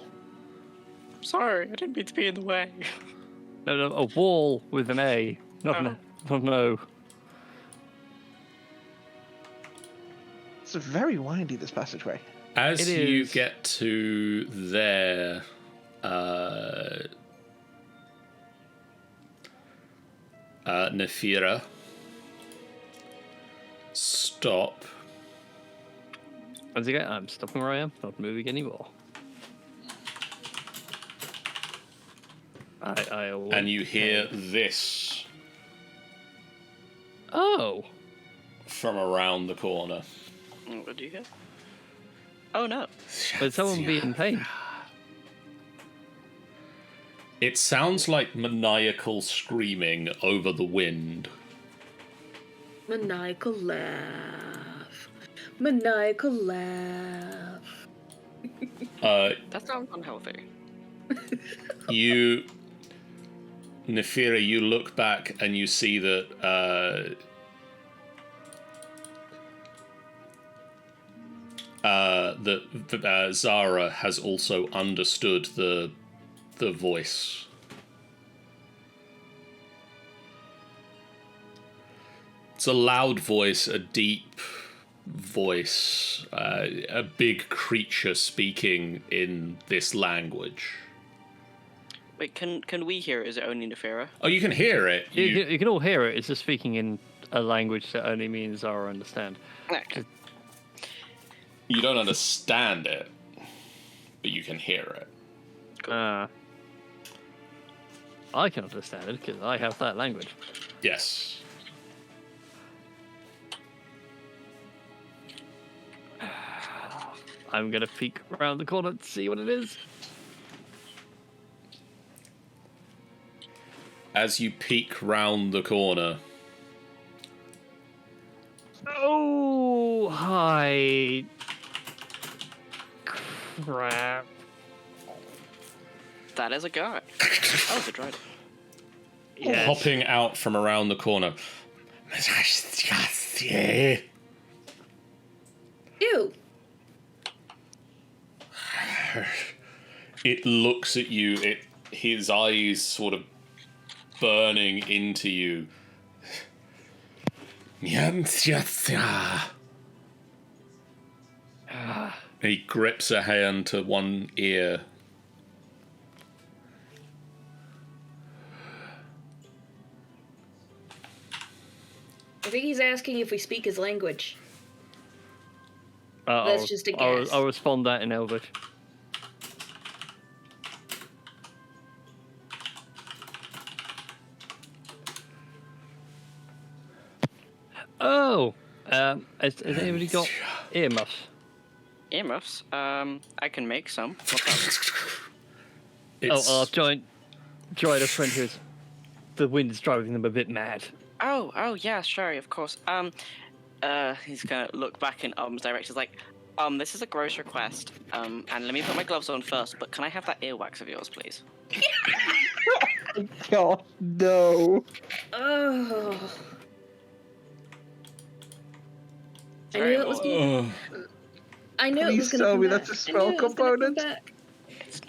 Sorry, I didn't mean to be in the way. No, a wall with an A, not an no. It's very windy, this passageway. As It you is. get to there, Nefira, stop. Once again, I'm stopping where I am, not moving anymore. I And you hear this Oh! from around the corner. What do you hear? Oh no. Would someone be in pain? It sounds like maniacal screaming over the wind. Maniacal laugh. Maniacal laugh. That sounds unhealthy. Nefira, you look back and you see that Zara has also understood the voice. It's a loud voice, a deep voice, a big creature speaking in this language. Wait, can we hear it? Is it only Nefira? Oh, you can hear it. You can all hear it. It's just speaking in a language that only me and Zara understand. Okay. You don't understand it, but you can hear it. I can understand it because I have that language. Yes. I'm gonna peek around the corner to see what it is. As you peek round the corner, Oh, hi. Crap. That is a guy. Oh, it's a Dryad. Yes. hopping out from around the corner. Ew. It looks at you, his eyes sort of burning into you. He grips a hand to one ear. I think he's asking if we speak his language. That's That's just a guess. I'll respond that in Elvish. Oh, has anybody got earmuffs? Earmuffs? I can make some. What's up? Our giant friend who's the wind's driving them a bit mad. Oh, yeah, sure, of course. He's gonna look back in direction. He's like, this is a gross request. And let me put my gloves on first, but can I have that earwax of yours, please? God, no. Oh. I Very knew it was gonna. I knew it Please was gonna tell come me back. that's a I spell knew it was gonna come component. back. It's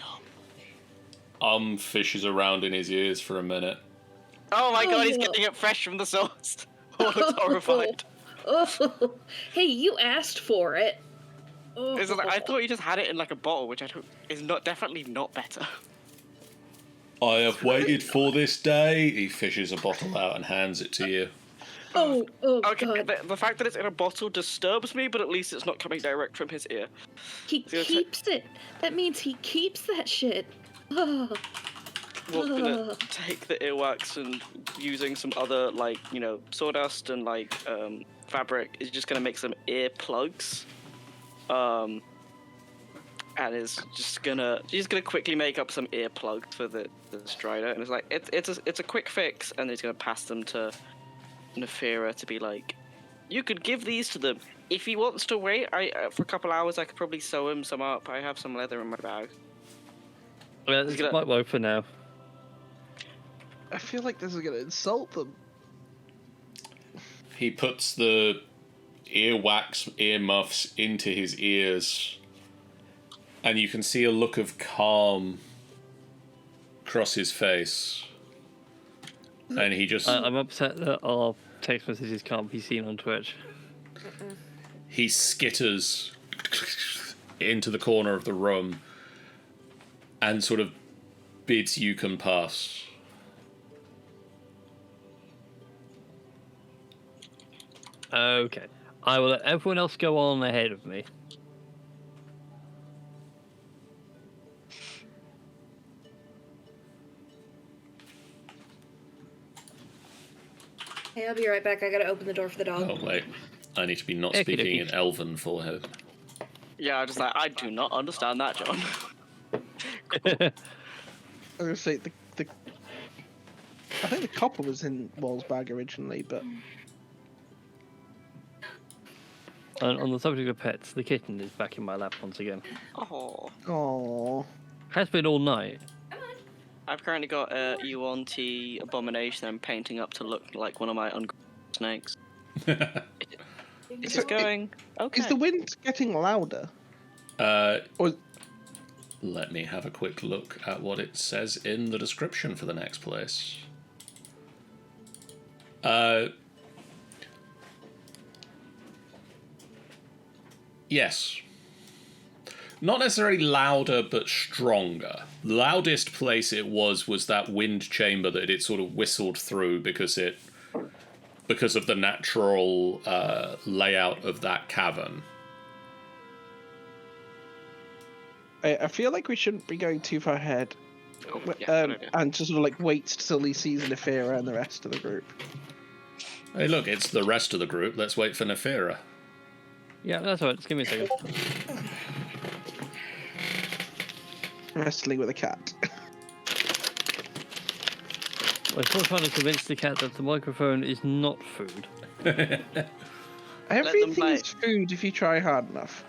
not. Fishes around in his ears for a minute. Oh my god, he's Oh. getting it fresh from the source. Oh, it's horrified. Oh, hey, you asked for it. Oh. It's like, I thought you just had it in like a bottle, which is definitely not better. I have waited for this day. He fishes a bottle out and hands it to you. Oh, Okay, God. the fact that it's in a bottle disturbs me, but at least it's not coming direct from his ear. He gonna keeps it. That means he keeps that shit. Oh. We're gonna take the earwax and using some other, like, sawdust and, like, fabric is just gonna make some ear plugs. And is just gonna quickly make up some ear plugs for the Strider, and it's like it's a quick fix, and he's gonna pass them to Nefira to be like, you could give these to them if he wants to wait. For a couple hours I could probably sew him some up. I have some leather in my bag. Yeah, this might work for now. I feel like this is going to insult them. He puts the earmuffs into his ears, and you can see a look of calm cross his face. And he just... I'm upset that our text messages can't be seen on Twitch. He skitters into the corner of the room and sort of bids you come pass. Okay. I will let everyone else go on ahead of me. Hey, I'll be right back. I gotta open the door for the dog. Oh, wait. I need to be not Okey speaking dokey. in Elven for her. Yeah, I just like, I do not understand that, John. I was going to say, I think the copper was in Wall's bag originally, but... On the subject of pets, the kitten is back in my lap once again. Oh. Oh. Has been all night. I've currently got a Yuan-Ti abomination I'm painting up to look like one of my snakes. It's just going. Okay. Is the wind getting louder? Or Let me have a quick look at what it says in the description for the next place. Yes. Not necessarily louder, but stronger. The loudest place it was that wind chamber that it sort of whistled through because of the natural layout of that cavern. I feel like we shouldn't be going too far ahead. Oh, yeah, and just sort of like wait till he sees Nefera and the rest of the group. Hey, look, it's the rest of the group. Let's wait for Nefera. Yeah, that's all right. Just give me a second. Wrestling with a cat. I'm still trying to convince the cat that the microphone is not food. Everything's food if you try hard enough.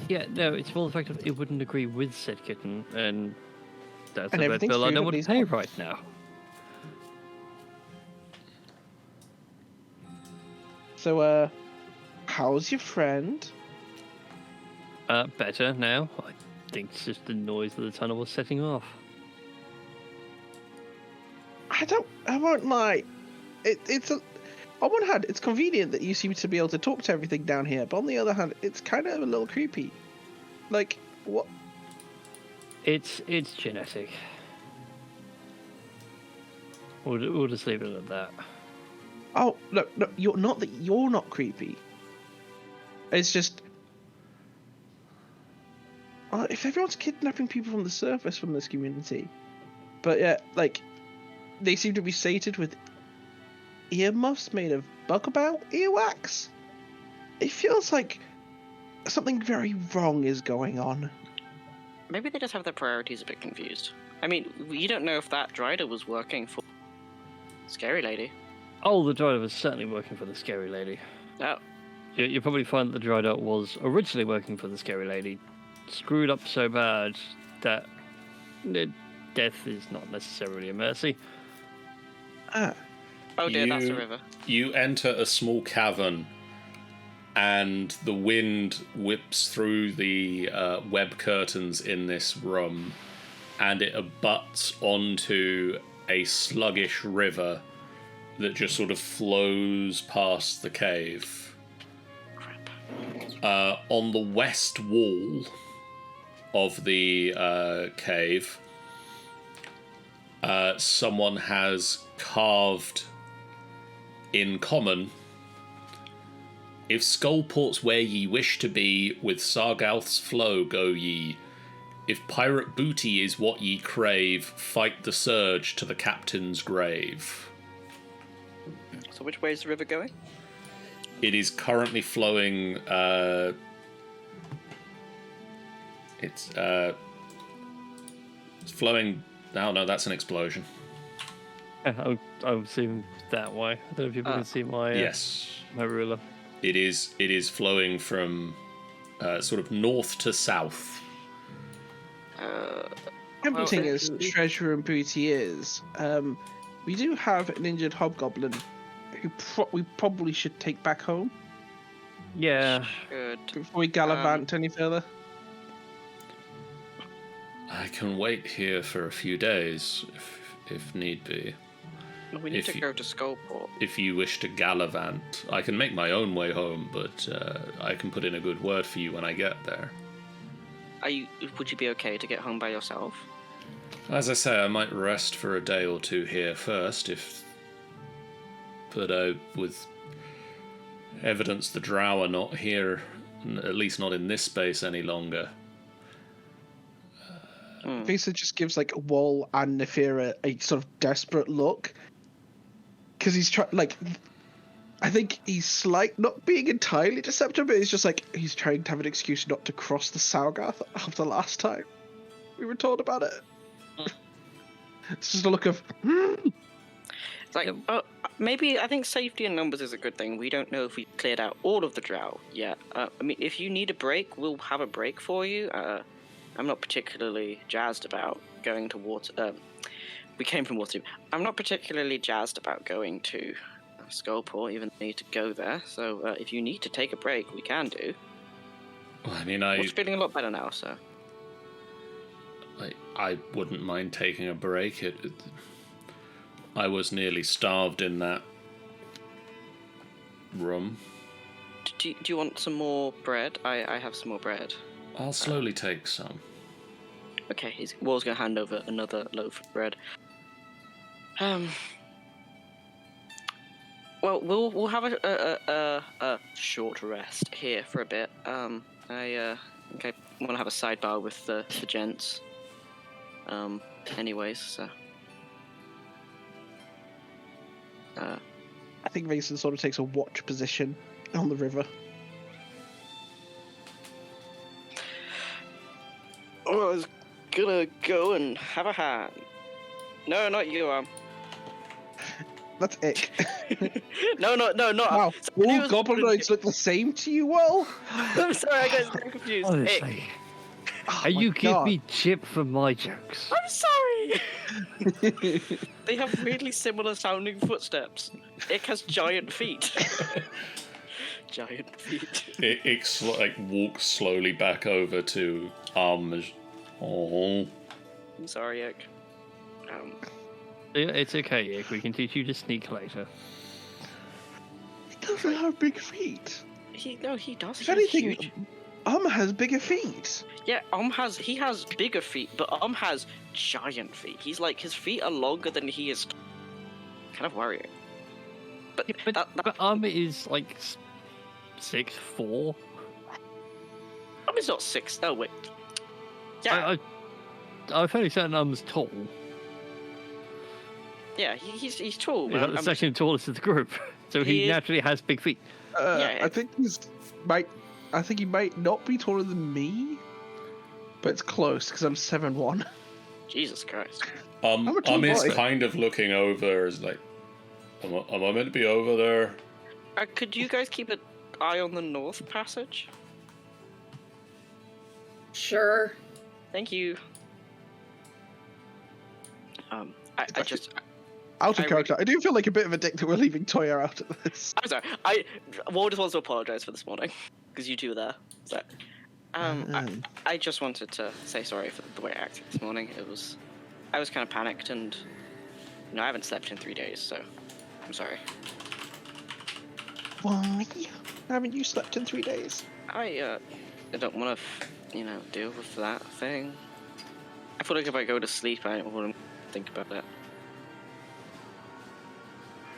Yeah, no, it's more the fact that it wouldn't agree with said kitten, and that's And a vet everything's bill I food don't at want to least pay once. right now. So, how's your friend? Better now. I think it's just the noise that the tunnel was setting off. I won't lie. On one hand, it's convenient that you seem to be able to talk to everything down here, but on the other hand, it's kind of a little creepy. Like, what? It's genetic. We'll just leave it at that. Oh, no, you're not creepy. It's just... Well, if everyone's kidnapping people from the surface from this community, but yeah, like, they seem to be sated with earmuffs made of bugabout earwax. It feels like something very wrong is going on. Maybe they just have their priorities a bit confused. I mean, you don't know if that Dryder was working for Scary Lady. Oh, the Dryder was certainly working for the Scary Lady. Oh. You'll probably find that the Dryder was originally working for the Scary Lady, screwed up so bad that death is not necessarily a mercy. Oh dear, that's the river. You enter a small cavern, and the wind whips through the web curtains in this room, and it abuts onto a sluggish river that just sort of flows past the cave. Crap. On the west wall of the cave, someone has carved in common: "If Skullport's where ye wish to be, with Sargouth's flow go ye. If pirate booty is what ye crave, fight the surge to the captain's grave." So which way is the river going? It is currently flowing. It's flowing. No, that's an explosion. I'll assume that way. I don't know if people can see my Yes, my ruler. it is flowing from sort of north to south. Tempting as treasure and booty is, we do have an injured hobgoblin who we probably should take back home Yeah, Good. before we gallivant any further. I can wait here for a few days, if need be. We need If to you- go to Skullport. If you wish to gallivant, I can make my own way home, but I can put in a good word for you when I get there. Would you be okay to get home by yourself? As I say, I might rest for a day or two here first, but with evidence the drow are not here, at least not in this space any longer. Visa just gives like Wall and Nefera a sort of desperate look, because he's trying. Like, I think he's not being entirely deceptive, but he's just like he's trying to have an excuse not to cross the Sargath after last time we were told about it. It's just a look of. It's like, oh, Maybe I think safety in numbers is a good thing. We don't know if we cleared out all of the drow yet. I mean, if you need a break, we'll have a break for you. I'm not particularly jazzed about going to water. We came from Waterdeep. I'm not particularly jazzed about going to Skullport, even though we need to go there. So if you need to take a break, we can do. Well, I mean, We're feeling a lot better now, so. I wouldn't mind taking a break. I was nearly starved in that room. Do you want some more bread? I have some more bread. I'll slowly take some. Okay, Wall's gonna hand over another loaf of bread. Well, we'll have a short rest here for a bit. I think I want to have a sidebar with the gents. Anyways, so. I think Mason sort of takes a watch position on the river. Oh, I was gonna go and have a hand. No, not you, That's ick. No, not. Wow, all goblinoids look the same to you, Will? I'm sorry, I got so confused. Honestly. Oh And my you give God. me chip for my jokes. I'm sorry. They have weirdly similar sounding footsteps. Ick has giant feet. Giant feet. It walks slowly back over to Oh. I'm sorry, Ick. Yeah, it's okay, Ick. We can teach you to sneak later. He doesn't have big feet. He does. If He's anything, huge. has bigger feet. Yeah, he has bigger feet, but has giant feet. He's like, his feet are longer than he is. Kind of worrying. But, But is like 6'4". He's not 6. Oh wait. Yeah. I'm fairly certain tall. Yeah, he's tall. He's like the second tallest of the group, so he naturally has big feet. Yeah. I think he might not be taller than me, but it's close because I'm 7'1". Jesus Christ. I'm a tall is boy. kind of looking over, as like, am I meant to be over there? Could you guys keep an eye on the North Passage? Sure. Thank you. I just. Out of I character. I do feel like a bit of a dick that we're leaving Toya out of this. I'm sorry. Wall just wants to apologize for this morning because you two were there. So, I just wanted to say sorry for the way I acted this morning. I was kind of panicked, and I haven't slept in 3 days, so I'm sorry. Why haven't you slept in 3 days? I don't want to, deal with that thing. I feel like if I go to sleep, I wouldn't think about it.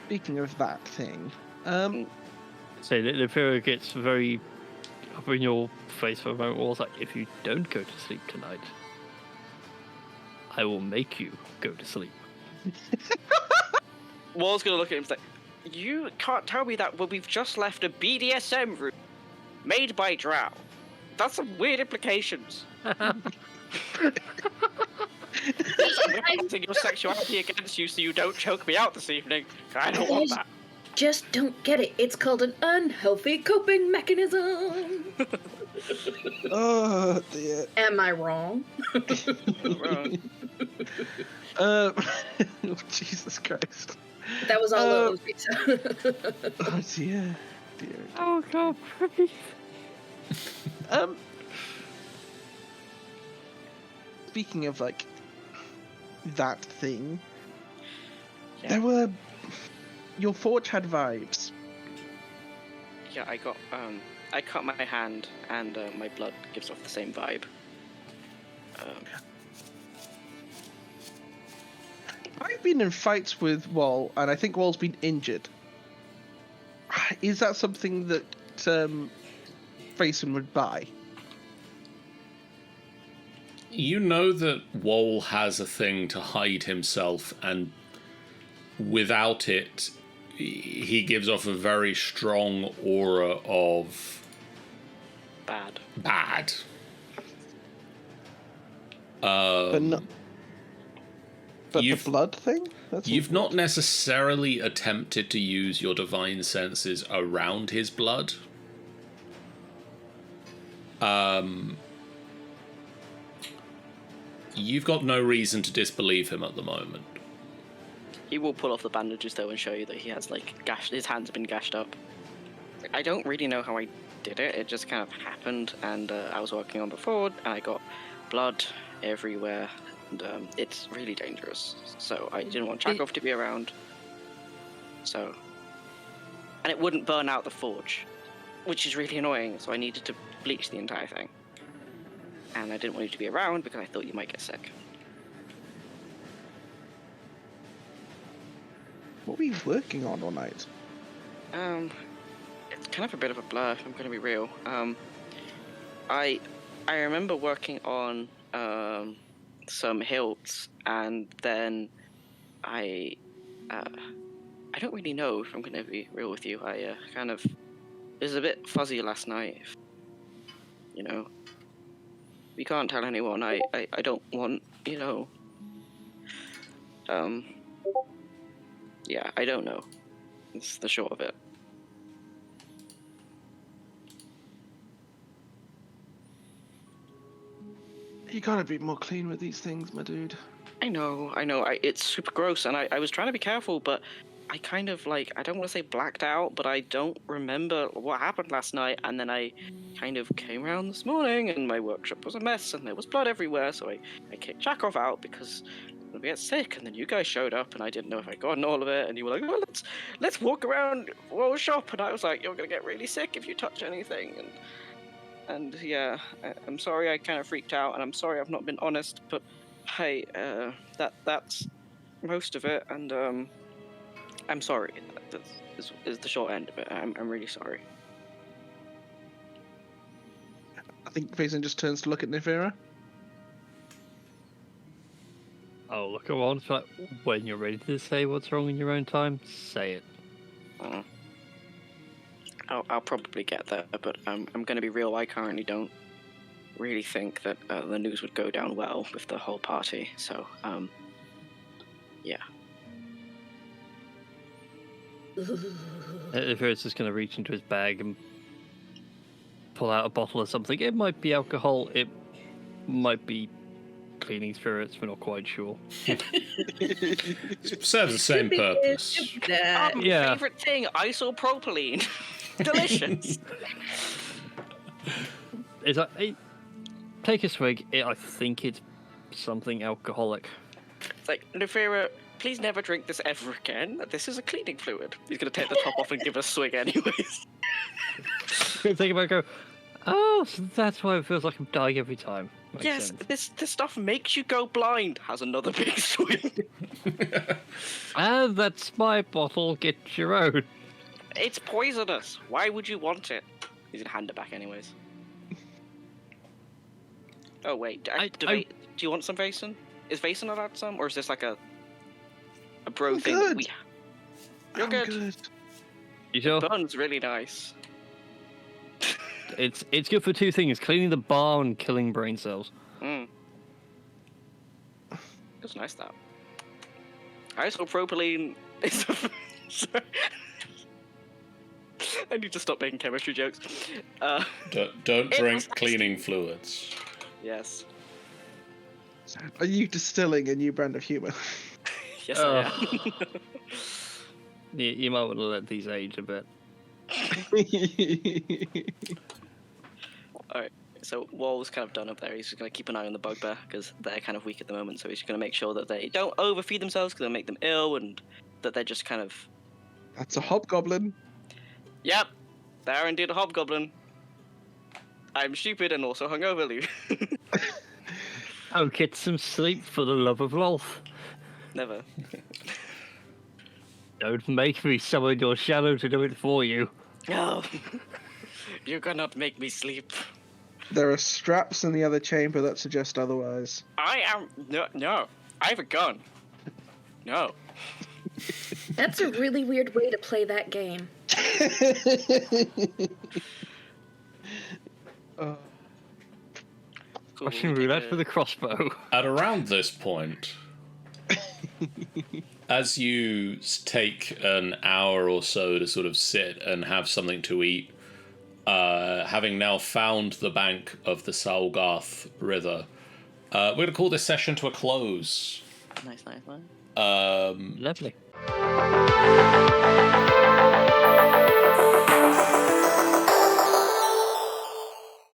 Speaking of that thing, So the Pharaoh gets very up in your face for a moment. Was like, if you don't go to sleep tonight, I will make you go to sleep. Wall's gonna look at him and say, "You can't tell me that when we've just left a BDSM room made by Drow. That's some weird implications." I'm using your sexuality against you so you don't choke me out this evening. I don't want that. Just don't get it. It's called an unhealthy coping mechanism. oh dear. Am I wrong? Jesus Christ. That was all Oh Lisa. dear. Oh God, please. Speaking of like that thing, Yeah. there were your forge had vibes. Yeah, I cut my hand and my blood gives off the same vibe. I've been in fights with Wall, and I think Wall's been injured. Is that something that Faison would buy? You know that Wall has a thing to hide himself, and without it, he gives off a very strong aura of Bad. But not. But You've- the blood thing? You've not necessarily attempted to use your divine senses around his blood. You've got no reason to disbelieve him at the moment. He will pull off the bandages though and show you that he has his hands have been gashed up. I don't really know how I did it. It just kind of happened, and I was working on the ford, and I got blood everywhere, and it's really dangerous. So I didn't want Chakov to be around. So, and it wouldn't burn out the forge, which is really annoying. So I needed to bleach the entire thing, and I didn't want you to be around because I thought you might get sick. What were you working on all night? It's kind of a bit of a blur, if I'm going to be real. I remember working on some hilts, and then I don't really know, if I'm going to be real with you. It was a bit fuzzy last night. You know, we can't tell anyone. I don't want, you know. Yeah, I don't know. It's the short of it. You gotta be more clean with these things, my dude. I know. It's super gross, and I was trying to be careful, but I kind of I don't want to say blacked out, but I don't remember what happened last night, and then I kind of came around this morning, and my workshop was a mess, and there was blood everywhere, so I kicked Chakov out because we get sick, and then you guys showed up, and I didn't know if I'd gotten all of it, and you were like, oh, let's walk around World Shop, and I was like, you're gonna get really sick if you touch anything, and yeah, I'm sorry I kind of freaked out, and I'm sorry I've not been honest, but hey, that's most of it, and I'm sorry. That is the short end of it. I'm really sorry. I think Faison just turns to look at Nefera. Oh, look around. It's like, when you're ready to say what's wrong in your own time, say it. I'll probably get there, but I'm going to be real. I currently don't really think that the news would go down well with the whole party. So, yeah. If it's just going to reach into his bag and pull out a bottle or something, it might be alcohol, it might be cleaning spirits, we're not quite sure. Serves the same purpose. Yeah. Favorite thing, isopropylene. Delicious. Take a swig. I think it's something alcoholic. It's like, Nefera, please never drink this ever again. This is a cleaning fluid. He's going to take the top off and give us a swig anyways. Think about it, go, oh, so that's why it feels like I'm dying every time. Makes yes, sense. this stuff makes you go blind. Has another big swig. That's my bottle. Get your own. It's poisonous. Why would you want it? He's going to hand it back anyways. Oh, wait. Do you want some Vason? Is Vason allowed some? Or is this like a bro thing? Good. You're good. You sure? Bun's really nice. It's good for two things: cleaning the bar and killing brain cells. It's nice that. Isopropylene is. I need to stop making chemistry jokes. Don't drink cleaning fluids. Yes. Are you distilling a new brand of humour? Yes, I am. You might want to let these age a bit. Alright, so Wall's kind of done up there. He's just going to keep an eye on the bugbear because they're kind of weak at the moment, so he's going to make sure that they don't overfeed themselves because it'll make them ill, and that they're just kind of... That's a hobgoblin. Yep, they're indeed a hobgoblin. I'm stupid and also hungover, Lou. Oh, get some sleep for the love of Lolth. Never. Don't make me summon your shadow to do it for you. No. You cannot make me sleep. There are straps in the other chamber that suggest otherwise. I am... No. I have a gun. No. That's a really weird way to play that game. Russian roulette for the crossbow. At around this point, as you take an hour or so to sort of sit and have something to eat, having now found the bank of the Salgarth River, we're going to call this session to a close. Nice. Lovely.